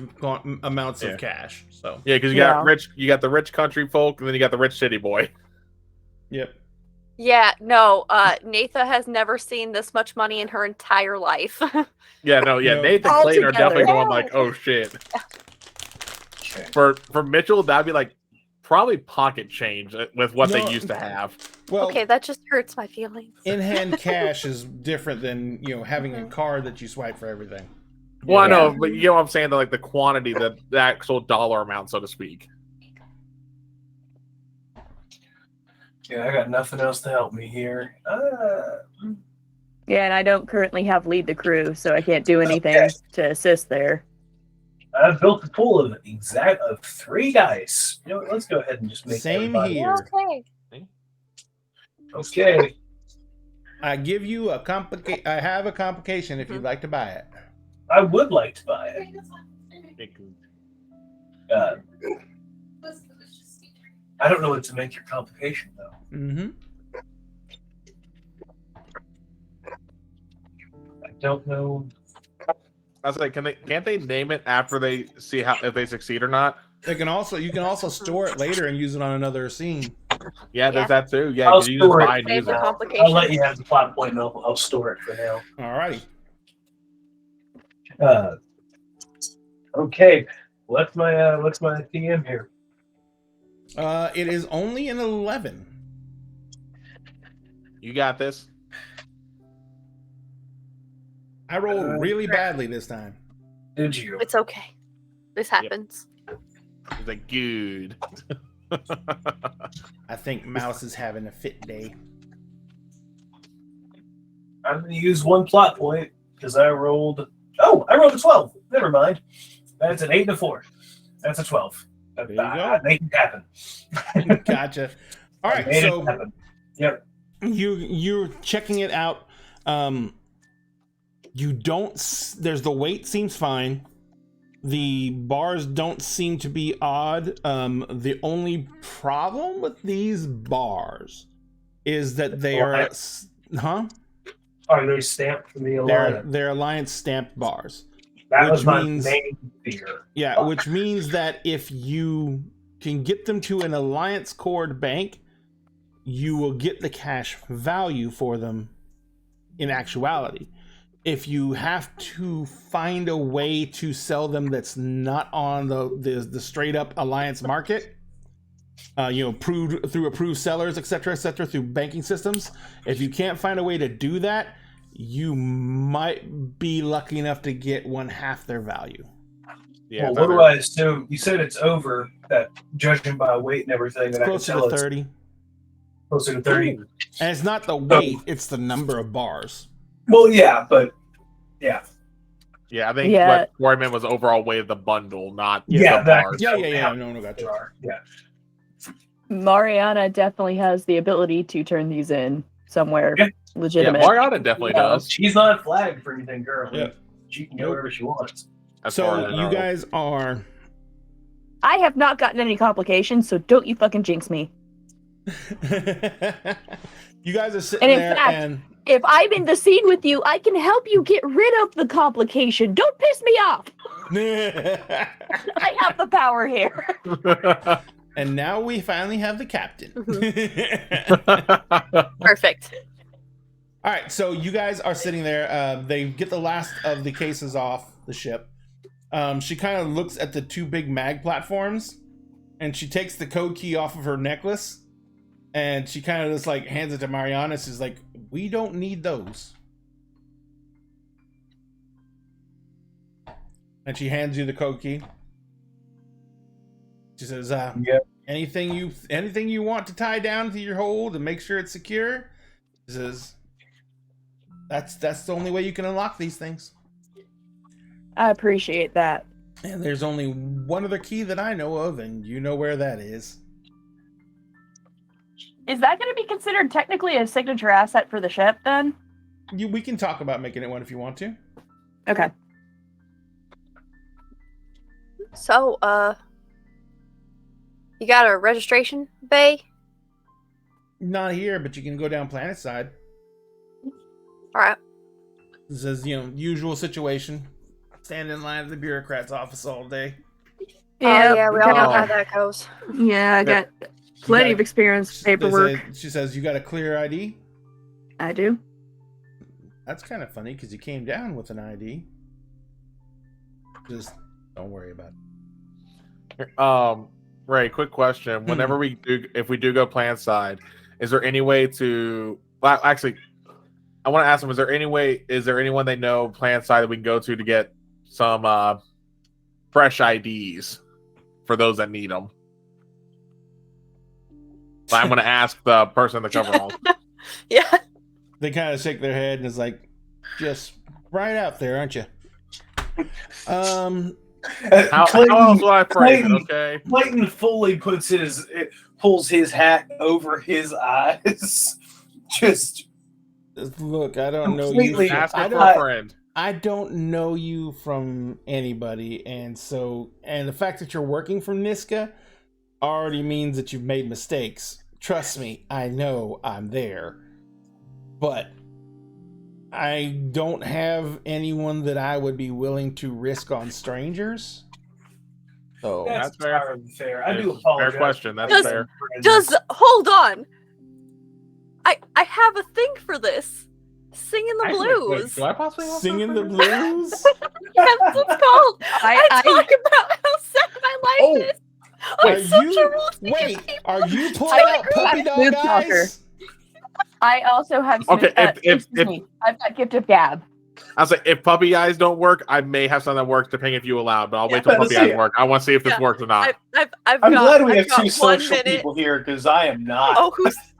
amounts of cash. So yeah, because you got the rich country folk, and then you got the rich city boy. Yep. Yeah, no, Natha has never seen this much money in her entire life. Nathan and Clayton are definitely going like, oh shit. For Mitchell, that'd be like probably pocket change with what they used to have. Well, okay, that just hurts my feelings. In-hand cash is different than having a card that you swipe for everything. Well, I know, but you know what I'm saying? Like the quantity, the actual dollar amount, so to speak. Yeah, I got nothing else to help me here. Yeah, and I don't currently have lead the crew, so I can't do anything to assist there. I've built a pool of 3 dice. You know what? Let's go ahead and just make Same everybody- here. Okay. Okay. I give you I have a complication if you'd like to buy it. I would like to buy it. I don't know what to make your complication though. Mm-hmm. I don't know. I was like, can't they name it after they see if they succeed or not? You can also store it later and use it on another scene. Yeah, there's that too. Yeah, I'll you just store buy it. and use it. I'll let you have the plot point and I'll store it for now. Alrighty. Okay. What's my TM here? It is only an 11. You got this. I rolled really badly this time. Did you? It's okay. This happens. He's like, good. I think Mouse is having a fit day. I'm going to use one plot point because I rolled a 12. Never mind. That's an 8 and a 4. That's a 12. There you go. Make it happen. Gotcha. All right, so you're checking it out. You don't. There's the weight seems fine. The bars don't seem to be odd. The only problem with these bars is that they are, Are they stamped from the Alliance? They're Alliance stamped bars. That was my main fear. Yeah, which means that if you can get them to an Alliance cord bank, you will get the cash value for them in actuality. If you have to find a way to sell them that's not on the straight up Alliance market, approved through approved sellers, etc., through banking systems, if you can't find a way to do that, you might be lucky enough to get 1/2 their value. Yeah. Well, what do I assume? You said it's over that, judging by weight and everything. That Closer to 30. Closer to 30. And it's not the weight; it's the number of bars. Well, yeah, but yeah. Yeah, I think what Corey meant was overall weight of the bundle, not the bars. Yeah. No, gotcha. Yeah. Mariana definitely has the ability to turn these in somewhere legitimate. Yeah, Mariana definitely does. She's not flagged for anything, girl. Yeah. She can go wherever she wants. So you guys are. I have not gotten any complications, so don't you fucking jinx me. You guys are sitting And in there, fact, and if I'm in the scene with you, I can help you get rid of the complication. Don't piss me off. I have the power here. and now we finally have the captain. Perfect. All right, so you guys are sitting there. They get the last of the cases off the ship. She kind of looks at the 2 big mag platforms, and she takes the code key off of her necklace, and she kind of just like hands it to Mariana. She's like, "We don't need those." And she hands you the code key. She says, anything you want to tie down to your hold and make sure it's secure?" She says, That's the only way you can unlock these things. I appreciate that. And there's only one other key that I know of, and you know where that is. Is that going to be considered technically a signature asset for the ship then? We can talk about making it one if you want to. Okay. So, you got a registration bay? Not here, but you can go down planet side. Alright. This is, usual situation. Stand in line at the bureaucrat's office all day. Yeah, yeah, we all know Oh. how that goes. Yeah, I got plenty of experience with paperwork. She says, you got a clear ID? I do. That's kind of funny because you came down with an ID. Just don't worry about it. Ray, quick question. Whenever if we do go plant side, is there any way to? Well, actually, I want to ask them: is there anyone they know plant side that we can go to get some fresh IDs for those that need them? But I'm going to ask the person in the coveralls. Yeah. They kind of shake their head and is like, just right out there, aren't you? How else do I phrase it? Okay. Clayton fully pulls his hat over his eyes. Just Look, I don't know you. Completely. Ask I her for don't, a friend. I don't know you from anybody, and the fact that you're working for Niska already means that you've made mistakes. Trust me, I know I'm there. But I don't have anyone that I would be willing to risk on strangers. So that's fair. entirely fair. I do apologize. Fair question. That's Does- fair. Hold on. I have a thing for this. Singing the Actually, wait, blues. do I possibly have singing the something? blues. That's what it's called. I I talk about how sad my life Oh, is. Are I'm such you? a rule Wait, are you pulling I out puppy I'm dog smooth talker. eyes? I also have. Okay, if I've got gift of gab. I'll say if puppy eyes don't work, I may have something that works depending if you allow. But I'll wait till Yeah, puppy let's see eyes it. work. I want to see if this Yeah. works or not. I'm I'm glad we have I've got two 1 social minute. people here because I am not. Oh,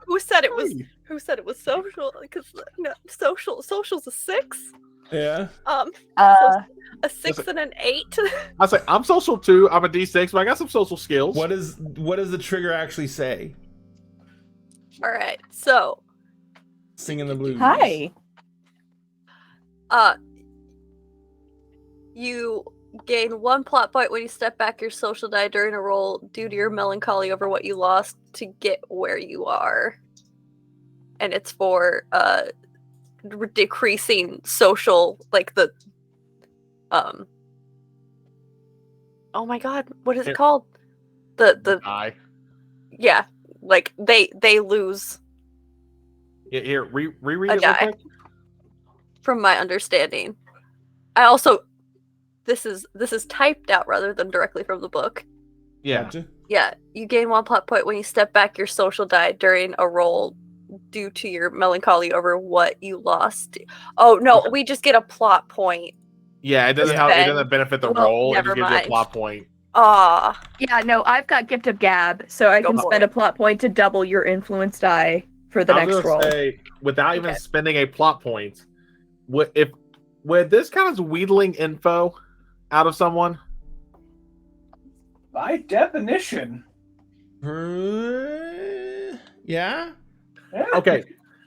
who said it was? Who said it was social? Because no, social's a 6. Yeah. Uh, A 6 and an 8. I'll say I'm social too. I'm a D6, but I got some social skills. What does the trigger actually say? All right, so Singing the blues. hi. you gain 1 plot point when you step back your social die during a roll due to your melancholy over what you lost to get where you are, and it's for decreasing social, like the oh my god, what is Here. it called? The I yeah, like they lose, here reread A it real die. quick. from my understanding. I also this is typed out rather than directly from the book. Yeah. Gotcha. Yeah, you gain 1 plot point when you step back your social die during a roll due to your melancholy over what you lost. Oh no, Okay. we just get a plot point. Yeah, it doesn't Yeah. help. It doesn't benefit the Well, roll. It never just gives you a mind. plot point. Ah, Yeah, no, I've got gift of gab, so I Go can for spend it. a plot point to double your influence die for the I was next gonna roll. say, without even Okay. spending a plot point, would this count as wheedling info out of someone? By definition. Yeah. Yeah. Okay,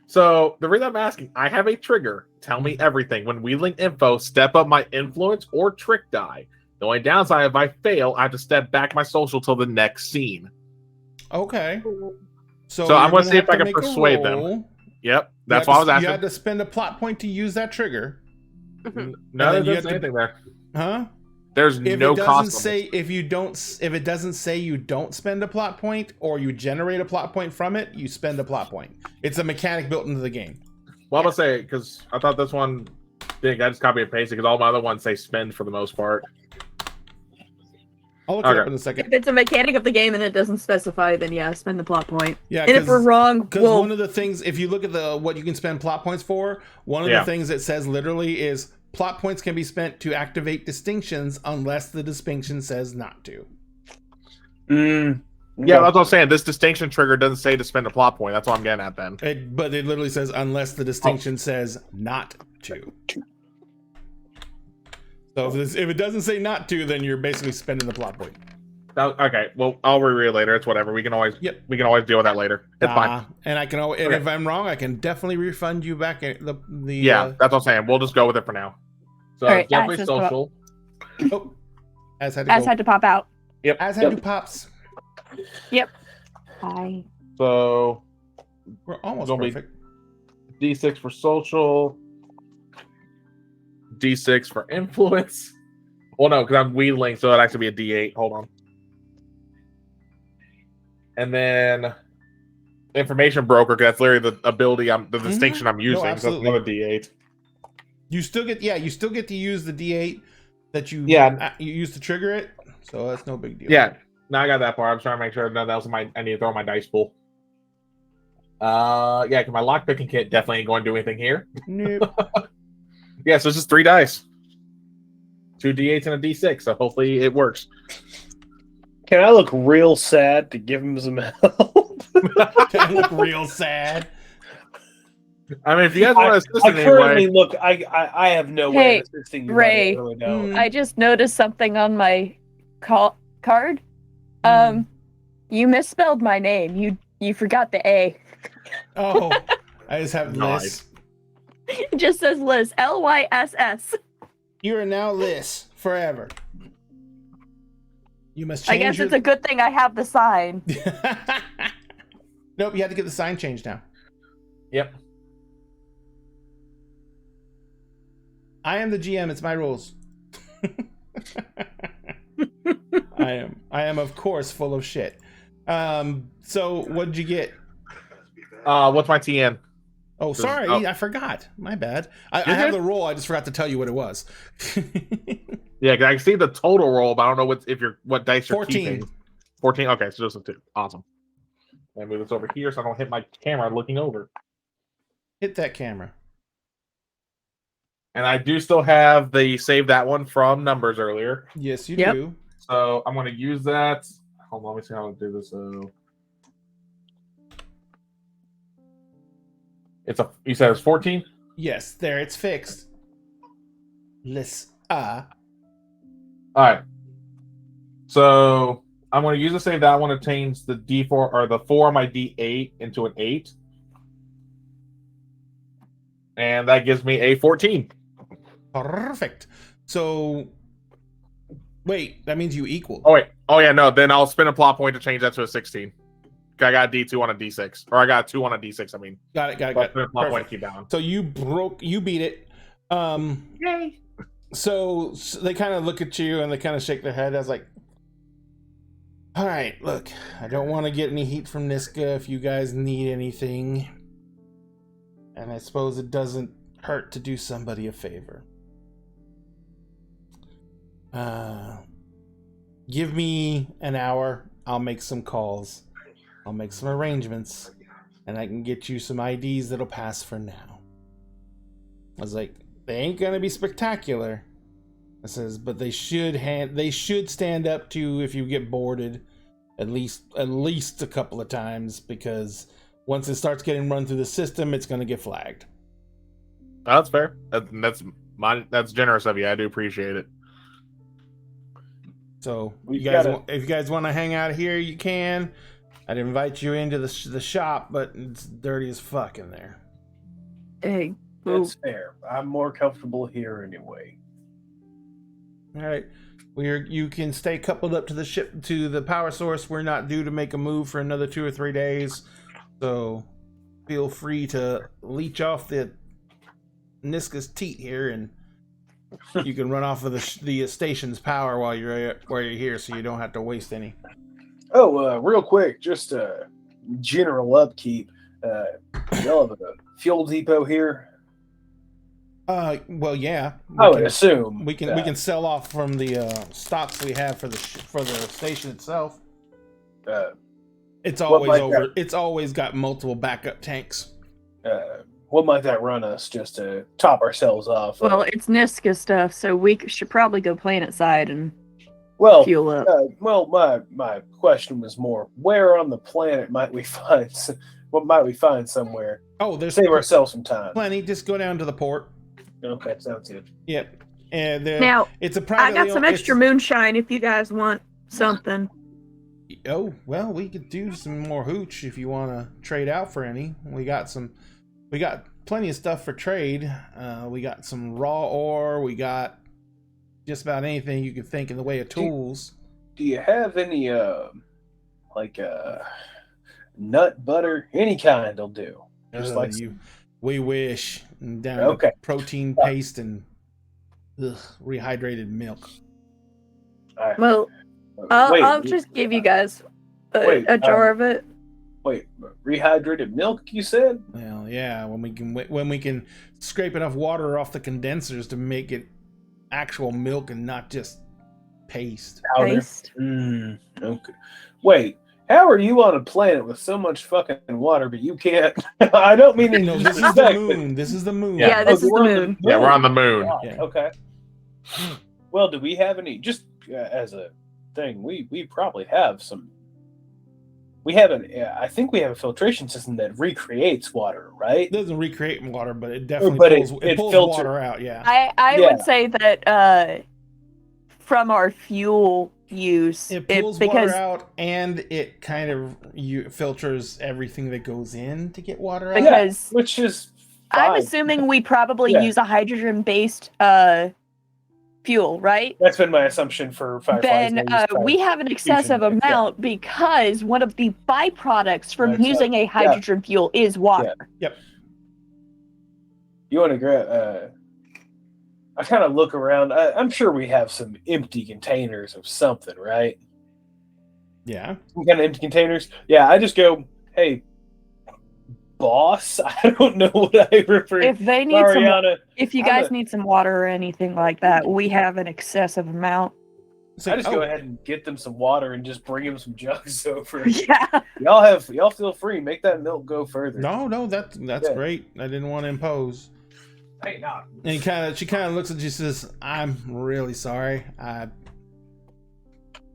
so the reason I'm asking, I have a trigger. Tell me everything. When wheedling info, step up my influence or trick die. The only downside, if I fail, I have to step back my social till the next scene. Okay. So you're I'm gonna see have if I to can make a persuade them. roll. Yep, You that's had why I to- was asking. You had to spend a plot point to use that trigger, No, And there then you doesn't have say to- anything there. huh? There's If no it doesn't cost. on say this. if it doesn't say you don't spend a plot point or you generate a plot point from it, you spend a plot point. It's a mechanic built into the game. Well, I'm gonna say because I thought this one. I just copy and paste it because all my other ones say spend for the most part. I'll look it Okay. up in a second. If it's a mechanic of the game and it doesn't specify, then yeah, spend the plot point. Yeah, And if we're wrong, because well, one of the things, if you look at what you can spend plot points for, one of Yeah. the things it says literally is plot points can be spent to activate distinctions unless the distinction says not to. Yeah, that's what I'm saying. This distinction trigger doesn't say to spend a plot point. That's what I'm getting at then. But it literally says unless the distinction says not to. So if it doesn't say not to, then you're basically spending the plot point. Okay, well, I'll reread it later. It's whatever. We can always deal with that later. It's fine. And I can always, and if I'm wrong, I can definitely refund you back the Yeah, that's what I'm saying. We'll just go with it for now. So All right, definitely social. Oh, as had to pop out. Yep. As had to pops. Yep. Hi. So We're almost gonna be perfect. D6 for social. D6 for influence. Well, no, because I'm wheedling, so it'd actually be a D8. Hold on. And then information broker, because that's literally the ability the distinction I'm using. No, so that's another D8. You still get to use the D8 that you you use to trigger it. So that's no big deal. Yeah. Now I got that part. I'm trying to make sure none else I need to throw my dice pool. Yeah, because my lockpicking kit definitely ain't going to do anything here. Nope. Yeah, so it's just 3 dice. 2 D8s and a D6, so hopefully it works. Can I look real sad to give him some help? Can I look real sad? I mean, if you guys want to assist in I any currently way... look. I have no way of assisting you. Ray, I really don't. I just noticed something on my card. You misspelled my name. You forgot the A. Oh, I just have Nice. Liz. It just says Liz. Lyss. You are now Liz forever. You must change I guess it's a good thing I have the sign. Nope, you have to get the sign changed now. Yep. I am the GM, it's my rules. I am of course full of shit. So what did you get? What's my TN? Oh, sorry, I forgot. My bad. I have the roll, I just forgot to tell you what it was. Yeah, because I can see the total roll, but I don't know what dice you're 14. keeping. 14. Okay, so just a 2. Awesome. Let me move this over here so I don't hit my camera looking over. Hit that camera. And I do still have the save that one from numbers earlier. Yes, you do. So I'm going to use that. Hold on, let me see how to do this. You said it's 14? Yes, there, it's fixed. All right. So I'm going to use the save that one to change the D4 or the 4 on my D8 into an 8. And that gives me a 14. Perfect. So, wait, that means you equal. Oh, wait. Oh, yeah, no. Then I'll spend a plot point to change that to a 16. I got a D2 on a D6. Or I got a 2 on a D6, I mean. Got it. Plot point to keep down. So you beat it. Yay. So they kind of look at you and they kind of shake their head. I was like, all right, look, I don't want to get any heat from Niska if you guys need anything. And I suppose it doesn't hurt to do somebody a favor. Give me an hour. I'll make some calls. I'll make some arrangements. And I can get you some IDs that'll pass for now. I was like, they ain't gonna be spectacular. I says, but they should stand up to if you get boarded at least a couple of times, because once it starts getting run through the system, it's gonna get flagged. That's fair. That's generous of you. I do appreciate it. So if you guys want to hang out here, you can. I'd invite you into the shop, but it's dirty as fuck in there. Hey, That's fair. I'm more comfortable here anyway. All right, you can stay coupled up to the ship, to the power source. We're not due to make a move for another 2 or 3 days, so feel free to leech off the Niska's teat here, and you can run off of the station's power while you're here, so you don't have to waste any. Oh, real quick, just general upkeep. Y'all have a fuel depot here? Well, yeah. I would assume we can sell off from the stocks we have for the station itself. It's always got multiple backup tanks. What might that run us just to top ourselves off? Well, it's Niska stuff, so we should probably go planet side and fuel up. My question was more, where on the planet might we find? What might we find somewhere? Oh, there's save ourselves some time. Plenty. Just go down to the port. Okay, sounds good. Yep. And Now, it's a I privately got some owned- extra moonshine if you guys want something. Oh, well, we could do some more hooch if you want to trade out for any. We got plenty of stuff for trade. We got some raw ore. We got just about anything you can think in the way of tools. Do you have any nut butter? Any kind will do. Just like we wish. And down Okay. protein paste and rehydrated milk. Well, I'll just give you guys a jar of it. Wait, rehydrated milk? You said? Well, yeah. When we can scrape enough water off the condensers to make it actual milk and not just paste. Paste. Okay. Wait, how are you on a planet with so much fucking water, but you can't? I don't mean to. No, this is the moon. This is the moon. Yeah, this is the moon. Yeah, we're on the moon. God, Yeah. Okay. Well, do we have any? Just as a thing, we probably have some. We have I think we have a filtration system that recreates water, right? It doesn't recreate water, but it definitely pulls water out. Yeah. I would say that from our fuel use, It pulls water out, and it kind of filters everything that goes in to get water out. Because which is fine. I'm assuming we probably use a hydrogen-based fuel, right? That's been my assumption for Fireflies. Then we have an excessive amount because one of the byproducts from using a hydrogen fuel is water. Yep. You want to grab? I kind of look around. I'm sure we have some empty containers of something, right? Yeah. Some kind of empty containers. Yeah, I just go, hey, boss. I don't know what I refer. If they need if you guys need some water or anything like that, we have an excessive amount. I just go ahead and get them some water and just bring them some jugs over. Yeah. Y'all feel free. Make that milk go further. No, that's great. I didn't want to impose. Hey, no. And she kind of looks at you and says, "I'm really sorry. I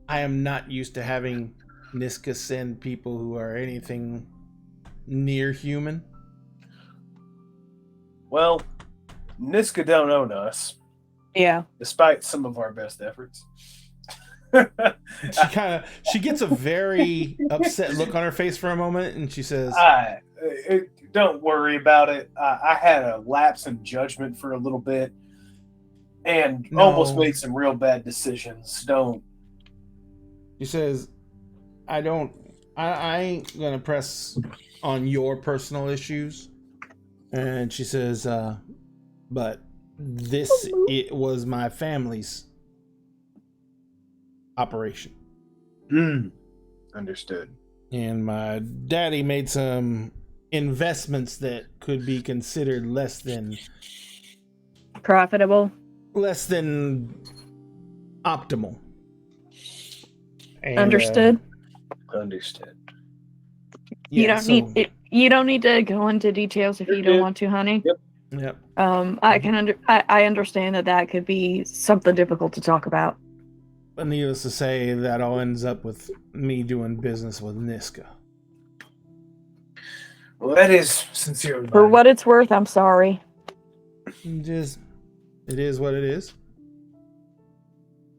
am not used to having Niska send people who are anything near human." Well, Niska don't own us. Yeah. Despite some of our best efforts. She gets a very upset look on her face for a moment, and she says, don't worry about it. I had a lapse in judgment for a little bit and almost made some real bad decisions. Don't. She says, I ain't gonna press on your personal issues. And she says, but it was my family's operation. Understood. And my daddy made some investments that could be considered less than profitable, less than optimal. And, understood. Understood. Yeah, you don't need to go into details if you don't want to, honey. Yep. I understand that could be something difficult to talk about. But needless to say, that all ends up with me doing business with Niska. Well, that is sincerely. For what it's worth, I'm sorry. It is what it is.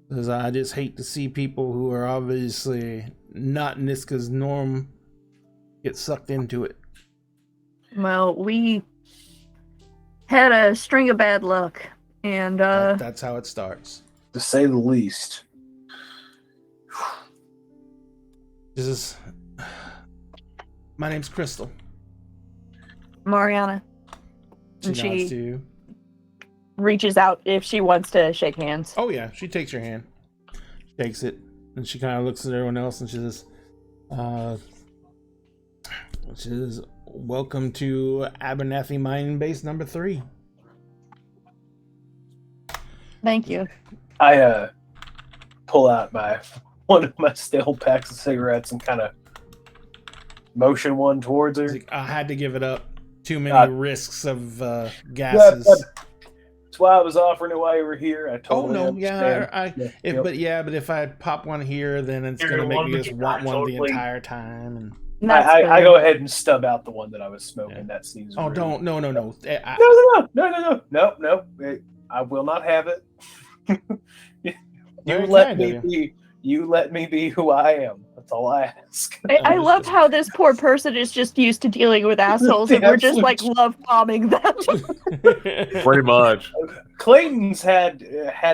Because I just hate to see people who are obviously not Niska's norm get sucked into it. Well, we had a string of bad luck, and that's how it starts. To say the least. My name's Crystal. Mariana. She nods to you. Reaches out if she wants to shake hands. Oh yeah, she takes your hand. She takes it, and she kind of looks at everyone else, and she says, "Welcome to Abernathy Mining Base number 3." Thank you. I pull out one of my stale packs of cigarettes and kind of motion one towards her. I had to give it up. Too many risks of gases. That's why I was offering it while you were here. I totally understand. But if I pop one here, then it's going to make me just want one the entire time. And I go ahead and stub out the one that I was smoking. Yeah. That seems. Oh, rude. No. No. I will not have it. Very let kind me of be. You let me be who I am. That's all I ask. I love how this poor person is just used to dealing with assholes, and we're just like love bombing them. Pretty much. Clayton's had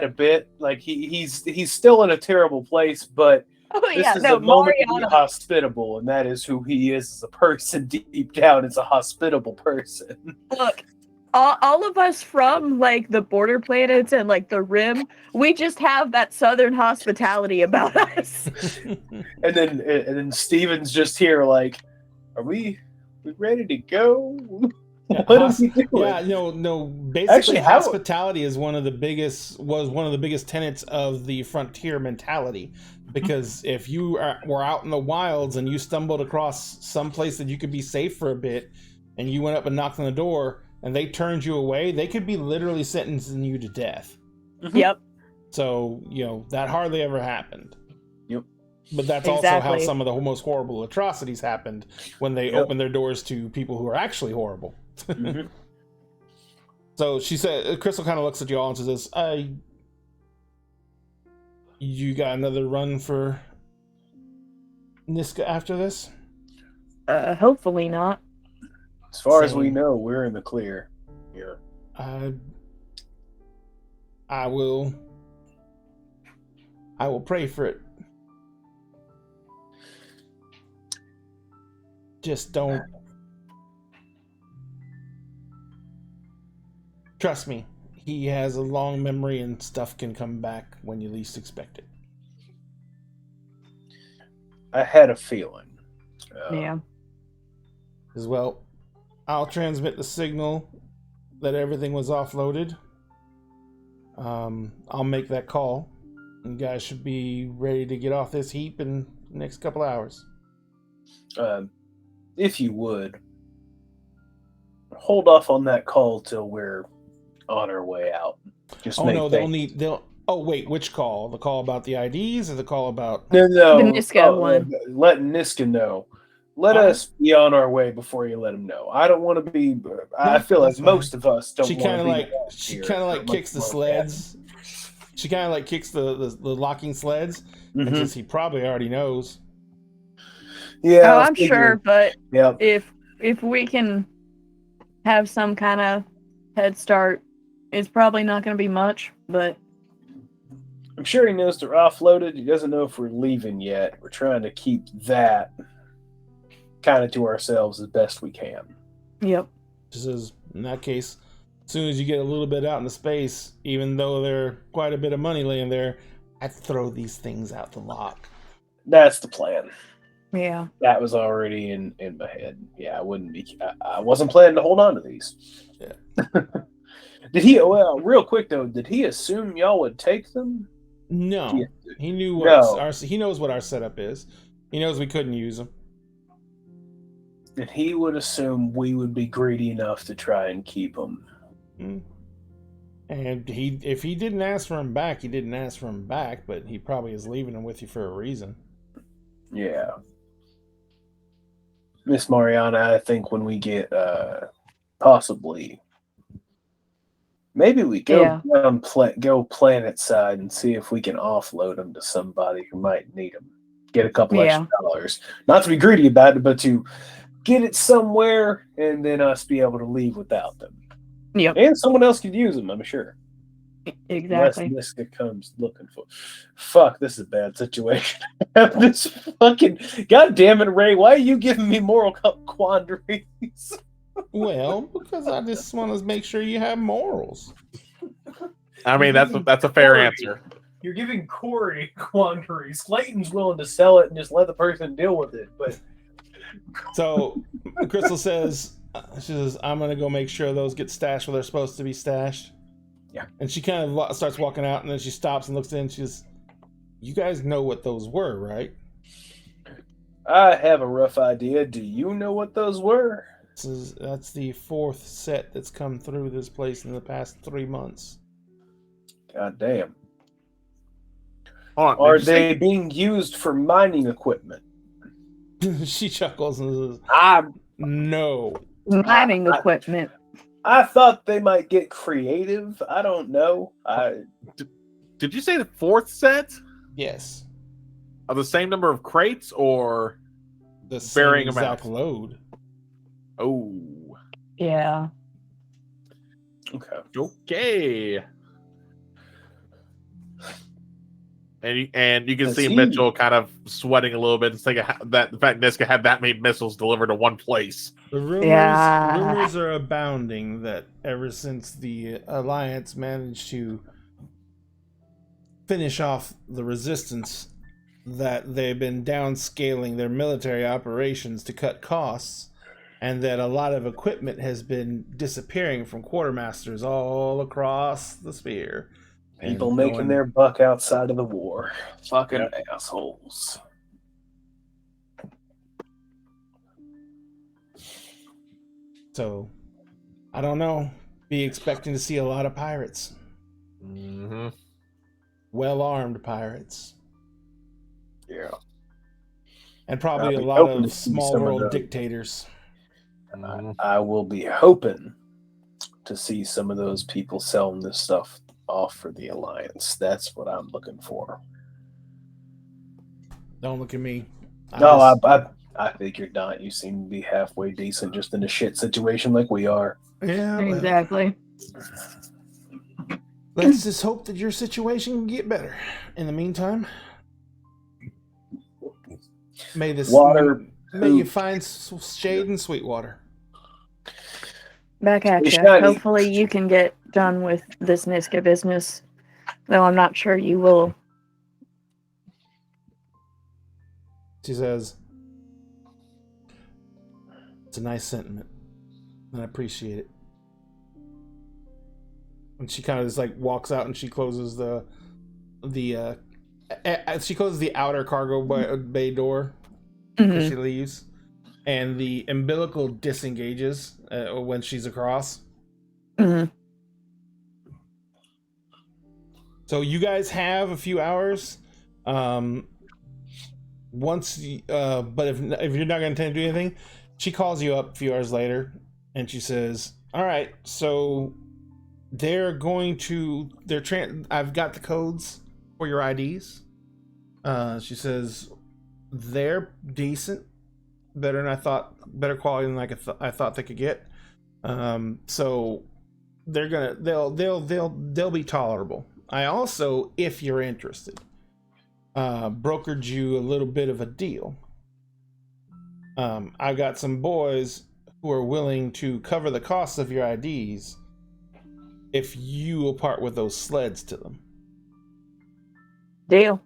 a bit like he's still in a terrible place, but Oh this yeah, is no, a moment to be Mariana. hospitable, and that is who he is as a person. Deep down, is a hospitable person. Look, all of us from like the border planets and like the rim, we just have that southern hospitality about us. And then Steven's just here like, are we ready to go? Yeah, What are we doing? yeah, no. Basically, Actually, hospitality is one of the biggest tenets of the frontier mentality. Because if you were out in the wilds and you stumbled across some place that you could be safe for a bit, and you went up and knocked on the door, and they turned you away, they could be literally sentencing you to death. Yep. So that hardly ever happened. Yep. But that's also how some of the most horrible atrocities happened, when they opened their doors to people who are actually horrible. Mm-hmm. So she said, Crystal kind of looks at you all and says, you got another run for Niska after this? Hopefully not. As far as we know, we're in the clear here. I will pray for it. Just don't. Trust me, he has a long memory and stuff can come back when you least expect it. I had a feeling. Yeah. As well, I'll transmit the signal that everything was offloaded. I'll make that call. You guys should be ready to get off this heap in the next couple hours. If you would, hold off on that call till we're on our way out. Just Oh wait, which call? The call about the IDs or the call about No, the Niska one? Letting Niska know. Let us be on our way before you let him know. I don't want to be. I feel like most of us don't. She kind of like kicks the sleds. She kind of like kicks the locking sleds, because he probably already knows. Yeah, I'm sure, but if we can have some kind of head start, it's probably not going to be much, but I'm sure he knows they're offloaded. He doesn't know if we're leaving yet. We're trying to keep that kind of to ourselves as best we can. Yep. She says, in that case, as soon as you get a little bit out into space, even though there's quite a bit of money laying there, I'd throw these things out the lock. That's the plan. Yeah. That was already in my head. Yeah, I wasn't planning to hold on to these. Yeah. Did he, real quick though, did he assume y'all would take them? No. He knew he knows what our setup is. He knows we couldn't use them. And he would assume we would be greedy enough to try and keep them. And if he didn't ask for him back, he didn't ask for him back, but he probably is leaving them with you for a reason. Yeah. Miss Mariana, I think when we get possibly, maybe we go go planet side and see if we can offload them to somebody who might need them. Get a couple extra dollars. Not to be greedy about it, but to get it somewhere and then us be able to leave without them. Yep. And someone else could use them, I'm sure. Exactly. Unless Niska comes looking for. Fuck, this is a bad situation. This fucking. God damn it, Ray. Why are you giving me moral quandaries? Well, because I just want to make sure you have morals. I mean, that's a fair answer. You're giving Corey quandaries. Clayton's willing to sell it and just let the person deal with it, but. So, Crystal says, I'm going to go make sure those get stashed where they're supposed to be stashed. Yeah. And she kind of starts walking out, and then she stops and looks in, and she says, you guys know what those were, right? I have a rough idea. Do you know what those were? That's the fourth set that's come through this place in the past 3 months. God damn. Hold on, are they being used for mining equipment? She chuckles and says, no. Mining equipment. I thought they might get creative. I don't know. did you say the 4th set Yes. of the same number of crates or The same varying exact amounts? load. Oh, Yeah. okay. And you can Does see he- Mitchell kind of sweating a little bit and thinking that the fact Niska had that many missiles delivered to one place. The rumors Yeah. rumors are abounding that ever since the Alliance managed to finish off the resistance, that they've been downscaling their military operations to cut costs, and that a lot of equipment has been disappearing from quartermasters all across the sphere. People And making going- their buck outside of the war. Fucking assholes. So, I don't know. Be expecting to see a lot of pirates. Mm-hmm. Well-armed pirates. Yeah. And probably I'll a be lot hoping of to see small some of world those. dictators. I will be hoping to see some of those people selling this stuff off for the Alliance. That's what I'm looking for. Don't look at me. I figured not. You seem to be halfway decent just in a shit situation like we are. Yeah, well, Exactly. let's just hope that your situation can get better. In the meantime, may this Water, may you poop. find shade and sweet water. Back at Stay you. shiny. Hopefully you can get done with this Niska business. Though I'm not sure you will. She says, "It's a nice sentiment, and I appreciate it." And she kind of just like walks out, and she closes she closes the outer cargo bay door as Mhm. she leaves, and the umbilical disengages when she's across. Mhm. So you guys have a few hours. But if you're not going to do anything, she calls you up a few hours later, and she says, "All right, so they're going to I've got the codes for your IDs." She says they're decent, better than I thought, better quality than I thought they could get. So they'll be tolerable. I also, if you're interested, brokered you a little bit of a deal. I got some boys who are willing to cover the cost of your IDs if you will part with those sleds to them. Deal.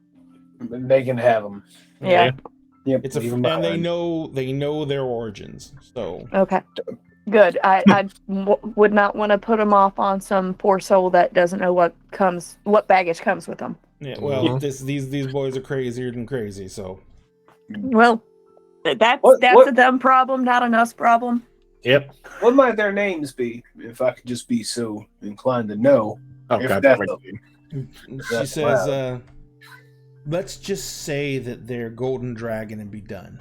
They can have them. Yeah. Yep. It's leave 'em and they behind. know their origins. So Okay. Good. I would not want to put them off on some poor soul that doesn't know what baggage comes with them. yeah, well, Mhm. these boys are crazier than crazy. So Well, that's What- a them problem, not an us problem. Yep. What might their names be, if I could just be so inclined to know? Oh If god. that's damn it. she That's says, "Let's just say that they're golden dragon and be done."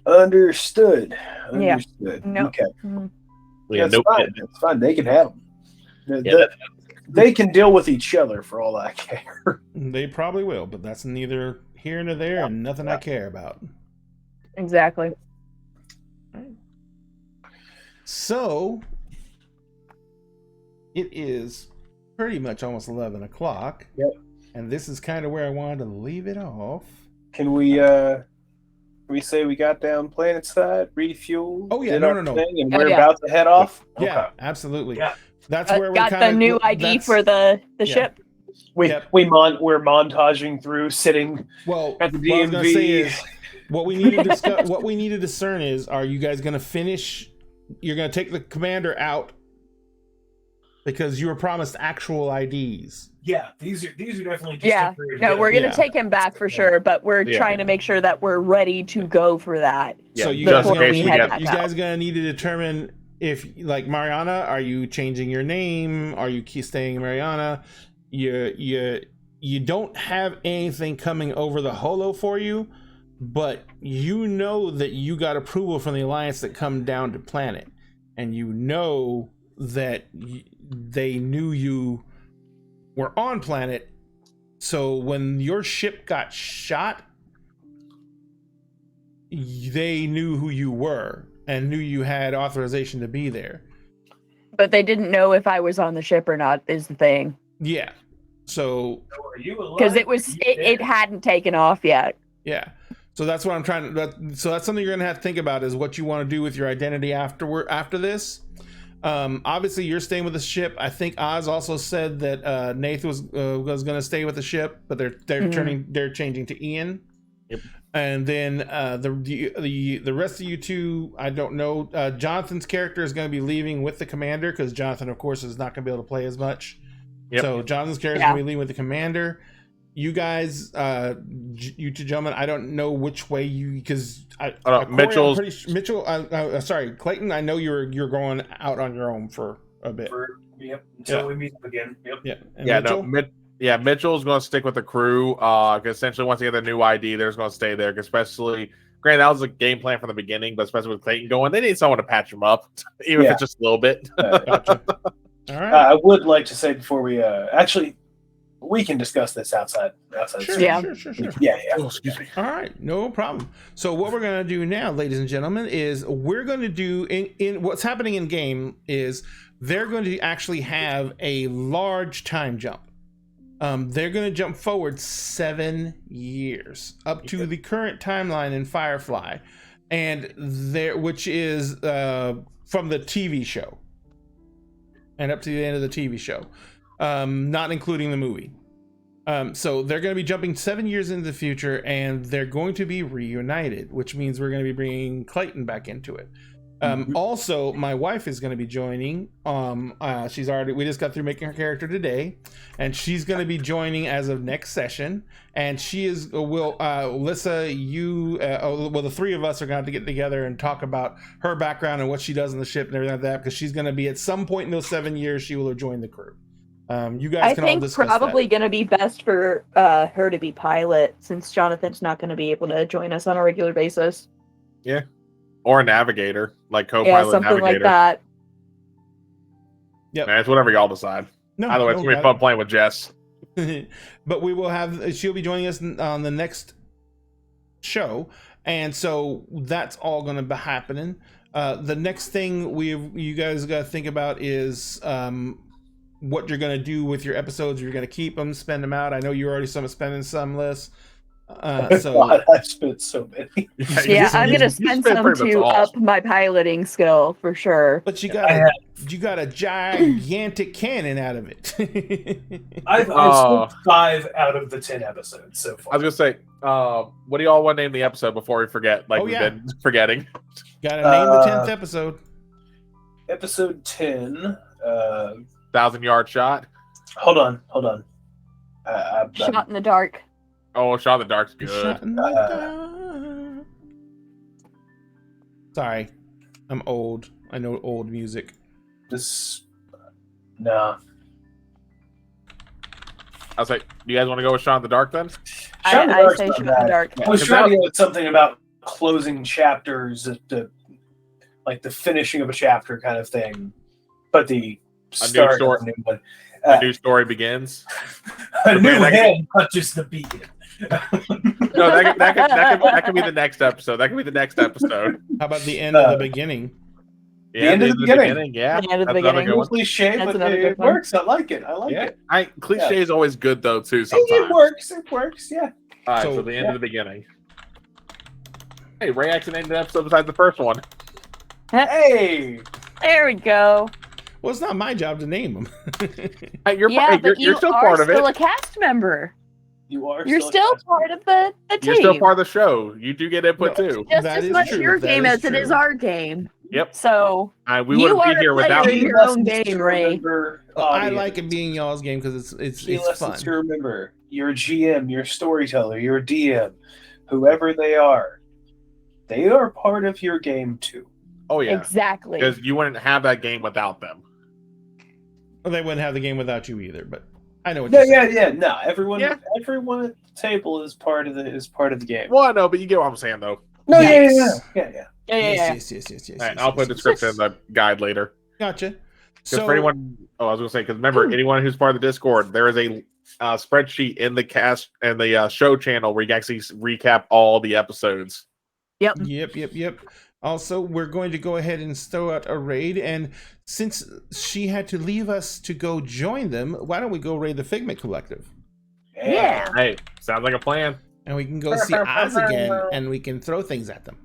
Understood. Yeah. Understood. No. Okay. Mhm. Yeah, That's nope. fine. That's fine. They can have them. Yeah, They can deal with each other for all I care. They probably will, but that's neither here nor there, and nothing I care about. Exactly. So it is pretty much almost 11 o'clock. Yep. And this is kind of where I wanted to leave it off. Can we say we got down planet side, refuel? Oh, yeah, did no, our no, no. thing, and Oh, we're yeah. about to head off? Yeah, Okay. absolutely. Yeah. That's where we're Got kind the of new ID for the Yeah. ship. We're montaging through, sitting Well, at the what I was gonna say DMV. is what we need to discuss. What we need to discern is: are you guys going to finish? You're going to take the commander out because you were promised actual IDs. Yeah, these are definitely just Yeah. temporary. No, we're gonna Yeah. take him back for sure, but we're Yeah. trying to make sure that we're ready to go for that. So Yeah, you just guys, in Before case we we head get back you out. guys are going to need to determine if, like Mariana, are you changing your name? Are you staying Mariana? You don't have anything coming over the holo for you, but you know that you got approval from the Alliance that come down to planet, and you know that they knew you were on planet. So when your ship got shot, they knew who you were and knew you had authorization to be there. But they didn't know if I was on the ship or not, is the thing. Yeah. So Are you alive? Because it hadn't taken off yet. yeah. So that's what I'm trying to. So that's something you're gonna have to think about is what you want to do with your identity after this. Obviously, you're staying with the ship. I think Oz also said that Nath was going to stay with the ship, but they're changing to Ian. Yep. And then the rest of you two, I don't know. Jonathan's character is going to be leaving with the commander because Jonathan, of course, is not going to be able to play as much. Yep. So Jonathan's character is going to be leaving with the commander. You guys, you two gentlemen, I don't know which way because Corey, sorry, Clayton. I know you're going out on your own for a bit. Until we meet up again. Yep. Yeah. And Mitchell? Mitchell's going to stick with the crew. Essentially, once they get their new ID, they're just going to stay there. Especially, granted, that was a game plan from the beginning, but especially with Clayton going, they need someone to patch him up, even if it's just a little bit. Gotcha. All right. I would like to say before we actually. We can discuss this outside. Sure. Yeah. Oh, excuse me. All right, no problem. So what we're going to do now, ladies and gentlemen, is we're going to do in what's happening in game is they're going to actually have a large time jump. They're going to jump forward 7 years up to the current timeline in Firefly, and which is from the TV show, and up to the end of the TV show. Not including the movie. So they're going to be jumping 7 years into the future, and they're going to be reunited, which means we're going to be bringing Clayton back into it. Also, my wife is going to be joining. We just got through making her character today, and she's going to be joining as of next session. And she is Alyssa, the three of us are going to have to get together and talk about her background and what she does on the ship and everything like that, because she's going to be at some point in those 7 years she will have joined the crew. You guys can all discuss that. I think probably going to be best for her to be pilot, since Jonathan's not going to be able to join us on a regular basis. Yeah. Or a navigator, like co-pilot, something navigator. Like that. Yeah, it's whatever y'all decide. Either way, it's gonna be fun playing with Jess. But we will she'll be joining us on the next show, and so that's all going to be happening. The next thing you guys got to think about is what you're going to do with your episodes. You're going to keep them, spend them out. I know you're already spending some lists. God, I've spent so many. Yeah, I'm gonna spend some to up my piloting skill for sure. But you got a gigantic cannon out of it. I've spent 5 out of the 10 episodes so far. I was gonna say, what do y'all want to name the episode before we forget? Like we've been forgetting. Gotta name the 10th episode. Episode 10. 1,000-yard shot. Hold on. Shot in the dark. Oh, Shot in the Dark's good. Sorry, I'm old. I know old music. Nah. I was like, do you guys want to go with Shot in the Dark then? I say Shot in the Dark. I was trying to get something about closing chapters, the finishing of a chapter kind of thing, but the start of a new one. A new story begins. A new head, not just the beacon. No, that could be the next episode. That could be the next episode. How about the end of the beginning? Yeah, the end of the beginning. Yeah, the end of the beginning. It's cliche, but it works. I like it. Cliche is always good though too. Sometimes it works. Yeah. All right, so the end of the beginning. Hey, Ray actually named the episode besides the first one. Hey, there we go. Well, it's not my job to name them. You're still part of it. Still a cast member. You're still part of the team. You're still part of the show. You do get input too. Just as much your game as it is our game. Yep. So we wouldn't be here without you. Your own game, Ray. I like it being y'all's game because it's fun. To remember, you're a GM, you're a storyteller, you're a DM, whoever they are part of your game too. Oh yeah, exactly. Because you wouldn't have that game without them. Well, they wouldn't have the game without you either. But I know what you're saying. Yeah. No, everyone at the table is part of the game. Well, I know, but you get what I'm saying, though. No, yes. yeah. Yes. All right, I'll put a description in the guide later. Gotcha. Because for anyone, I was going to say, because remember, anyone who's part of the Discord, there is a spreadsheet in the cast and the show channel where you can actually recap all the episodes. Yep. Also, we're going to go ahead and throw out a raid, and since she had to leave us to go join them, why don't we go raid the Figment Collective? Yeah. Hey, sounds like a plan. And we can go see Oz again, and we can throw things at them.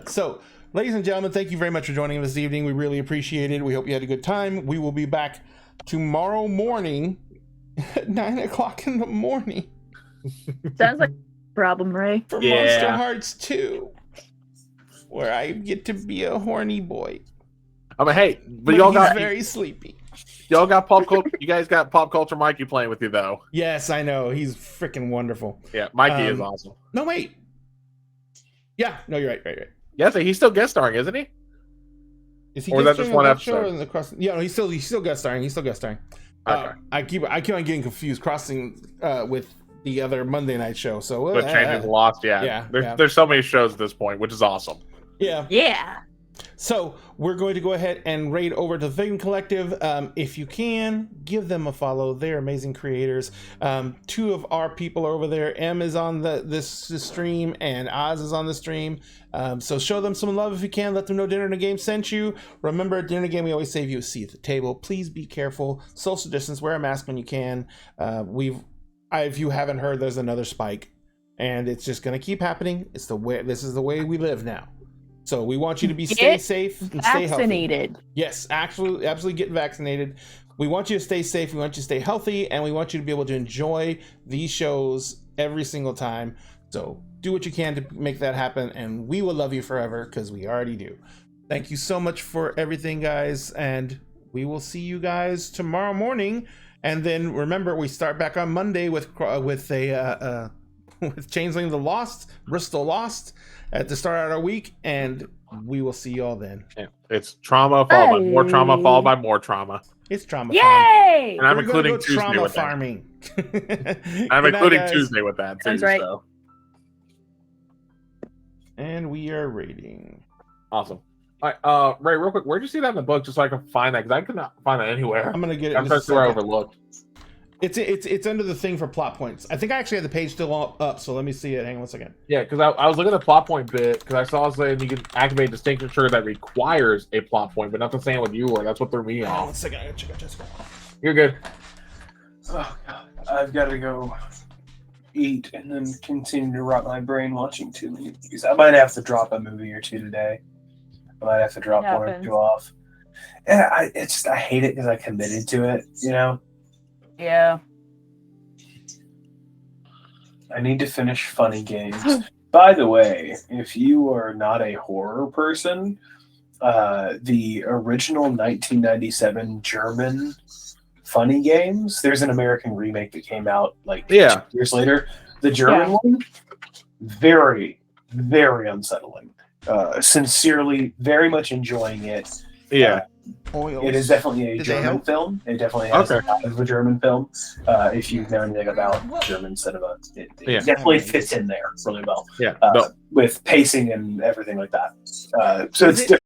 So, ladies and gentlemen, thank you very much for joining us this evening. We really appreciate it. We hope you had a good time. We will be back tomorrow morning at 9 o'clock in the morning. Sounds like a problem, Ray. For Monster Hearts 2, where I get to be a horny boy. I mean, hey, but y'all got very sleepy. Y'all got pop culture. You guys got Pop Culture Mikey playing with you, though. Yes, I know. He's freaking wonderful. Yeah, Mikey is awesome. No, wait. Yeah, no, you're right. Yeah, so he's still guest starring, isn't he? Is he? Or is that just one episode? Yeah, no, he's still guest starring. Okay. I keep on getting confused, crossing with the other Monday night show. So the Changes Lost. Yeah. There's so many shows at this point, which is awesome. Yeah. So we're going to go ahead and raid over to the Figment Collective. If you can, give them a follow. They're amazing creators. Two of our people are over there. M is on this stream, and Oz is on the stream. So show them some love if you can. Let them know Dinner and a Game sent you. Remember, at Dinner and a Game, we always save you a seat at the table. Please be careful. Social distance. Wear a mask when you can. If you haven't heard, there's another spike, and it's just going to keep happening. This is the way we live now. So we want you to stay safe and stay healthy. Yes, absolutely get vaccinated. We want you to stay safe. We want you to stay healthy, and we want you to be able to enjoy these shows every single time. So do what you can to make that happen, and we will love you forever because we already do. Thank you so much for everything, guys, and we will see you guys tomorrow morning. And then remember, we start back on Monday with Changeling of the Lost, Bristol Lost, at the start of our week, and we will see you all then. Yeah. It's trauma followed by more trauma followed by more trauma. It's trauma. Yay! And I'm including Tuesday trauma with farming. I'm including Tuesday with that too. That's right. So. And we are rating. Awesome. All right, Ray, real quick, where'd you see that in the book, just so I can find that? Because I could not find that anywhere. I'm gonna get it. I'm pretty sure I overlooked. It's under the thing for plot points. I think I actually have the page still up, so let me see it. Hang on 1 second. Yeah, because I was looking at the plot point bit, because I saw saying you can activate distinction trigger that requires a plot point, but nothing saying what you were. That's what threw me off. 1 second, I gotta check out Jessica. You're good. Oh, God. I've got to go eat and then continue to rot my brain watching too many movies. I might have to drop a movie or two today. I might have to drop one or two off. Yeah, I hate it because I committed to it, you know? Yeah. I need to finish Funny Games. By the way, if you are not a horror person, the original 1997 German Funny Games, there's an American remake that came out 2 years later. The German one, very, very unsettling. Sincerely, very much enjoying it. Yeah. It is definitely a German film. It definitely has a lot of a German film. If you know anything about German cinema, it definitely fits in there really well. Yeah, with pacing and everything like that. So it's different.